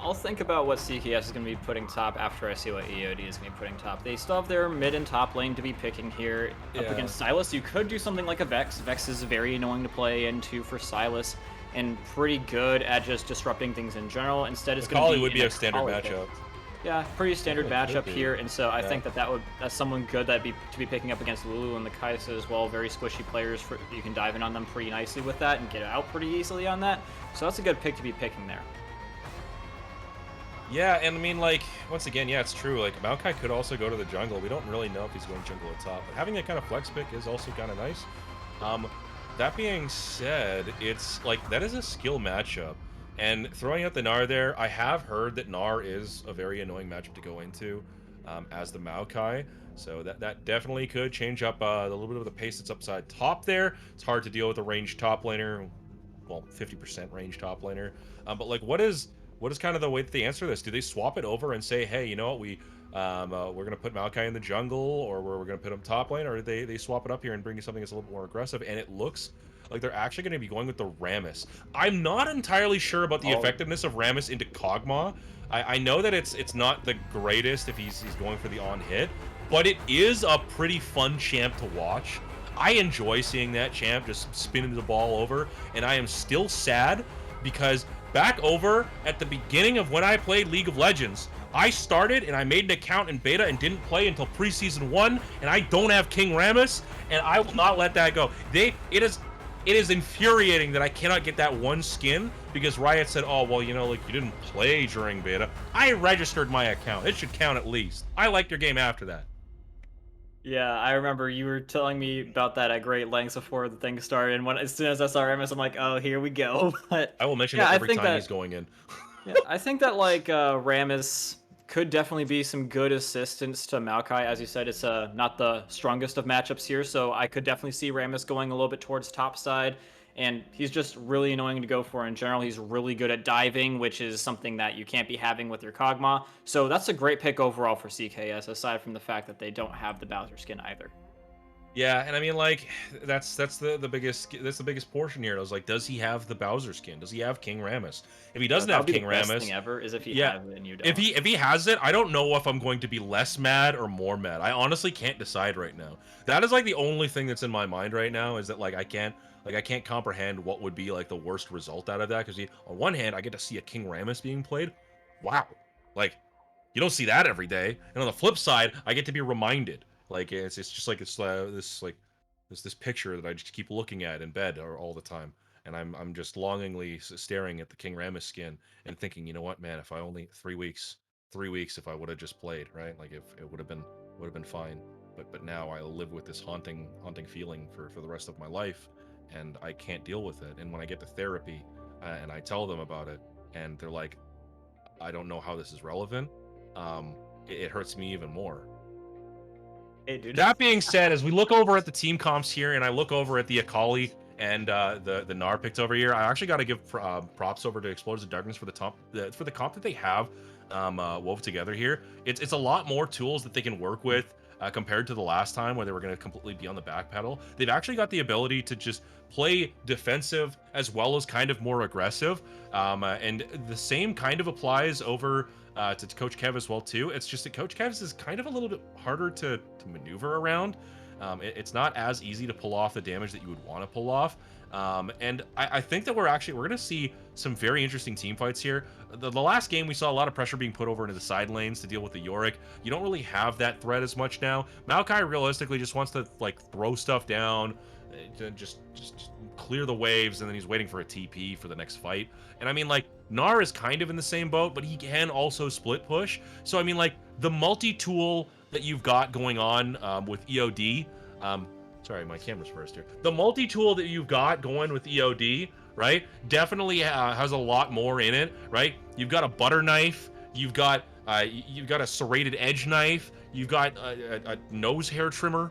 [SPEAKER 11] I'll think about what CKS is going to be putting top after I see what EOD is going to be putting top. They still have their mid and top lane to be picking here. Up against Sylas, you could do something like a Vex. Vex is very annoying to play into for Sylas, and pretty good at just disrupting things in general. Instead, it's going to be
[SPEAKER 12] would be a standard
[SPEAKER 11] Akali
[SPEAKER 12] matchup.
[SPEAKER 11] pick. Yeah, pretty standard matchup here, and so I think that's someone good to be picking up against Lulu and the Kai'Sa as well. Very squishy players. You can dive in on them pretty nicely with that and get out pretty easily on that. So that's a good pick to be picking there.
[SPEAKER 12] Yeah, and I mean, like, once again, yeah, it's true. Like, Maokai could also go to the jungle. We don't really know if he's going jungle at top, but having that kind of flex pick is also kind of nice. That being said, it's like, that is a skill matchup. And throwing out the Gnar there, I have heard that Gnar is a very annoying matchup to go into as the Maokai. So that definitely could change up a little bit of the pace that's upside top there. It's hard to deal with a ranged top laner. Well, 50% ranged top laner. But, like, what is kind of the way that they answer this? Do they swap it over and say, hey, you know what, we're going to put Maokai in the jungle, or we're going to put him top lane, or do they swap it up here and bring you something that's a little bit more aggressive? And it looks like they're actually going to be going with the Rammus. I'm not entirely sure about the effectiveness of Rammus into Kog'Maw. I know that it's not the greatest if he's going for the on-hit, but it is a pretty fun champ to watch. I enjoy seeing that champ just spinning the ball over, and I am still sad because back over at the beginning of when I played League of Legends, I started and I made an account in beta and didn't play until preseason 1, and I don't have King Rammus, and I will not let that go. it is infuriating that I cannot get that one skin because Riot said, oh, well, you know, like, you didn't play during beta. I registered my account. It should count at least. I liked your game after that.
[SPEAKER 11] Yeah, I remember you were telling me about that at great lengths before the thing started, and as soon as I saw Rammus, I'm like, oh, here we go. But
[SPEAKER 12] I will mention
[SPEAKER 11] yeah,
[SPEAKER 12] it every time he's going in.
[SPEAKER 11] yeah, I think that like Rammus could definitely be some good assistance to Maokai. As you said, it's not the strongest of matchups here, so I could definitely see Rammus going a little bit towards top side. And he's just really annoying to go for in general. He's really good at diving, which is something that you can't be having with your Kog'Maw. So that's a great pick overall for CKS, aside from the fact that they don't have the Bowser skin either.
[SPEAKER 12] Yeah, and I mean, like, that's the biggest portion here. I was like, does he have the Bowser skin? Does he have King Rammus? If he doesn't have King
[SPEAKER 11] the best
[SPEAKER 12] Rammus,
[SPEAKER 11] thing ever is if he has it and you don't.
[SPEAKER 12] If he has it, I don't know if I'm going to be less mad or more mad. I honestly can't decide right now. That is like the only thing that's in my mind right now is that like I can't comprehend what would be like the worst result out of that, because on one hand I get to see a King Rammus being played. Wow, like you don't see that every day. And on the flip side, I get to be reminded. Like it's just like this picture that I just keep looking at in bed all the time, and I'm just longingly staring at the King Rammus skin and thinking, you know what, man, if I only 3 weeks, if I would have just played, right? Like if it would have been fine. But now I live with this haunting feeling for the rest of my life, and I can't deal with it. And when I get to therapy and I tell them about it, and they're like, I don't know how this is relevant, it hurts me even more.
[SPEAKER 11] Hey, dude.
[SPEAKER 12] That being said, as we look over at the team comps here, and I look over at the Akali and the Gnar picked over here, I actually got to give props over to Explorers of Darkness for the comp that they have wove together here. It's a lot more tools that they can work with compared to the last time where they were going to completely be on the back pedal. They've actually got the ability to just play defensive as well as kind of more aggressive, and the same kind of applies over to Coach Kev as well too. It's just that Coach Kev's is kind of a little bit harder to maneuver around. It's not as easy to pull off the damage that you would want to pull off. And I think that we're going to see some very interesting team fights here. The last game, we saw a lot of pressure being put over into the side lanes to deal with the Yorick. You don't really have that threat as much now. Maokai realistically just wants to like throw stuff down, just clear the waves, and then he's waiting for a TP for the next fight. And I mean, like, Gnar is kind of in the same boat, but he can also split push. So I mean, like, the multi-tool that you've got going on with EOD, sorry, my camera's first here. The multi-tool that you've got going with EOD, right, definitely has a lot more in it, right? You've got a butter knife, you've got a serrated edge knife, you've got a nose hair trimmer,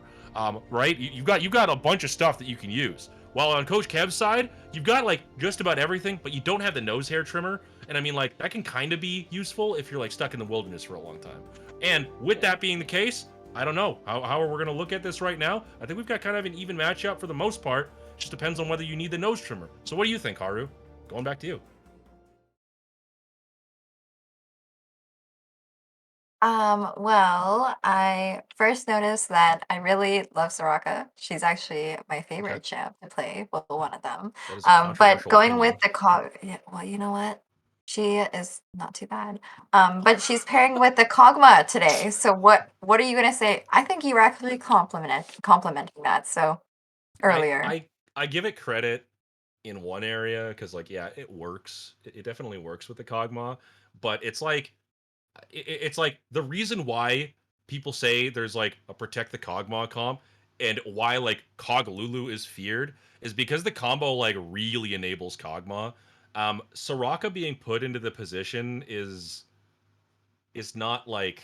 [SPEAKER 12] right? You've got a bunch of stuff that you can use. While on Coach Kev's side, you've got like just about everything, but you don't have the nose hair trimmer. And I mean, like, that can kind of be useful if you're like stuck in the wilderness for a long time. And with that being the case, I don't know how are we going to look at this right now. I think we've got kind of an even matchup for the most part. It just depends on whether you need the nose trimmer. So what do you think, Haru? Going back to you.
[SPEAKER 10] Well, I first noticed that I really love Soraka. She's actually my favorite champ to play, well, one of them.
[SPEAKER 12] That is a
[SPEAKER 10] But
[SPEAKER 12] controversial
[SPEAKER 10] going
[SPEAKER 12] opinion.
[SPEAKER 10] with the yeah, well, you know what? She is not too bad. But she's pairing with the Kog'Maw today. So what are you gonna say? I think you were actually complimenting that. So earlier.
[SPEAKER 12] I give it credit in one area because, like, yeah, it works. It definitely works with the Kog'Maw, but it's like the reason why people say there's like a protect the Kog'Maw comp and why like Koglulu is feared is because the combo like really enables Kog'Maw. Soraka being put into the position is not like,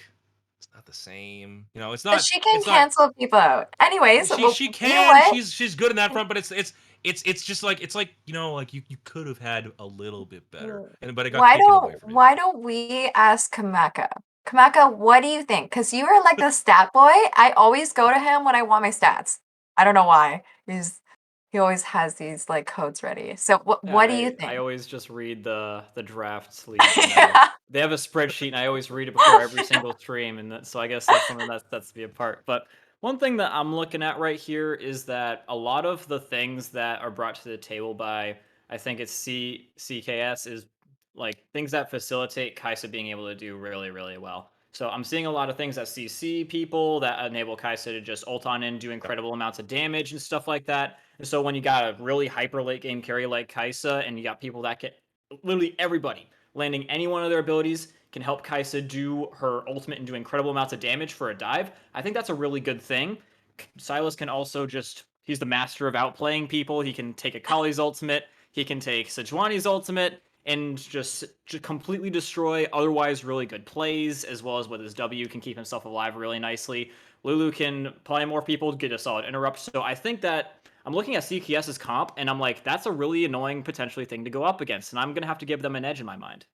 [SPEAKER 12] it's not the same. You know, it's not.
[SPEAKER 10] But she can
[SPEAKER 12] it's not,
[SPEAKER 10] cancel people out. Anyways, well,
[SPEAKER 12] she
[SPEAKER 10] you know
[SPEAKER 12] can.
[SPEAKER 10] what?
[SPEAKER 12] She's good in that front, but it's just like, it's like, you know, like you could have had a little bit better, but it got taken away from you.
[SPEAKER 10] Why don't we ask Kamaka? Kamaka, what do you think? Because you are like the stat boy. I always go to him when I want my stats. I don't know why. He always has these like codes ready. So what do you think?
[SPEAKER 11] I always just read the draft sleeve. They have a spreadsheet, and I always read it before every single stream, and so I guess that's something that sets me apart. But one thing that I'm looking at right here is that a lot of the things that are brought to the table by, I think it's CKS, is like things that facilitate Kai'Sa being able to do really, really well. So I'm seeing a lot of things that CC people that enable Kai'Sa to just ult on in, do incredible amounts of damage and stuff like that. And so when you got a really hyper late game carry like Kai'Sa, and you got people that get literally everybody landing any one of their abilities can help Kai'Sa do her ultimate and do incredible amounts of damage for a dive, I think that's a really good thing. Sylas can also he's the master of outplaying people. He can take Akali's ultimate, he can take Sejuani's ultimate, and just completely destroy otherwise really good plays, as well as with his W can keep himself alive really nicely. Lulu can play more people, get a solid interrupt. So I think that I'm looking at CKS's comp, and I'm like, that's a really annoying potentially thing to go up against, and I'm going to have to give them an edge in my mind.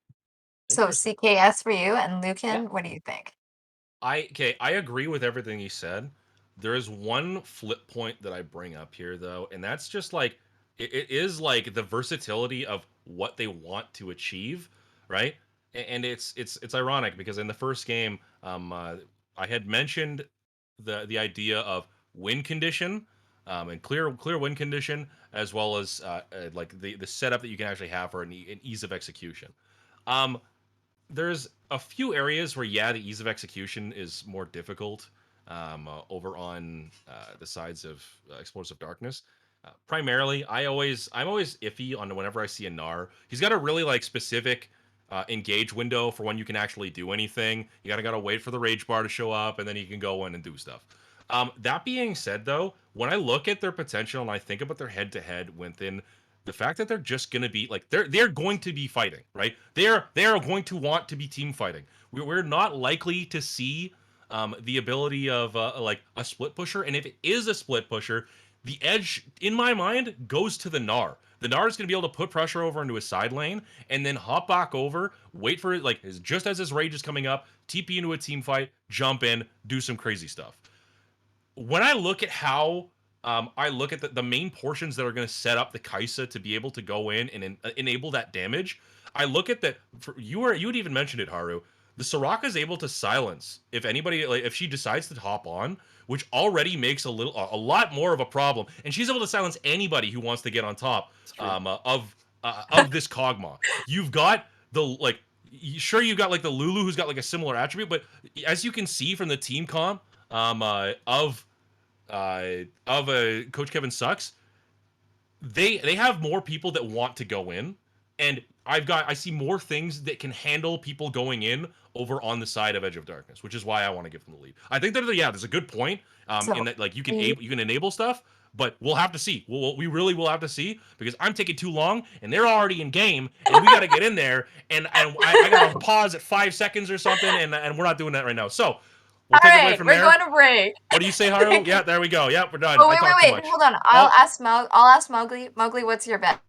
[SPEAKER 10] So CKS for you, and Lucan, what do you think?
[SPEAKER 12] I agree with everything you said. There is one flip point that I bring up here, though, and that's just like, it is like the versatility of what they want to achieve, right? And it's ironic because in the first game, I had mentioned the idea of win condition, and clear win condition, as well as like the setup that you can actually have for an ease of execution. There's a few areas where, yeah, the ease of execution is more difficult over on the sides of Explosive Darkness. Primarily, I'm always iffy on whenever I see a Gnar. He's got a really like specific engage window for when you can actually do anything. You gotta wait for the rage bar to show up, and then you can go in and do stuff. That being said, though, when I look at their potential and I think about their head-to-head within the fact that they're just gonna be like they're going to be fighting, right? They are going to want to be team fighting. We're not likely to see the ability of like a split pusher, and if it is a split pusher, the edge in my mind goes to the Gnar. The Gnar is going to be able to put pressure over into his side lane and then hop back over, wait for it, like just as his rage is coming up, TP into a team fight, jump in, do some crazy stuff. When I look at how I look at the main portions that are going to set up the Kai'Sa to be able to go in and enable that damage, I look at that. You had even mentioned it, Haru. The Soraka is able to silence if anybody, like if she decides to hop on, which already makes a lot more of a problem, and she's able to silence anybody who wants to get on top of this Kog'Maw. You've got the sure, you've got like the Lulu who's got like a similar attribute, but as you can see from the team comp of Coach Kevin Sucks, they have more people that want to go in, and I see more things that can handle people going in over on the side of Edge of Darkness, which is why I want to give them the lead. I think that there's a good point in that like you can enable stuff, but we'll have to see. We really will have to see, because I'm taking too long and they're already in game and we got to get in there, and I got to pause at 5 seconds or something, and we're not doing that right now. So we'll take it away from there.
[SPEAKER 10] We're going to break.
[SPEAKER 12] What do you say, Haru? Yeah, there we go. Yeah, we're done.
[SPEAKER 10] Oh, wait. Hold on. I'll ask Mowgli. Mowgli, what's your bet?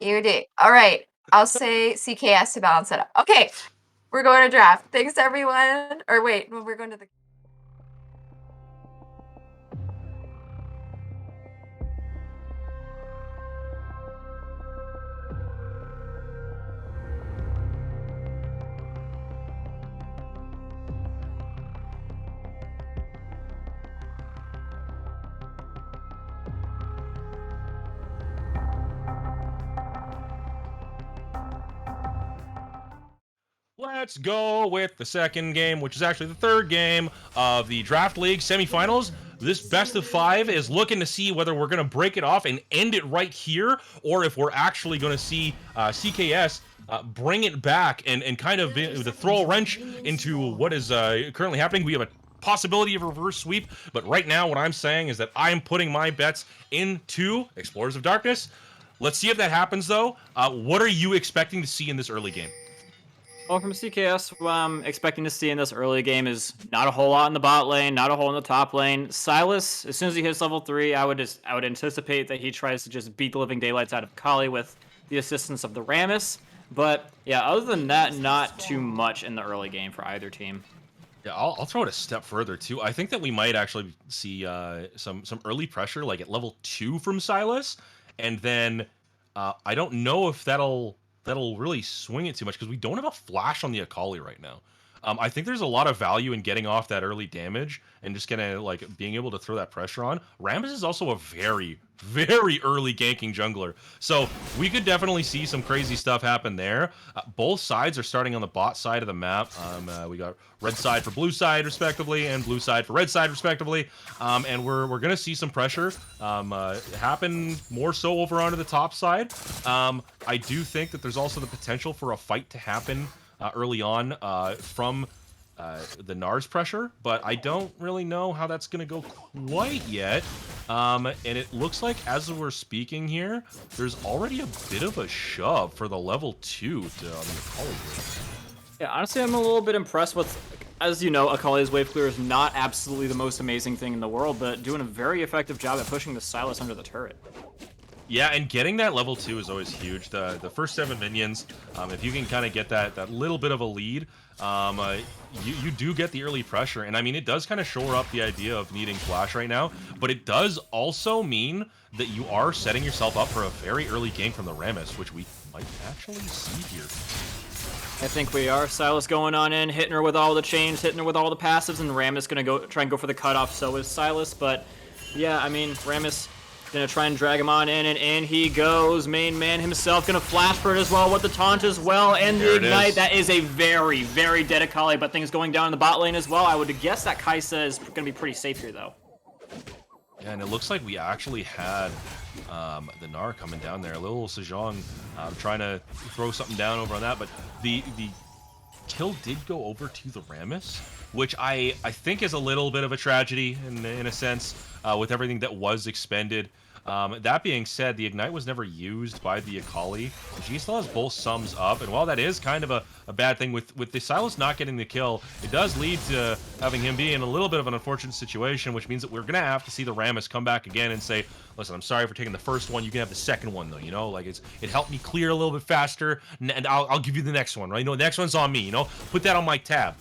[SPEAKER 10] EOD. All right. I'll say CKS to balance it up. Okay. We're going to draft. Thanks, everyone. Or wait, we're going to the...
[SPEAKER 12] Let's go with the second game, which is actually the third game of the Draft League semifinals. This best of 5 is looking to see whether we're going to break it off and end it right here, or if we're actually going to see CKS bring it back and kind of to throw a wrench into what is currently happening. We have a possibility of reverse sweep, but right now what I'm saying is that I'm putting my bets into Explorers of Darkness. Let's see if that happens, though. What are you expecting to see in this early game?
[SPEAKER 11] Well, from CKS, what I'm expecting to see in this early game is not a whole lot in the bot lane, not a whole in the top lane. Sylas, as soon as he hits level 3, I would anticipate that he tries to just beat the living daylights out of Akali with the assistance of the Rammus. But yeah, other than that, not too much in the early game for either team.
[SPEAKER 12] Yeah, I'll throw it a step further too. I think that we might actually see some early pressure, like at level 2 from Sylas, and then I don't know if that'll really swing it too much, because we don't have a flash on the Akali right now. I think there's a lot of value in getting off that early damage and just kind of like being able to throw that pressure on. Rammus is also a very, very early ganking jungler, so we could definitely see some crazy stuff happen there. Both sides are starting on the bot side of the map. We got red side for blue side respectively, and blue side for red side respectively. And we're gonna see some pressure happen more so over onto the top side. I do think that there's also the potential for a fight to happen early on from the Nars pressure, but I don't really know how that's going to go quite yet. And it looks like, as we're speaking here, there's already a bit of a shove for the level 2 to the Akali.
[SPEAKER 11] Yeah, honestly, I'm a little bit impressed with, as you know, Akali's wave clear is not absolutely the most amazing thing in the world, but doing a very effective job at pushing the Sylas under the turret.
[SPEAKER 12] Yeah, and getting that level 2 is always huge. The first 7 minions, if you can kind of get that little bit of a lead, you do get the early pressure. And I mean, it does kind of shore up the idea of needing flash right now, but it does also mean that you are setting yourself up for a very early game from the Rammus, which we might actually see here.
[SPEAKER 11] I think we are. Sylas going on in, hitting her with all the chains, hitting her with all the passives, and Rammus gonna try and go for the cutoff. So is Sylas, but yeah, I mean, Rammus gonna try and drag him on in, and in he goes. Main man himself gonna flash for it as well with the taunt as well, and the ignite. That is a very, very dead Akali, but things going down in the bot lane as well. I would guess that Kai'Sa is gonna be pretty safe here, though.
[SPEAKER 12] Yeah, and it looks like we actually had the Gnar coming down there. A little Sejong trying to throw something down over on that, but the kill did go over to the Rammus, which I think is a little bit of a tragedy in a sense, with everything that was expended. That being said, the Ignite was never used by the Akali. She still has both sums up, and while that is kind of a bad thing, with the Sylas not getting the kill, it does lead to having him be in a little bit of an unfortunate situation, which means that we're going to have to see the Rammus come back again and say, listen, I'm sorry for taking the first one, you can have the second one, though, you know? Like, it helped me clear a little bit faster, and I'll give you the next one, right? You know, the next one's on me, you know? Put that on my tab.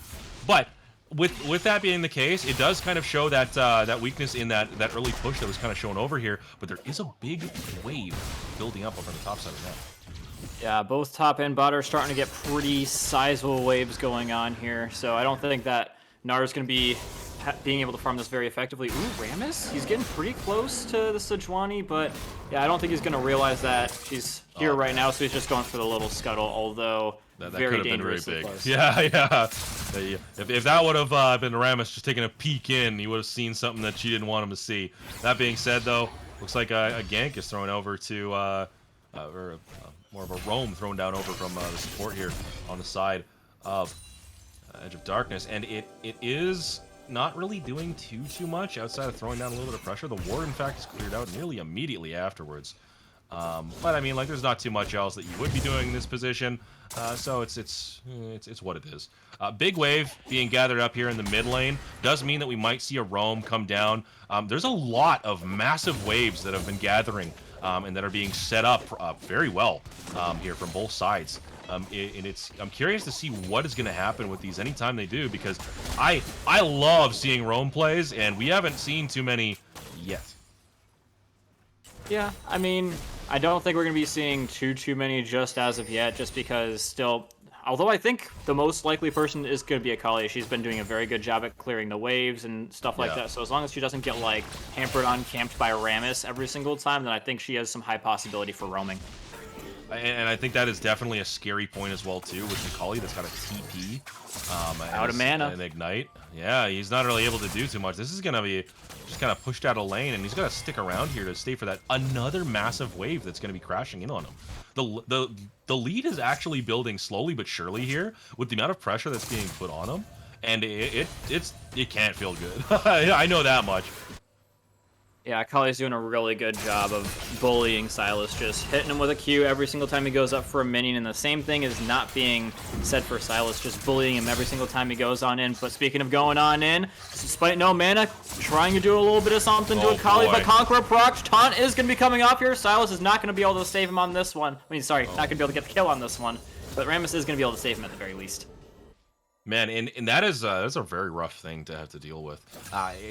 [SPEAKER 12] But with that being the case, it does kind of show that that weakness in that early push that was kind of shown over here. But there is a big wave building up over the top side of the map.
[SPEAKER 11] Yeah, both top and bot are starting to get pretty sizable waves going on here. So I don't think that Gnar is going to be being able to farm this very effectively. Ooh, Rammus? He's getting pretty close to the Sejuani, but yeah, I don't think he's going to realize that she's here right now, so he's just going for the little scuttle, although
[SPEAKER 12] that
[SPEAKER 11] very
[SPEAKER 12] could have been very big.
[SPEAKER 11] Close.
[SPEAKER 12] Yeah. If that would have been Rammus just taking a peek in, he would have seen something that she didn't want him to see. That being said, though, looks like a gank is thrown over to, more of a roam thrown down over from the support here on the side of Edge of Darkness, and it is not really doing too much outside of throwing down a little bit of pressure. The ward, in fact, is cleared out nearly immediately afterwards. But I mean, like, there's not too much else that you would be doing in this position, so it's what it is. Big wave being gathered up here in the mid lane does mean that we might see a roam come down. There's a lot of massive waves that have been gathering and that are being set up very well here from both sides. And I'm curious to see what is going to happen with these anytime they do, because I love seeing roam plays, and we haven't seen too many yet.
[SPEAKER 11] Yeah, I mean, I don't think we're going to be seeing too many just as of yet, just because still, although I think the most likely person is going to be Akali. She's been doing a very good job at clearing the waves and stuff like that, so as long as she doesn't get, like, hampered on camped by Rammus every single time, then I think she has some high possibility for roaming.
[SPEAKER 12] And I think that is definitely a scary point as well, too, with Akali that's got a TP.
[SPEAKER 11] Out of mana.
[SPEAKER 12] And Ignite. Yeah, he's not really able to do too much. This is going to be just kind of pushed out of lane, and he's got to stick around here to stay for that another massive wave that's going to be crashing in on him. The lead is actually building slowly but surely here with the amount of pressure that's being put on him, and it can't feel good. I know that much.
[SPEAKER 11] Yeah, Akali's doing a really good job of bullying Sylas, just hitting him with a Q every single time he goes up for a minion, and the same thing is not being said for Sylas, just bullying him every single time he goes on in. But speaking of going on in, despite no mana, trying to do a little bit of something to Akali, but Conqueror proc, taunt is going to be coming off here. Sylas is not going to be able to save him on this one. I mean, sorry, not going to be able to get the kill on this one, but Rammus is going to be able to save him at the very least.
[SPEAKER 12] Man, and that's a very rough thing to have to deal with.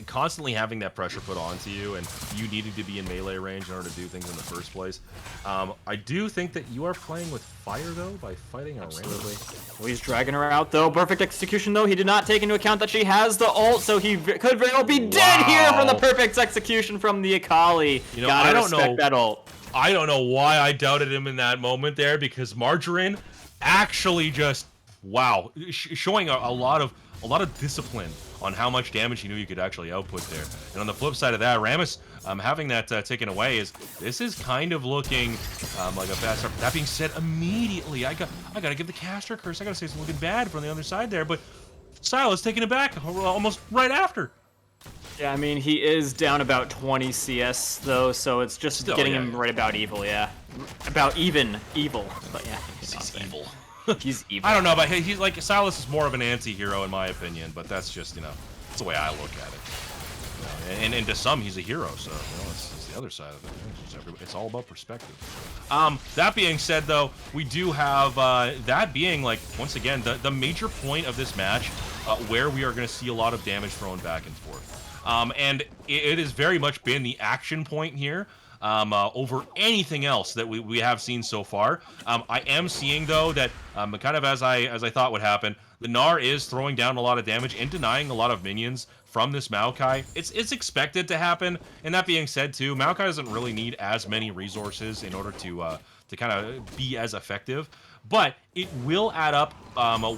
[SPEAKER 12] Constantly having that pressure put onto you, and you needing to be in melee range in order to do things in the first place. I do think that you are playing with fire, though, by fighting a
[SPEAKER 11] Absolutely. Well, he's dragging her out, though. Perfect execution, though. He did not take into account that she has the ult, so he could very well be dead here from the perfect execution from the Akali.
[SPEAKER 12] You know,
[SPEAKER 11] Gotta
[SPEAKER 12] I don't
[SPEAKER 11] respect
[SPEAKER 12] know.
[SPEAKER 11] that ult.
[SPEAKER 12] I don't know why I doubted him in that moment there, because Margarine actually just, wow, showing a lot of discipline on how much damage he knew you could actually output there. And on the flip side of that, Rammus having that taken away this is kind of looking like a bad start. That being said, immediately I gotta give the caster curse. I gotta say it's looking bad from the other side there, but Sylas taking it back almost right after.
[SPEAKER 11] Yeah, I mean, he is down about 20 CS, though, so it's just getting him right about evil, yeah. About even evil, but yeah.
[SPEAKER 12] He's evil.
[SPEAKER 11] He's evil.
[SPEAKER 12] I don't know, but he's like, Sylas is more of an anti-hero in my opinion, but that's just, that's the way I look at it. And to some, he's a hero, so, it's the other side of it. It's all about perspective. That being said, though, we do have, that being, like, once again, the major point of this match, where we are going to see a lot of damage thrown back and forth. And it has very much been the action point here over anything else that we have seen so far. I am seeing, though, that kind of as I thought would happen, the Gnar is throwing down a lot of damage and denying a lot of minions from this Maokai. It's expected to happen, and that being said, too, Maokai doesn't really need as many resources in order to kind of be as effective, but it will add up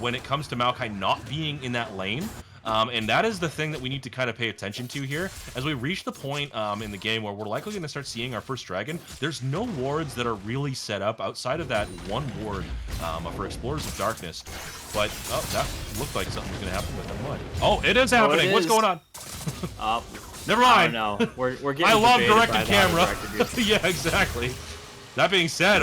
[SPEAKER 12] when it comes to Maokai not being in that lane. And that is the thing that we need to kind of pay attention to here. As we reach the point in the game where we're likely going to start seeing our first dragon, there's no wards that are really set up outside of that one ward for Explorers of Darkness. But, oh, that looked like something was going to happen, but never mind. Oh, it is happening! What's going on? Never mind!
[SPEAKER 11] No, we're getting
[SPEAKER 12] I love
[SPEAKER 11] debated
[SPEAKER 12] directed
[SPEAKER 11] by the
[SPEAKER 12] camera.
[SPEAKER 11] directed
[SPEAKER 12] Yeah, exactly. That being said,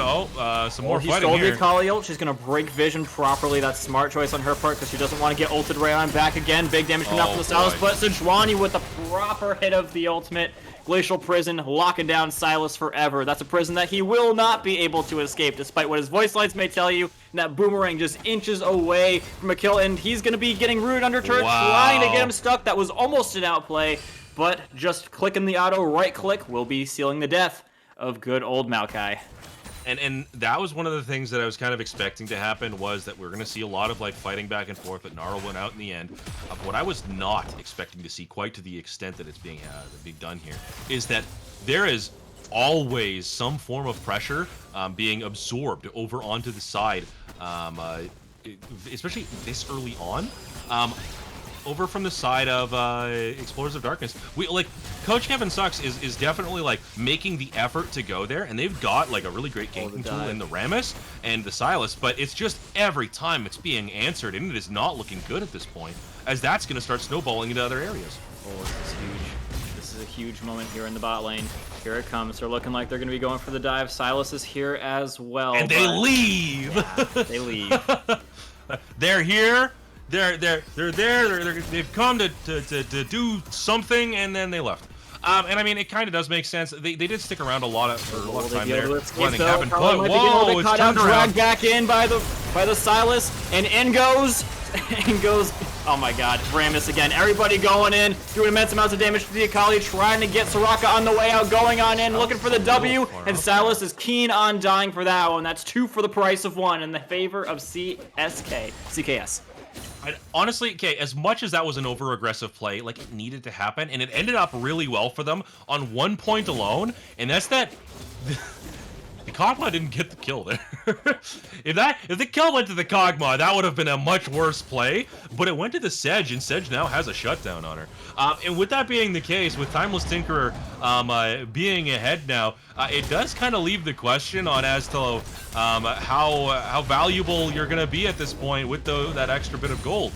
[SPEAKER 12] some more
[SPEAKER 11] he
[SPEAKER 12] fighting
[SPEAKER 11] stole
[SPEAKER 12] here.
[SPEAKER 11] the Akali ult. She's going to break vision properly. That's smart choice on her part because she doesn't want to get ulted right on back again. Big damage coming out from the Sylas, but Sejuani with the proper hit of the ultimate. Glacial Prison locking down Sylas forever. That's a prison that he will not be able to escape, despite what his voice lines may tell you. And that Boomerang just inches away from a kill, and he's going to be getting rooted under turret, trying to get him stuck. That was almost an outplay, but just clicking the auto right click will be sealing the death of good old Maokai.
[SPEAKER 12] And that was one of the things that I was kind of expecting to happen, was that we're going to see a lot of like fighting back and forth, but Gnar went out in the end. What I was not expecting to see, quite to the extent that it's being done here, is that there is always some form of pressure being absorbed over onto the side, especially this early on. Over from the side of Explorers of Darkness, Coach Kevin Sucks is definitely like making the effort to go there, and they've got like a really great ganking tool in the Rammus and the Sylas, but it's just every time it's being answered, and it is not looking good at this point, as that's going to start snowballing into other areas.
[SPEAKER 11] Oh, this is huge. This is a huge moment here in the bot lane. Here it comes. They're looking like they're going to be going for the dive. Sylas is here as well.
[SPEAKER 12] And they leave!
[SPEAKER 11] Yeah, they leave.
[SPEAKER 12] They're here. They're there. They've come to do something, and then they left. And I mean, it kind of does make sense. They did stick around a lot of time there. Nothing happened. But whoa, it's turned around.
[SPEAKER 11] Dragged back in by the Sylas, and in goes. Oh my God, Rammus again. Everybody going in, doing immense amounts of damage to the Akali, trying to get Soraka on the way out, going on in, looking for the W, and Sylas is keen on dying for that one. That's 2 for the price of 1 in the favor of CKS.
[SPEAKER 12] Honestly, okay, as much as that was an over-aggressive play, like, it needed to happen, and it ended up really well for them on 1 point alone, and that's that... The Kog'Maw didn't get the kill there. If the kill went to the Kog'Maw, that would have been a much worse play, but it went to the Sedge, and Sedge now has a shutdown on her. And with that being the case, with Timeless Tinkerer being ahead now, it does kind of leave the question on as to how valuable you're going to be at this point with that extra bit of gold.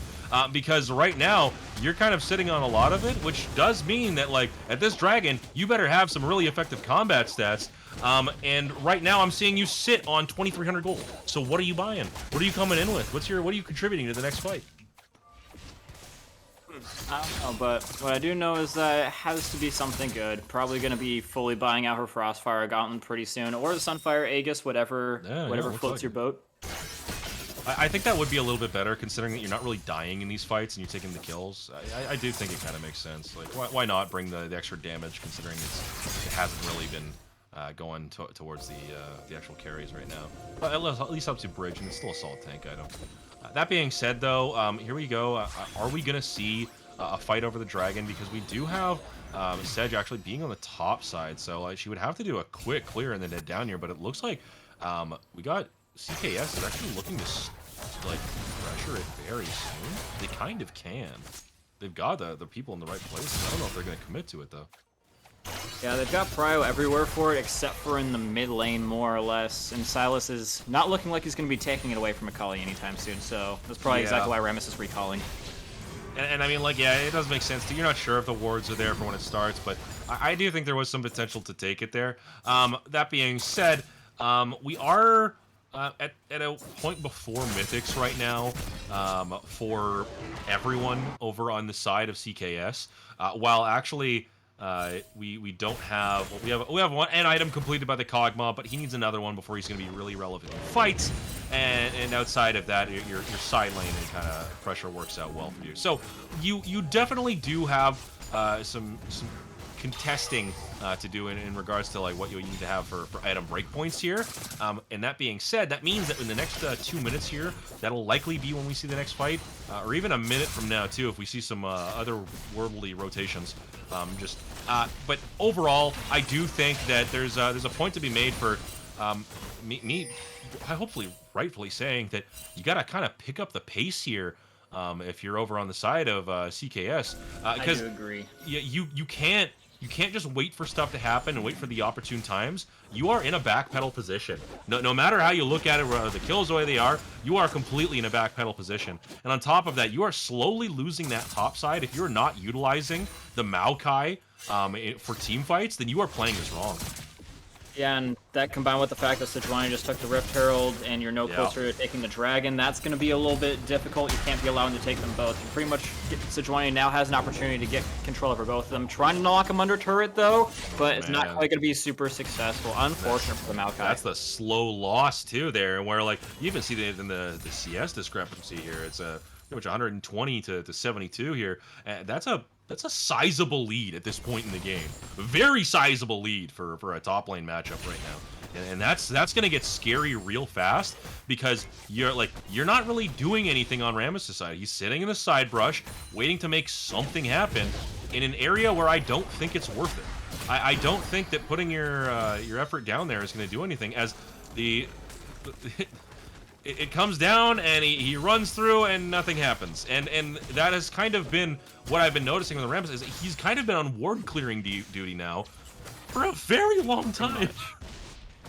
[SPEAKER 12] Because right now, you're kind of sitting on a lot of it, which does mean that, like, at this dragon, you better have some really effective combat stats. And right now, I'm seeing you sit on 2,300 gold. So what are you buying? What are you coming in with? What are you contributing to the next fight?
[SPEAKER 11] I don't know, but what I do know is that it has to be something good. Probably going to be fully buying out her Frostfire Gauntlet pretty soon, or the Sunfire Aegis, whatever floats your boat.
[SPEAKER 12] I think that would be a little bit better, considering that you're not really dying in these fights and you're taking the kills. I do think it kind of makes sense. Like, why not bring the extra damage, considering it hasn't really been going towards the actual carries right now. But at least helps you bridge, and it's still a solid tank item. That being said, though, here we go. Are we going to see a fight over the dragon? Because we do have Sedge actually being on the top side, so she would have to do a quick clear and then head down here. But it looks like we got CKS is actually looking to like pressure it very soon. They kind of can. They've got the people in the right places. I don't know if they're going to commit to it though.
[SPEAKER 11] Yeah, they've got Prio everywhere for it, except for in the mid lane, more or less. And Sylas is not looking like he's going to be taking it away from Akali anytime soon, so that's probably exactly why Rammus is recalling.
[SPEAKER 12] And I mean, like, yeah, it does make sense. You're not sure if the wards are there for when it starts, but I do think there was some potential to take it there. That being said, we are at a point before Mythics right now for everyone over on the side of CKS, while actually... we don't have we have an item completed by the Kog'Maw, but he needs another one before he's going to be really relevant in fights. And outside of that, your side lane and kind of pressure works out well for you. So you definitely do have some contesting to do in regards to like what you need to have for item breakpoints here. And that being said, that means that in the next 2 minutes here, that'll likely be when we see the next fight, or even a minute from now too, if we see some otherworldly rotations. But overall, I do think that there's a point to be made for me hopefully rightfully saying that you got to kind of pick up the pace here. If you're over on the side of CKS, because
[SPEAKER 11] I do agree.
[SPEAKER 12] You can't just wait for stuff to happen and wait for the opportune times. You are in a backpedal position. No matter how you look at it, the kills the way they are, you are completely in a backpedal position. And on top of that, you are slowly losing that top side. If you're not utilizing the Maokai for team fights, then you are playing this wrong.
[SPEAKER 11] Yeah, and that combined with the fact that Sejuani just took the Rift Herald and you're no closer to taking the Dragon, that's going to be a little bit difficult. You can't be allowed to take them both. You pretty much, Sejuani now has an opportunity to get control over both of them. Trying to knock them under turret, though, but it's not quite going to be super successful. Unfortunate for the Maokai. That's
[SPEAKER 12] the slow loss, too, there, where, like, you even see in the CS discrepancy here. It's pretty much 120 to 72 here. That's a sizable lead at this point in the game. Very sizable lead for a top lane matchup right now. And that's going to get scary real fast, because you're not really doing anything on Rammus' side. He's sitting in the side brush, waiting to make something happen in an area where I don't think it's worth it. I don't think that putting your effort down there is going to do anything, as it comes down and he runs through and nothing happens. And that has kind of been what I've been noticing with the Rammus, is he's kind of been on ward clearing duty now for a very long time.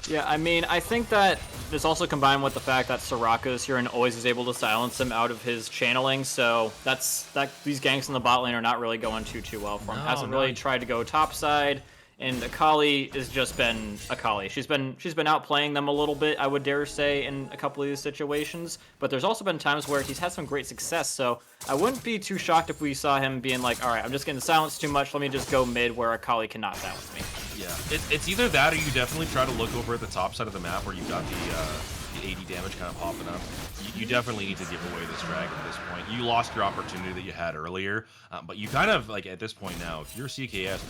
[SPEAKER 11] Yeah, I mean, I think that this also combined with the fact that Soraka is here and always is able to silence him out of his channeling, so these ganks in the bot lane are not really going too well for him. Hasn't really tried to go top side. And Akali has just been Akali. She's been outplaying them a little bit, I would dare say, in a couple of these situations. But there's also been times where he's had some great success, so I wouldn't be too shocked if we saw him being like, all right, I'm just getting silenced too much, let me just go mid where Akali cannot silence me.
[SPEAKER 12] Yeah, it's either that or you definitely try to look over at the top side of the map where you've got the 80 damage kind of popping up. You definitely need to give away this dragon at this point. You lost your opportunity that you had earlier, but you kind of, like, at this point now, if you're CKS,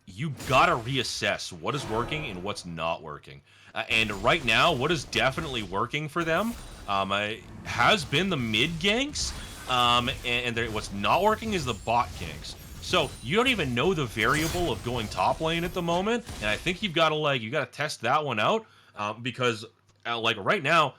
[SPEAKER 12] you gotta reassess what is working and what's not working. And right now, what is definitely working for them has been the mid ganks, and what's not working is the bot ganks. So you don't even know the variable of going top lane at the moment, and I think you gotta test that one out, because like right now,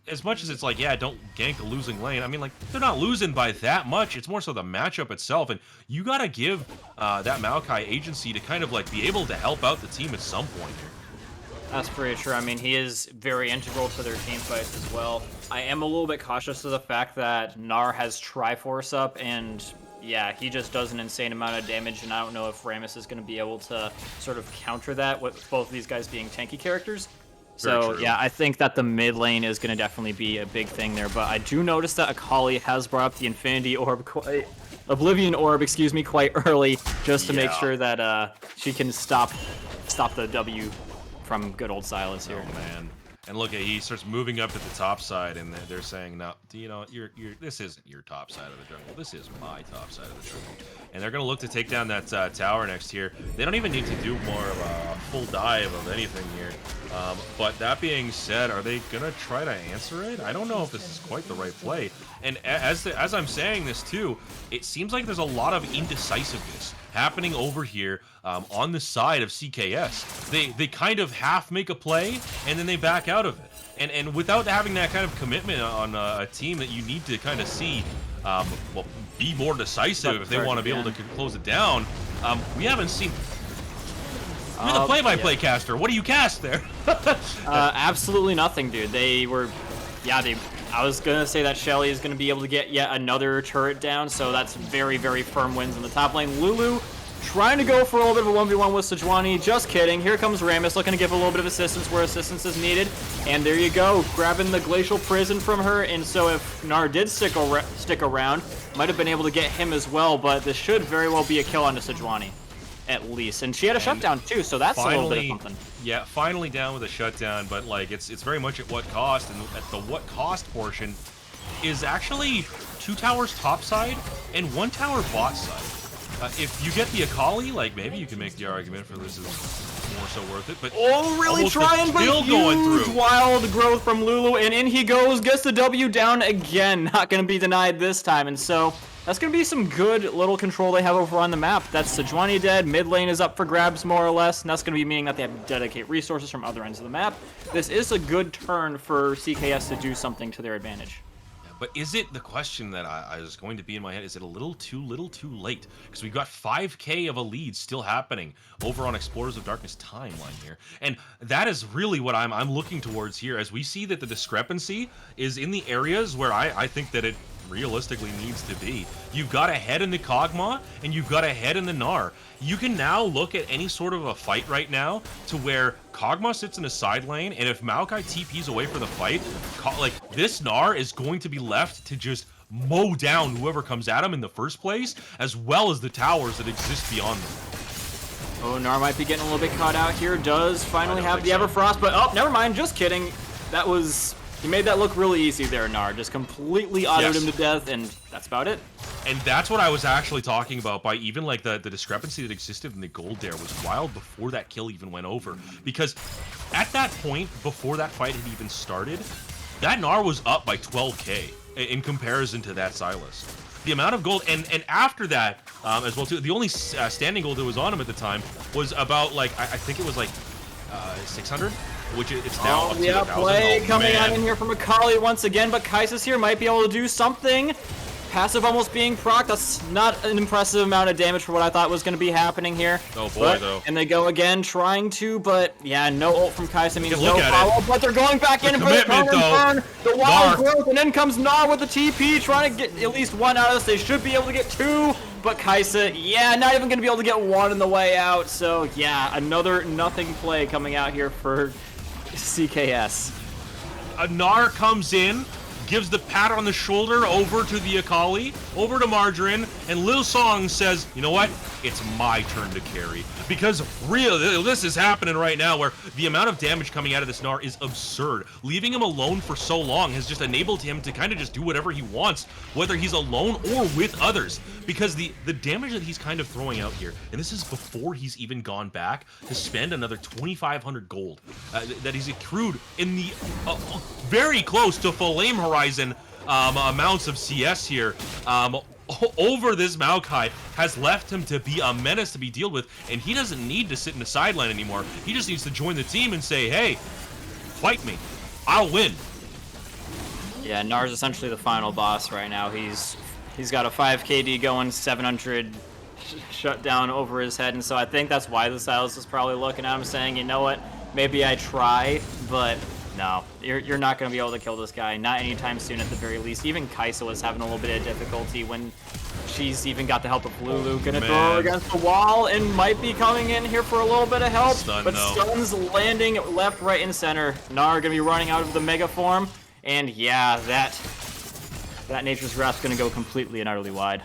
[SPEAKER 12] as much as it's like, yeah, don't gank a losing lane, I mean, like, they're not losing by that much. It's more so the matchup itself, and you gotta give that Maokai agency to kind of, like, be able to help out the team at some point here.
[SPEAKER 11] That's pretty true. I mean, he is very integral to their team fights as well. I am a little bit cautious of the fact that Gnar has Triforce up, and yeah, he just does an insane amount of damage, and I don't know if Rammus is going to be able to sort of counter that with both of these guys being tanky characters. So, yeah, I think that the mid lane is going to definitely be a big thing there. But I do notice that Akali has brought up the Infinity Orb, Oblivion Orb, excuse me, quite early, just to make sure that she can stop the W from good old Sylas here.
[SPEAKER 12] Oh, man. And look, he starts moving up to the top side, and they're saying, "No, you know, this isn't your top side of the jungle. This is my top side of the jungle." And they're gonna look to take down that tower next here. They don't even need to do more of a full dive of anything here. But that being said, are they gonna try to answer it? I don't know if this is quite the right play. And as I'm saying this too, it seems like there's a lot of indecisiveness happening over here on the side of CKS. They kind of half make a play and then they back out of it. And without having that kind of commitment on a team that you need to kind of see well, be more decisive if they want to be able to close it down, we haven't seen. You're the play-by-play caster. What do you cast there?
[SPEAKER 11] Absolutely nothing, dude. They were, I was gonna say that Shelly is gonna be able to get yet another turret down, so that's very, very firm wins in the top lane. Lulu trying to go for a little bit of a 1v1 with Sejuani. Just kidding. Here comes Rammus looking to give a little bit of assistance where assistance is needed. And there you go, grabbing the Glacial Prison from her. And so if Gnar did stick around, might have been able to get him as well, but this should very well be a kill onto Sejuani. At least, and she had a shutdown too, so that's
[SPEAKER 12] finally,
[SPEAKER 11] a little bit of something.
[SPEAKER 12] Yeah, finally down with a shutdown, but like it's very much at what cost, and at the what cost portion is actually 2 towers top side and 1 tower bot side. If you get the Akali, like maybe you can make the argument for this is more so worth it, but
[SPEAKER 11] really trying, but
[SPEAKER 12] still going through.
[SPEAKER 11] Wild growth from Lulu, and in he goes, gets the W down again, not gonna be denied this time, and so that's going to be some good little control they have over on the map. That's Sejuani dead, mid lane is up for grabs more or less, and that's going to be meaning that they have to dedicate resources from other ends of the map. This is a good turn for CKS to do something to their advantage.
[SPEAKER 12] But is it, the question that I was going to be in my head, is it a little too late? Because we've got 5k of a lead still happening over on Explorers of Darkness timeline here. And that is really what I'm looking towards here, as we see that the discrepancy is in the areas where I think that it realistically needs to be. You've got a head in the Kog'Maw, and you've got a head in the Gnar. You can now look at any sort of a fight right now to where Kog'Maw sits in a side lane, and if Maokai TP's away for the fight, like this Gnar is going to be left to just mow down whoever comes at him in the first place, as well as the towers that exist beyond them.
[SPEAKER 11] Oh, Gnar might be getting a little bit caught out here. Does finally have the Everfrost, but oh, never mind, just kidding. That was... He made that look really easy there, Gnar. Just completely autoed him to death, and that's about it.
[SPEAKER 12] And that's what I was actually talking about by even like the discrepancy that existed in the gold there was wild before that kill even went over. Because at that point, before that fight had even started, that Gnar was up by 12k in comparison to that Sylas. The amount of gold, and after that as well too, the only standing gold that was on him at the time was about like, I think it was like 600? Which it's now up to 1,000.
[SPEAKER 11] Play coming on in here from Akali once again, but Kai'Sa here might be able to do something. Passive almost being proc. That's not an impressive amount of damage for what I thought was going to be happening here.
[SPEAKER 12] Oh boy, though.
[SPEAKER 11] And they go again, trying to, but yeah, no ult from Kai'Sa means no follow. But they're going back in for the burn. The wild growth, and in comes Gnar with the TP, trying to get at least 1 out of this. They should be able to get 2. But Kai'Sa, yeah, not even going to be able to get 1 on the way out. So yeah, another nothing play coming out here for CKS.
[SPEAKER 12] A Gnar comes in, gives the pat on the shoulder over to the Akali, over to Margarine, and Lil Song says, you know what? It's my turn to carry. Because really, this is happening right now where the amount of damage coming out of this Gnar is absurd. Leaving him alone for so long has just enabled him to kind of just do whatever he wants, whether he's alone or with others. Because the damage that he's kind of throwing out here, and this is before he's even gone back to spend another 2,500 gold that he's accrued in the very close to Flame Horizon amounts of CS here. Over this Maokai has left him to be a menace to be dealt with, and he doesn't need to sit in the sideline anymore. He just needs to join the team and say, hey, fight me. I'll win.
[SPEAKER 11] Yeah, Gnar's essentially the final boss right now. He's got a 5 KD going, 700 shut down over his head, and so I think that's why the Sylas is probably looking at him saying, you know what, maybe I try, but no, you're not going to be able to kill this guy, not anytime soon at the very least. Even Kai'Sa was having a little bit of difficulty when she's even got the help of Lulu. Gonna throw her against the wall and might be coming in here for a little bit of help. But stuns landing left, right, and center. Gnar gonna be running out of the mega form. And yeah, that Nature's Wrath's gonna go completely and utterly wide.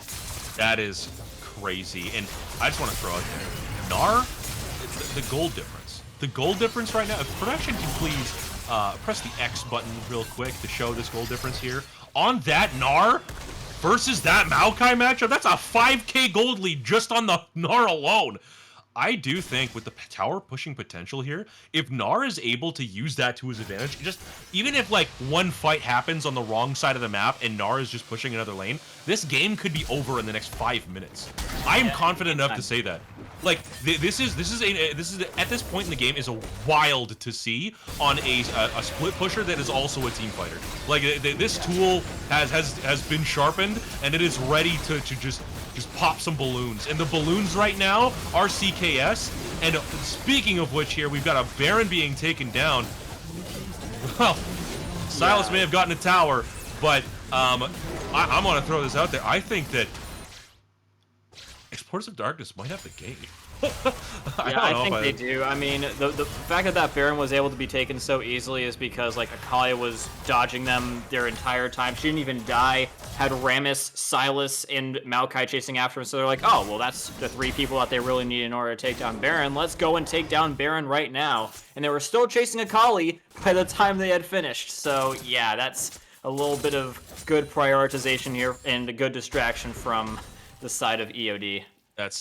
[SPEAKER 12] That is crazy. And I just want to throw out there, Gnar, the gold difference. The gold difference right now, if production can please press the X button real quick to show this goal difference here. On that Gnar versus that Maokai matchup, that's a 5k gold lead just on the Gnar alone. I do think with the tower pushing potential here, if Gnar is able to use that to his advantage, just even if like one fight happens on the wrong side of the map and Gnar is just pushing another lane, this game could be over in the next 5 minutes. I am confident enough to say that. Like this is at this point in the game is a wild to see on a split pusher that is also a team fighter. Like this tool has been sharpened and it is ready to just pop some balloons. And the balloons right now are CKS. And speaking of which here, we've got a Baron being taken down. Well, Sylas may have gotten a tower, but I'm going to throw this out there. I think that Explorers of Darkness might have the game.
[SPEAKER 11] I think they do. I mean, the fact that Baron was able to be taken so easily is because like Akalia was dodging them their entire time. She didn't even die. Had Rammus, Sylas, and Maokai chasing after him. So they're like, oh, well, that's the 3 people that they really need in order to take down Baron. Let's go and take down Baron right now. And they were still chasing Akali by the time they had finished. So yeah, that's a little bit of good prioritization here and a good distraction from the side of EOD.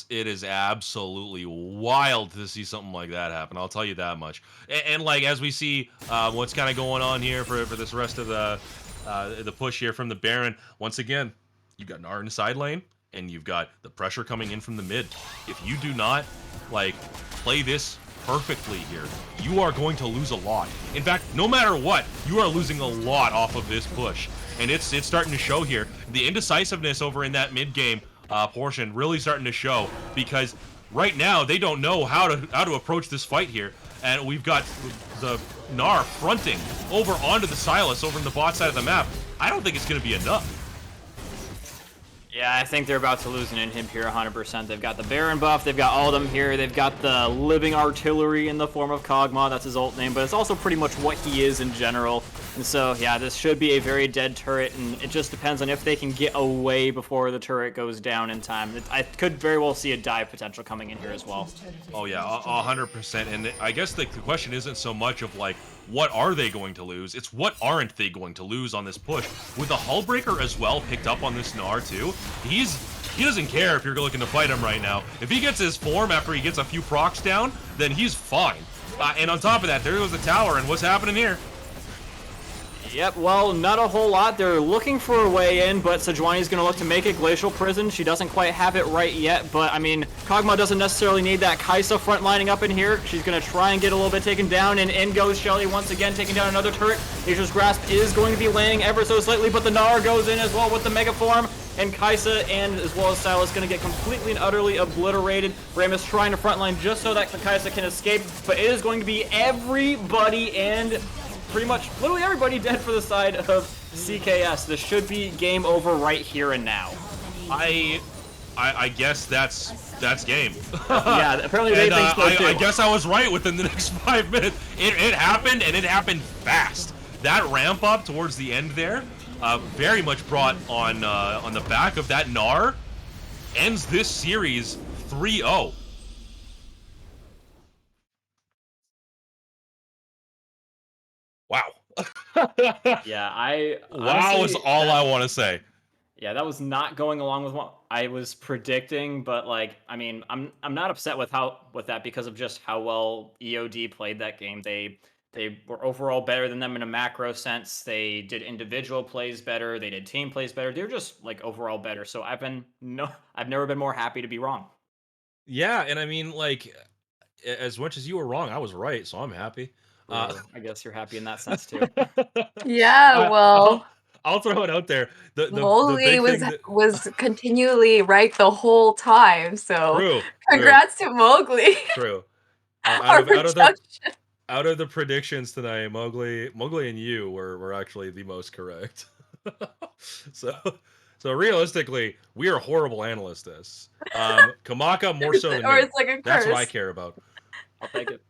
[SPEAKER 12] It is absolutely wild to see something like that happen. I'll tell you that much. And like as we see what's kind of going on here for this rest of the push here from the Baron. Once again, you've got Gnar in the side lane, and you've got the pressure coming in from the mid. If you do not like play this perfectly here, you are going to lose a lot. In fact, no matter what, you are losing a lot off of this push, and it's starting to show here. The indecisiveness over in that mid game portion really starting to show, because right now they don't know how to approach this fight here, and we've got the Gnar fronting over onto the Sylas over in the bot side of the map. I don't think it's going to be enough.
[SPEAKER 11] Yeah, I think they're about to lose an inhib here 100%. They've got the Baron buff, they've got all of them here, they've got the living artillery in the form of Kog'Maw, that's his ult name, but it's also pretty much what he is in general. And so, yeah, this should be a very dead turret, and it just depends on if they can get away before the turret goes down in time. I could very well see a dive potential coming in here as well.
[SPEAKER 12] Oh yeah, 100%. And I guess the question isn't so much of like, what are they going to lose? It's what aren't they going to lose on this push. With the Hullbreaker as well picked up on this Gnar too, he doesn't care if you're looking to fight him right now. If he gets his form after he gets a few procs down, then he's fine. And on top of that, there goes the tower, and what's happening here?
[SPEAKER 11] Yep, well, not a whole lot. They're looking for a way in, but Sejuani's going to look to make it Glacial Prison. She doesn't quite have it right yet, but, I mean, Kog'Maw doesn't necessarily need that Kai'Sa front lining up in here. She's going to try and get a little bit taken down, and in goes Shelly once again, taking down another turret. Nature's Grasp is going to be landing ever so slightly, but the Gnar goes in as well with the Mega Form, and Kai'Sa and as well as Sylas going to get completely and utterly obliterated. Rammus trying to frontline just so that Kai'Sa can escape, but it is going to be everybody and pretty much literally everybody dead for the side of CKS. This should be game over right here and now.
[SPEAKER 12] I guess that's game.
[SPEAKER 11] Yeah, apparently they think so too.
[SPEAKER 12] I guess I was right within the next 5 minutes. It happened, and it happened fast. That ramp up towards the end there, very much brought on the back of that Gnar, ends this series 3-0. Wow.
[SPEAKER 11] Yeah,
[SPEAKER 12] wow is all I want to say.
[SPEAKER 11] Yeah, that was not going along with what I was predicting, but like, I mean, I'm not upset with that because of just how well EOD played that game. They were overall better than them in a macro sense. They did individual plays better. They did team plays better. They were just like overall better. So I've never been more happy to be wrong.
[SPEAKER 12] Yeah, and I mean, like, as much as you were wrong, I was right, so I'm happy.
[SPEAKER 11] I guess you're happy in that sense too.
[SPEAKER 10] Yeah, well,
[SPEAKER 12] I'll throw it out there.
[SPEAKER 10] Mowgli was continually right the whole time. So
[SPEAKER 12] True,
[SPEAKER 10] congrats to Mowgli.
[SPEAKER 12] True. Out of the predictions tonight, Mowgli and you were actually the most correct. So realistically, we are horrible analysts. Kamaka more so than me.
[SPEAKER 10] Or it's like a curse.
[SPEAKER 12] That's what I care about.
[SPEAKER 11] I'll take it.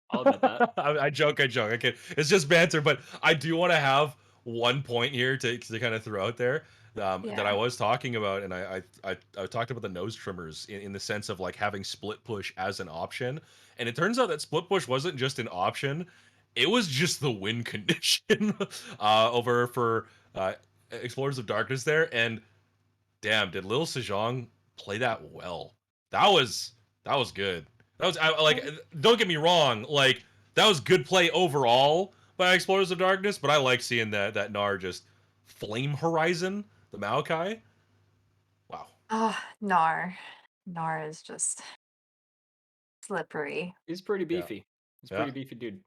[SPEAKER 11] I'll admit that.
[SPEAKER 12] I joke. I kid. It's just banter, but I do want to have one point here to kind of throw out there that I was talking about, and I talked about the nose trimmers in the sense of like having split push as an option, and it turns out that split push wasn't just an option. it was just the win condition over for Explorers of Darkness there, and damn, did Lil Sejong play that well? That was good. That was like, don't get me wrong, like that was good play overall by Explorers of Darkness, but I like seeing that Gnar just flame Horizon the Maokai. Wow.
[SPEAKER 10] Oh, Gnar is just slippery.
[SPEAKER 11] He's pretty beefy. He's a pretty beefy dude.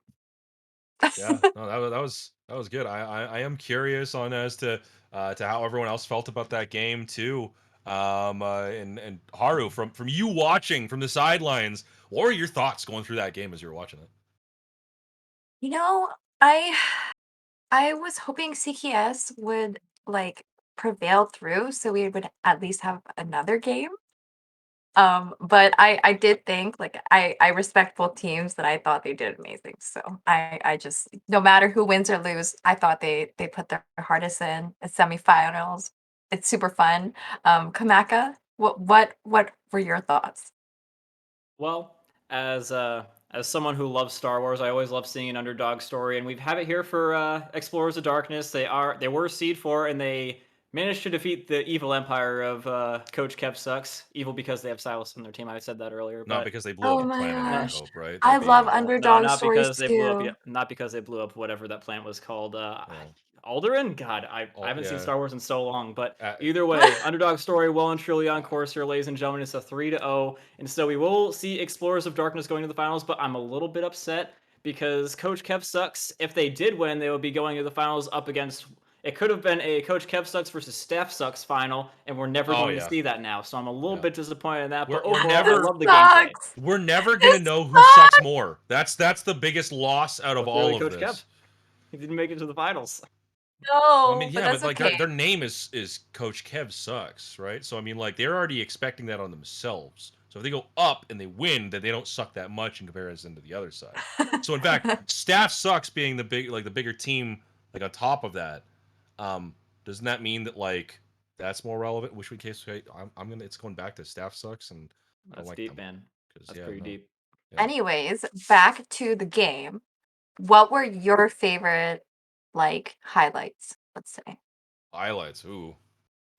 [SPEAKER 12] Yeah, no, that was good. I am curious on as to how everyone else felt about that game too. And Haru, from you watching from the sidelines, what were your thoughts going through that game as you were watching it?
[SPEAKER 10] You know, I was hoping CKS would like prevail through so we would at least have another game. But I did think like I respect both teams that I thought they did amazing. So I just no matter who wins or lose, I thought they put their hardest in. It's semifinals. It's super fun. Kamaka, what were your thoughts?
[SPEAKER 11] Well, as someone who loves Star Wars, I always love seeing an underdog story, and we've had it here for Explorers of Darkness. They were seed 4, and they managed to defeat the evil empire of Coach Kev Sucks. Evil because they have Silas on their team. I said that earlier.
[SPEAKER 12] Not
[SPEAKER 11] but...
[SPEAKER 12] because they blew
[SPEAKER 10] Oh
[SPEAKER 12] up the
[SPEAKER 10] my
[SPEAKER 12] planet.
[SPEAKER 10] gosh.
[SPEAKER 12] Hope, right?
[SPEAKER 10] I love
[SPEAKER 11] No,
[SPEAKER 10] underdog
[SPEAKER 11] not
[SPEAKER 10] stories
[SPEAKER 11] because they blew
[SPEAKER 10] too.
[SPEAKER 11] up. Not because they blew up whatever that planet was called. Alderaan? God, I haven't seen Star Wars in so long. But either way, underdog story well and truly on course here, ladies and gentlemen. It's a 3-0, and so we will see Explorers of Darkness going to the finals. But I'm a little bit upset because Coach Kev Sucks. If they did win, they would be going to the finals up against. It could have been a Coach Kev Sucks versus Staff Sucks final, and we're never going to see that now. So I'm a little bit disappointed in that. But overall, I love the gameplay.
[SPEAKER 12] We're never gonna know who sucks more. That's the biggest loss out of all of
[SPEAKER 11] Coach
[SPEAKER 12] this.
[SPEAKER 11] Kev. He didn't make it to the finals.
[SPEAKER 10] No,
[SPEAKER 12] I mean,
[SPEAKER 10] but
[SPEAKER 12] yeah,
[SPEAKER 10] that's
[SPEAKER 12] but like
[SPEAKER 10] okay.
[SPEAKER 12] their name is Coach Kev Sucks, right? So I mean, like they're already expecting that on themselves. So if they go up and they win, then they don't suck that much in comparison to the other side. So in fact, Staff Sucks being the bigger team, like on top of that, doesn't that mean that like that's more relevant? Which case, it's going back to Staff Sucks, and I don't
[SPEAKER 11] That's
[SPEAKER 12] like
[SPEAKER 11] deep,
[SPEAKER 12] them.
[SPEAKER 11] man. That's pretty deep.
[SPEAKER 12] Yeah.
[SPEAKER 10] Anyways, back to the game. What were your favorite like highlights? Let's say.
[SPEAKER 12] Highlights. Ooh.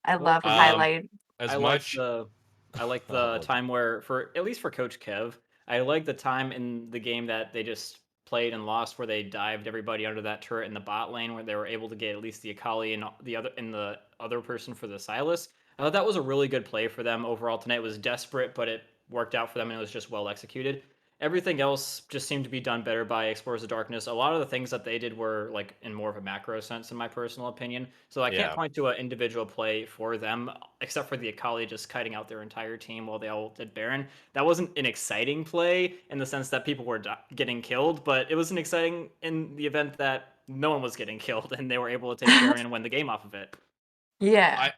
[SPEAKER 10] I love highlight.
[SPEAKER 12] As
[SPEAKER 11] I
[SPEAKER 12] much.
[SPEAKER 11] I like the time where, at least for Coach Kev, I like the time in the game that they just played and lost, where they dived everybody under that turret in the bot lane, where they were able to get at least the Akali and the other person for the Silas. I thought that was a really good play for them overall tonight. It was desperate, but it worked out for them, and it was just well executed. Everything else just seemed to be done better by Explorers of Darkness. A lot of the things that they did were like in more of a macro sense, in my personal opinion. So I can't point to an individual play for them, except for the Akali just kiting out their entire team while they all did Baron. That wasn't an exciting play in the sense that people were getting killed, but it was an exciting in the event that no one was getting killed and they were able to take Baron and win the game off of it.
[SPEAKER 10] Yeah.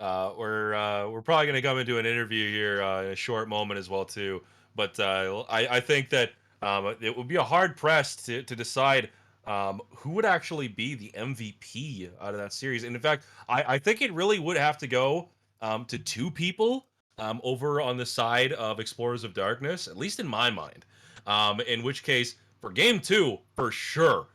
[SPEAKER 12] We're probably gonna come into an interview here in a short moment as well too. But I think that it would be a hard press to decide who would actually be the MVP out of that series. And in fact, I think it really would have to go to two people over on the side of Explorers of Darkness, at least in my mind. In which case, for game 2, for sure,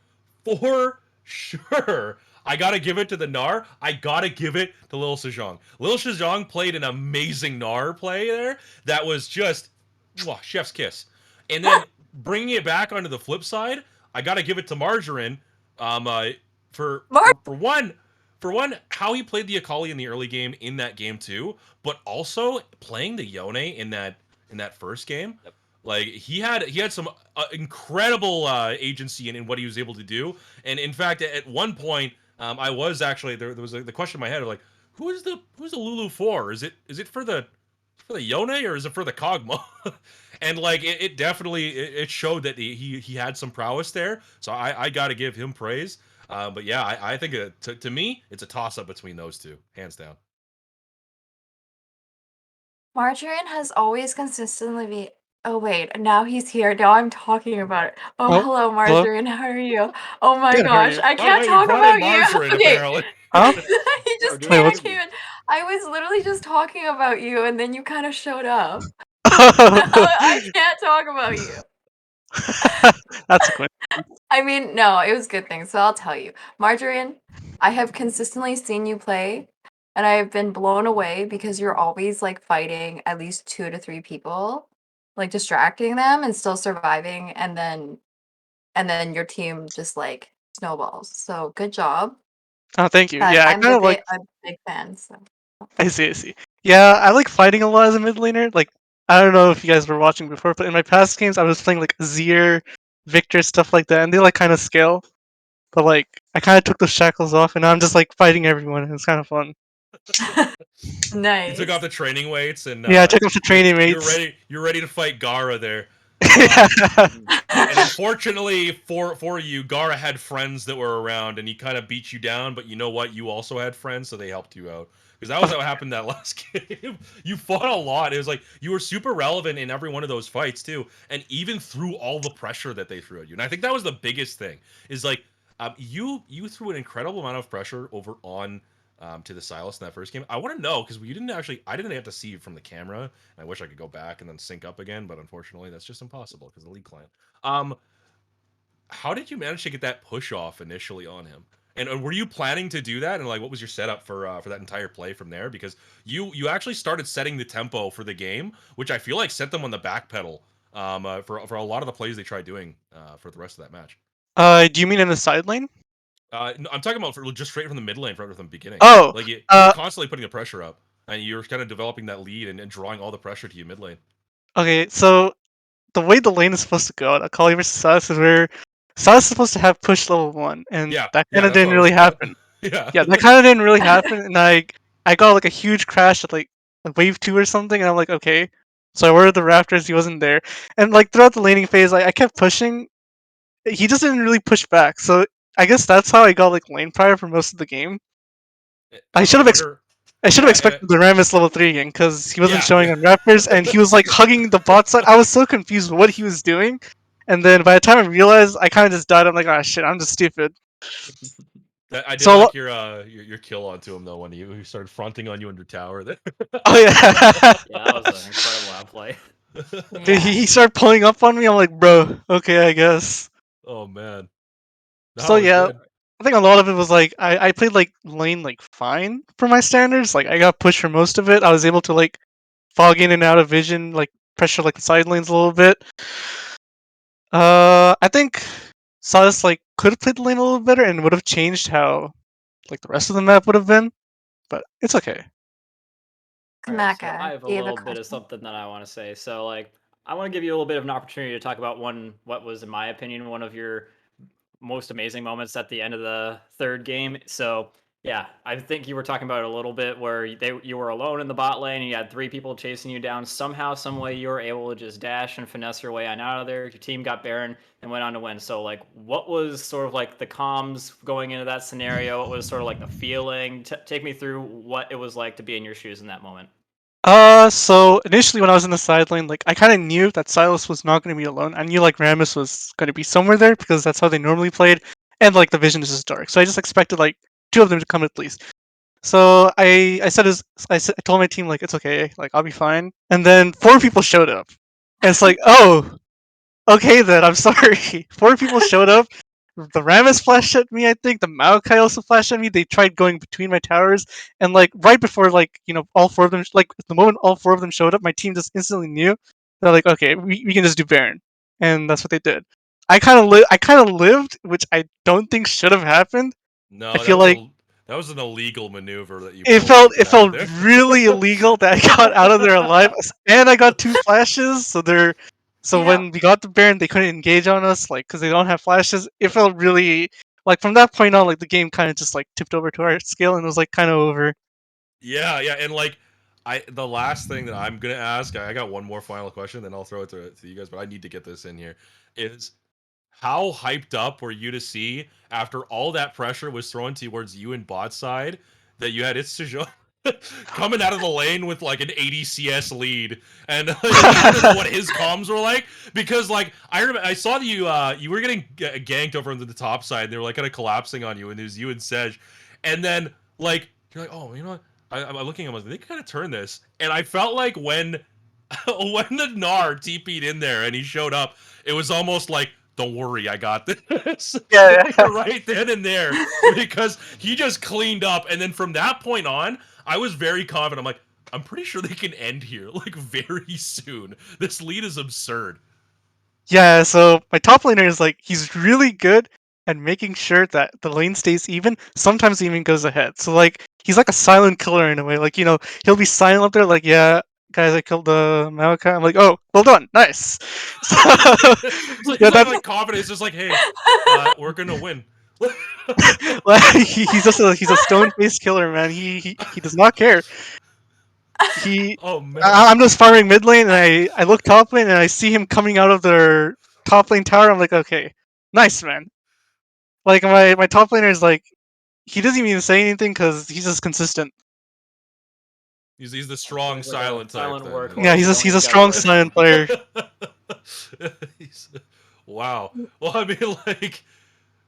[SPEAKER 12] I gotta give it to the Gnar. I gotta give it to Lil Sejong. Lil Sejong played an amazing Gnar play there. That was just chef's kiss. And then bringing it back onto the flip side, I gotta give it to Margarine. For one, how he played the Akali in the early game in that game too, but also playing the Yone in that first game. Yep. Like he had some incredible agency in what he was able to do. And in fact, at one point. I was actually there was the question in my head of like, who's the Lulu for? Is it for the Yone or is it for the Kog'Maw? And like it definitely it showed that he had some prowess there. So I got to give him praise. But yeah, I think to me it's a toss up between those two, hands down.
[SPEAKER 10] Margarine has always consistently been. Oh wait, now he's here. Now I'm talking about it. Oh, hello, Margarine. How are you? Oh my gosh, I can't talk about you. Okay.
[SPEAKER 2] Huh?
[SPEAKER 10] He just came in. I was literally just talking about you, and then you kind of showed up. I can't talk about you.
[SPEAKER 13] That's a quick.
[SPEAKER 10] I mean, no, it was good things. So I'll tell you, Margarine, I have consistently seen you play, and I have been blown away because you're always like fighting at least 2 to 3 people, like distracting them and still surviving, and then your team just like snowballs. So good job.
[SPEAKER 13] Oh, thank you. Yeah, I
[SPEAKER 10] I'm
[SPEAKER 13] kind of like.
[SPEAKER 10] a big fan. So
[SPEAKER 13] I see. I see. Yeah, I like fighting a lot as a mid laner. Like, I don't know if you guys were watching before, but in my past games, I was playing like Azir, Victor, stuff like that, and they like kind of scale. But like, I kind of took the shackles off, and now I'm just like fighting everyone, and it's kind of fun.
[SPEAKER 10] nice.
[SPEAKER 12] You took off the training weights and
[SPEAKER 13] Yeah, I took off the training weights.
[SPEAKER 12] You're ready to fight Gara there. And unfortunately for you, Gara had friends that were around, and he kind of beat you down. But you know what? You also had friends, so they helped you out. Because that was what happened that last game. You fought a lot. It was like you were super relevant in every one of those fights too, and even through all the pressure that they threw at you. And I think that was the biggest thing. Is like you threw an incredible amount of pressure over on to the Sylas in that first game. I want to know because you didn't actually. I didn't have to see it from the camera. And I wish I could go back and then sync up again, but unfortunately, that's just impossible because of the League client. How did you manage to get that push off initially on him? And were you planning to do that? And like, what was your setup for that entire play from there? Because you actually started setting the tempo for the game, which I feel like set them on the back pedal for a lot of the plays they tried doing for the rest of that match.
[SPEAKER 13] Do you mean in the side lane?
[SPEAKER 12] No, I'm talking about just straight from the mid lane from the beginning.
[SPEAKER 13] Oh,
[SPEAKER 12] like you were constantly putting the pressure up, and you were kind of developing that lead and drawing all the pressure to you mid lane.
[SPEAKER 13] Okay, so the way the lane is supposed to go, Akali versus Sylas is where Sylas is supposed to have push level 1, and that kind of didn't really happen.
[SPEAKER 12] Yeah,
[SPEAKER 13] that kind of didn't really happen, and I got like a huge crash at like wave 2 or something, and I'm like, okay. So I ordered the Raptors, he wasn't there, and like throughout the laning phase, I kept pushing. He just didn't really push back, so I guess that's how I got like lane prior for most of the game. I should have expected the Rammus level 3 again, because he wasn't showing on Raptors, and he was like hugging the bot side. I was so confused with what he was doing, and then by the time I realized, I kind of just died. I'm like, oh shit, I'm just stupid.
[SPEAKER 12] I did like your kill onto him though when he started fronting on you under tower.
[SPEAKER 13] Oh yeah.
[SPEAKER 11] Yeah, that was an incredible outplay.
[SPEAKER 13] Dude, he started pulling up on me. I'm like, bro, okay, I guess.
[SPEAKER 12] Oh man.
[SPEAKER 13] So yeah, I think a lot of it was like I played like lane like fine for my standards. Like I got pushed for most of it. I was able to like fog in and out of vision, like pressure like the side lanes a little bit. I think Sylas like could have played the lane a little better and would have changed how like the rest of the map would have been, but it's okay.
[SPEAKER 10] Kamaka,
[SPEAKER 11] so I have a little bit of something that I want to say. So like I want to give you a little bit of an opportunity to talk about what was in my opinion one of your most amazing moments at the end of the third game. So yeah, I think you were talking about it a little bit where you were alone in the bot lane and you had 3 people chasing you down. Somehow, some way, you were able to just dash and finesse your way on out of there. Your team got Baron and went on to win. So like, what was sort of like the comms going into that scenario? What was sort of like the feeling? Take me through what it was like to be in your shoes in that moment.
[SPEAKER 13] So initially when I was in the side lane, like I kind of knew that Sylas was not going to be alone. I knew like Rammus was going to be somewhere there because that's how they normally played, and like the vision is just dark. So I just expected like 2 of them to come at least. So I told my team like it's okay, like I'll be fine. And then 4 people showed up, and it's like, oh, okay then. I'm sorry. 4 people showed up. The Rammus flashed at me, I think. The Maokai also flashed at me. They tried going between my towers, and like right before like all 4 of them, like the moment all 4 of them showed up, my team just instantly knew. They're like, okay, we can just do Baron, and that's what they did. I kind of lived, which I don't think should have happened.
[SPEAKER 12] No,
[SPEAKER 13] I feel like
[SPEAKER 12] that was an illegal maneuver that you.
[SPEAKER 13] It felt really illegal that I got out of there alive, and I got 2 flashes. So when we got the Baron, they couldn't engage on us, like because they don't have flashes. It felt really like from that point on, like the game kind of just like tipped over to our scale, and it was like kind of over.
[SPEAKER 12] Yeah, and like the last thing that I'm gonna ask, I got one more final question, then I'll throw it to you guys, but I need to get this in here. Is how hyped up were you to see after all that pressure was thrown towards you and bot side that you had Itsujo coming out of the lane with like an 80 CS lead, and I don't know what his comms were like, because like I remember I saw that you were getting ganked over on the top side. They were like kind of collapsing on you, and it was you and Sej, and then like you're like, oh, you know what? I'm looking at them, they kind of turn this, and I felt like when when the Gnar TP'd in there and he showed up, it was almost like, don't worry, I got this.
[SPEAKER 13] Yeah.
[SPEAKER 12] Right then and there, because he just cleaned up, and then from that point on, I was very confident. I'm like, I'm pretty sure they can end here, like, very soon. This lead is absurd.
[SPEAKER 13] Yeah, so my top laner is like, he's really good at making sure that the lane stays even, sometimes he even goes ahead. So like, he's like a silent killer in a way, like, he'll be silent up there, like, yeah, guys, I killed the Maokai. I'm like, oh, well done, nice. So,
[SPEAKER 12] It's
[SPEAKER 13] yeah,
[SPEAKER 12] like confident. It's just like, hey, we're gonna win.
[SPEAKER 13] he's a stone-faced killer, man. He does not care.
[SPEAKER 12] Oh man.
[SPEAKER 13] I'm just farming mid lane, and I look top lane, and I see him coming out of their top lane tower. I'm like, okay, nice, man. Like my top laner is like, he doesn't even say anything because he's just consistent.
[SPEAKER 12] He's the strong silent type.
[SPEAKER 11] Silent workhorse.
[SPEAKER 13] Yeah, he's a strong silent player.
[SPEAKER 12] Wow. Well, I mean, like,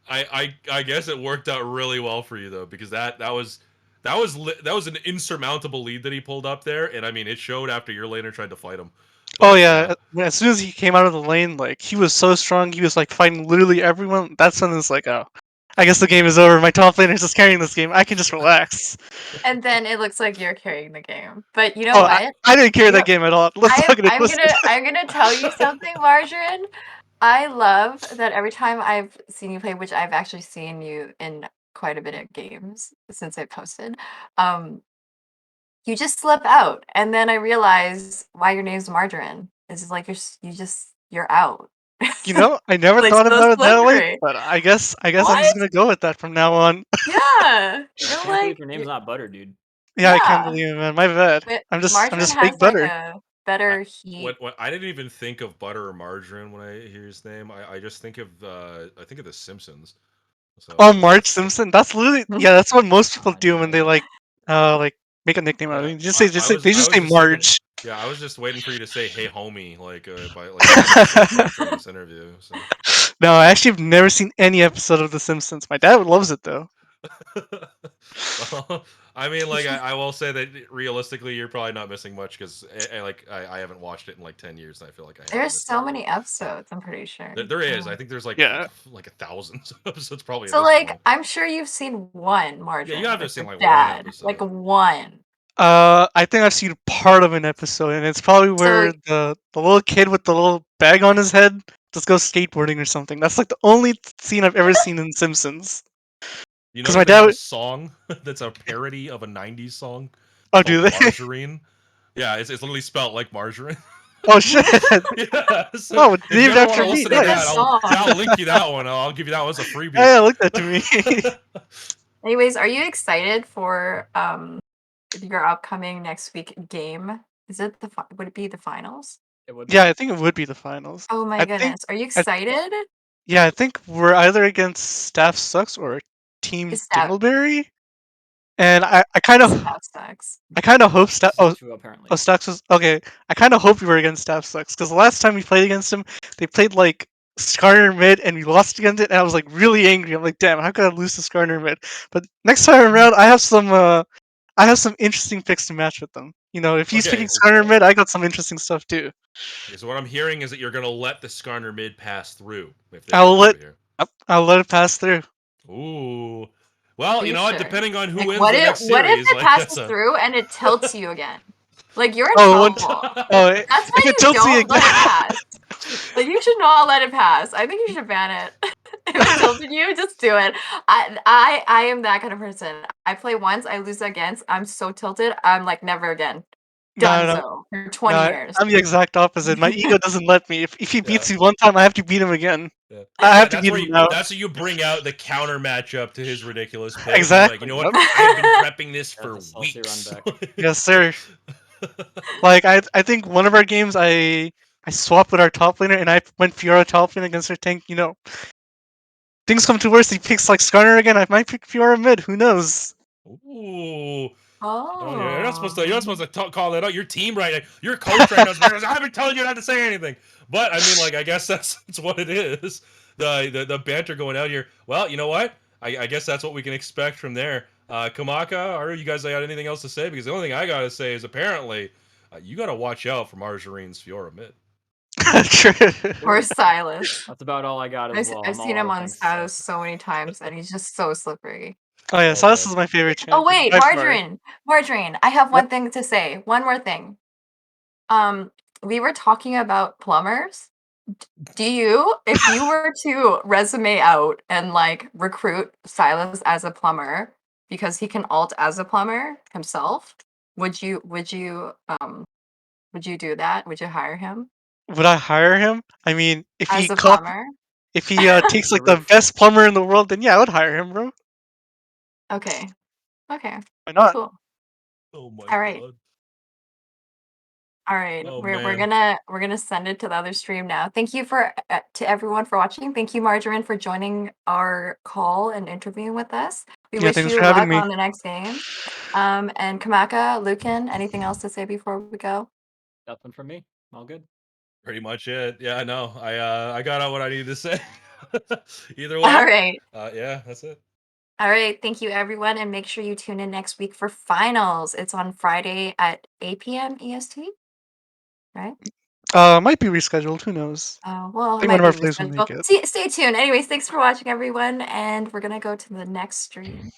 [SPEAKER 12] I guess it worked out really well for you though, because that was an insurmountable lead that he pulled up there, and I mean, it showed after your laner tried to fight him.
[SPEAKER 13] Oh yeah, as soon as he came out of the lane, like, he was so strong. He was like fighting literally everyone. That's when it's like, oh, I guess the game is over. My top laner is just carrying this game. I can just relax.
[SPEAKER 10] And then it looks like you're carrying the game. But you know
[SPEAKER 13] Oh,
[SPEAKER 10] what?
[SPEAKER 13] I didn't carry that game at all.
[SPEAKER 10] I'm gonna tell you something, Margarine. I love that every time I've seen you play, which I've actually seen you in quite a bit of games since I posted, you just slip out, and then I realize why your name's Margarine. It's like you're out.
[SPEAKER 13] I never
[SPEAKER 10] Like,
[SPEAKER 13] thought
[SPEAKER 10] so
[SPEAKER 13] about it that way,
[SPEAKER 10] slippery.
[SPEAKER 13] but I guess I'm
[SPEAKER 10] What?
[SPEAKER 13] just gonna go with that from now on.
[SPEAKER 10] Yeah,
[SPEAKER 11] I
[SPEAKER 10] you're
[SPEAKER 11] can't
[SPEAKER 10] like
[SPEAKER 11] believe your name's not Butter, dude.
[SPEAKER 13] Yeah, I can't
[SPEAKER 10] Yeah.
[SPEAKER 13] believe it, man. My bad.
[SPEAKER 10] but
[SPEAKER 13] I'm just
[SPEAKER 10] Margarine has
[SPEAKER 13] fake
[SPEAKER 10] like
[SPEAKER 13] butter.
[SPEAKER 10] a better heat.
[SPEAKER 12] What I didn't even think of Butter or Margarine when I hear his name. I just think of The Simpsons. So,
[SPEAKER 13] Oh, Marge Simpson. That's literally that's what most people do when they like make a nickname out of it. They just say Marge.
[SPEAKER 12] Yeah, I was just waiting for you to say "Hey, homie," during this interview. So.
[SPEAKER 13] No, I actually have never seen any episode of The Simpsons. My dad loves it though.
[SPEAKER 12] Well, I mean, like, I will say that realistically, you're probably not missing much because, I haven't watched it in like 10 years, and I feel like I have.
[SPEAKER 10] There's so many episodes, I'm pretty sure.
[SPEAKER 12] There is. I think there's like 1,000 episodes probably.
[SPEAKER 10] So
[SPEAKER 12] at this
[SPEAKER 10] like,
[SPEAKER 12] point.
[SPEAKER 10] I'm sure you've seen one, Margarine.
[SPEAKER 12] Yeah, you have to
[SPEAKER 10] with
[SPEAKER 12] seen
[SPEAKER 10] your
[SPEAKER 12] like one
[SPEAKER 10] dad.
[SPEAKER 12] episode.
[SPEAKER 10] Like one.
[SPEAKER 13] I think I've seen part of an episode, and it's probably where the little kid with the little bag on his head just goes skateboarding or something. That's like the only scene I've ever seen in Simpsons.
[SPEAKER 12] You know,
[SPEAKER 13] Because my
[SPEAKER 12] they have
[SPEAKER 13] dad
[SPEAKER 12] a song that's a parody of a '90s song.
[SPEAKER 13] Oh, do they?
[SPEAKER 12] Margarine. Yeah, it's literally spelled like margarine.
[SPEAKER 13] Oh shit!
[SPEAKER 12] Yeah, so
[SPEAKER 13] Oh,
[SPEAKER 12] if you
[SPEAKER 13] named
[SPEAKER 12] ever
[SPEAKER 13] after
[SPEAKER 12] wanna
[SPEAKER 13] me.
[SPEAKER 12] listen to
[SPEAKER 13] Nice.
[SPEAKER 12] that, I'll link you that one. I'll give you that one as a freebie.
[SPEAKER 13] Yeah, look that to me.
[SPEAKER 10] Anyways, are you excited for your upcoming next week game? Is it would it be the finals?
[SPEAKER 11] It would.
[SPEAKER 13] Yeah, I think it would be the finals.
[SPEAKER 10] Oh my
[SPEAKER 13] I think-
[SPEAKER 10] goodness. Are you excited?
[SPEAKER 13] Yeah, I think we're either against Staff Sucks or Team
[SPEAKER 10] Staff-
[SPEAKER 13] Dingleberry. And I kind of
[SPEAKER 10] Staff Sucks.
[SPEAKER 13] I kind of hope Staff. Oh,
[SPEAKER 11] apparently.
[SPEAKER 13] Stacks was okay. I kind of hope we were against Staff Sucks because the last time we played against him, they played like Skarner mid and we lost against it, and I was like really angry. I'm like, damn, how could I lose to Skarner mid? But next time around, I have some interesting picks to match with them. If he's
[SPEAKER 12] Okay.
[SPEAKER 13] picking Skarner mid, I got some interesting stuff too.
[SPEAKER 12] Okay, so what I'm hearing is that you're gonna let the Skarner mid pass through. If they
[SPEAKER 13] I'll
[SPEAKER 12] come
[SPEAKER 13] let
[SPEAKER 12] over here.
[SPEAKER 13] I'll let it pass through.
[SPEAKER 12] Ooh. Well,
[SPEAKER 10] Are
[SPEAKER 12] you
[SPEAKER 10] you
[SPEAKER 12] know what?
[SPEAKER 10] sure?
[SPEAKER 12] Depending on who
[SPEAKER 10] Like,
[SPEAKER 12] wins
[SPEAKER 10] what
[SPEAKER 12] the
[SPEAKER 10] if
[SPEAKER 12] next
[SPEAKER 10] what
[SPEAKER 12] series,
[SPEAKER 10] if it
[SPEAKER 12] like,
[SPEAKER 10] passes
[SPEAKER 12] that's a-
[SPEAKER 10] through and it tilts you again? Like you're in
[SPEAKER 13] Oh,
[SPEAKER 10] trouble.
[SPEAKER 13] oh,
[SPEAKER 10] That's why
[SPEAKER 13] if
[SPEAKER 10] you
[SPEAKER 13] it tilts me
[SPEAKER 10] don't let it
[SPEAKER 13] again.
[SPEAKER 10] pass. Like you should not let it pass. I think you should ban it. If it tilted you, just do it. I am that kind of person. I play once, I lose against. I'm so tilted. I'm like never again. Done
[SPEAKER 13] No.
[SPEAKER 10] so for 20
[SPEAKER 13] No,
[SPEAKER 10] years.
[SPEAKER 13] I'm the exact opposite. My ego doesn't let me. If he beats
[SPEAKER 12] Yeah.
[SPEAKER 13] me one time, I have to beat him again.
[SPEAKER 12] Yeah.
[SPEAKER 13] I have to
[SPEAKER 12] That's
[SPEAKER 13] beat
[SPEAKER 12] where
[SPEAKER 13] him
[SPEAKER 12] you,
[SPEAKER 13] now.
[SPEAKER 12] That's where you bring out the counter matchup to his ridiculous pick.
[SPEAKER 13] Exactly.
[SPEAKER 12] Like, you know what? I've been prepping this for
[SPEAKER 11] the saucy
[SPEAKER 12] weeks.
[SPEAKER 11] run back.
[SPEAKER 13] Yes, sir. Like I think one of our games I swapped with our top laner and I went Fiora top lane against her tank. Things come to worse. He picks like Skarner again. I might pick Fiora mid. Who knows?
[SPEAKER 12] Ooh.
[SPEAKER 10] Oh.
[SPEAKER 12] Yeah, you're not supposed to call that out. Your team right now. Your coach right now is I haven't told you not to say anything. But I mean, like, I guess that's what it is. The banter going out here. Well, you know what? I guess that's what we can expect from there. Kamaka, are you guys got anything else to say? Because the only thing I gotta say is apparently You gotta watch out for Marjorie's Fiora mid.
[SPEAKER 10] Or Silas.
[SPEAKER 11] That's about all I got as well.
[SPEAKER 10] I've
[SPEAKER 11] I'm
[SPEAKER 10] seen
[SPEAKER 11] all
[SPEAKER 10] him
[SPEAKER 11] out of
[SPEAKER 10] on
[SPEAKER 11] things to
[SPEAKER 10] Silas
[SPEAKER 11] say.
[SPEAKER 10] so many times, and he's just so slippery.
[SPEAKER 13] Oh yeah, Silas is my favorite champion.
[SPEAKER 10] Oh wait,
[SPEAKER 13] by far.
[SPEAKER 10] Margarine, I have one thing to say. One more thing. We were talking about plumbers. Do you, if you were to resume out and like recruit Silas as a plumber because he can alt as a plumber himself, would you do that? Would you hire him
[SPEAKER 13] Would I hire him? I mean, if
[SPEAKER 10] as
[SPEAKER 13] he
[SPEAKER 10] a plumber?
[SPEAKER 13] takes like the best plumber in the world, then yeah, I would hire him, bro.
[SPEAKER 10] Okay. Okay.
[SPEAKER 13] Why not?
[SPEAKER 10] Cool.
[SPEAKER 12] Oh my
[SPEAKER 10] All right.
[SPEAKER 12] god.
[SPEAKER 10] All right,
[SPEAKER 12] Oh,
[SPEAKER 10] we're
[SPEAKER 12] man.
[SPEAKER 10] gonna send it to the other stream now. Thank you for to everyone for watching. Thank you, Margarine, for joining our call and interviewing with us. We
[SPEAKER 13] Yeah,
[SPEAKER 10] wish
[SPEAKER 13] thanks
[SPEAKER 10] you
[SPEAKER 13] for having
[SPEAKER 10] luck
[SPEAKER 13] me.
[SPEAKER 10] on the next game. And Kamaka, Lucan, anything else to say before we go?
[SPEAKER 11] Nothing from me. All good.
[SPEAKER 12] Pretty much it. Yeah, I know. I got out what I needed to say. Either way.
[SPEAKER 10] All right.
[SPEAKER 12] Yeah, that's it.
[SPEAKER 10] All right. Thank you, everyone, and make sure you tune in next week for finals. It's on Friday at 8 p.m. EST. Right?
[SPEAKER 13] Might be rescheduled. Who knows?
[SPEAKER 10] Oh,
[SPEAKER 13] I
[SPEAKER 10] well, it
[SPEAKER 13] think
[SPEAKER 10] might
[SPEAKER 13] one of
[SPEAKER 10] be
[SPEAKER 13] our players will make
[SPEAKER 10] rescheduled.
[SPEAKER 13] it.
[SPEAKER 10] Stay tuned. Anyways, thanks for watching, everyone, and we're gonna go to the next stream.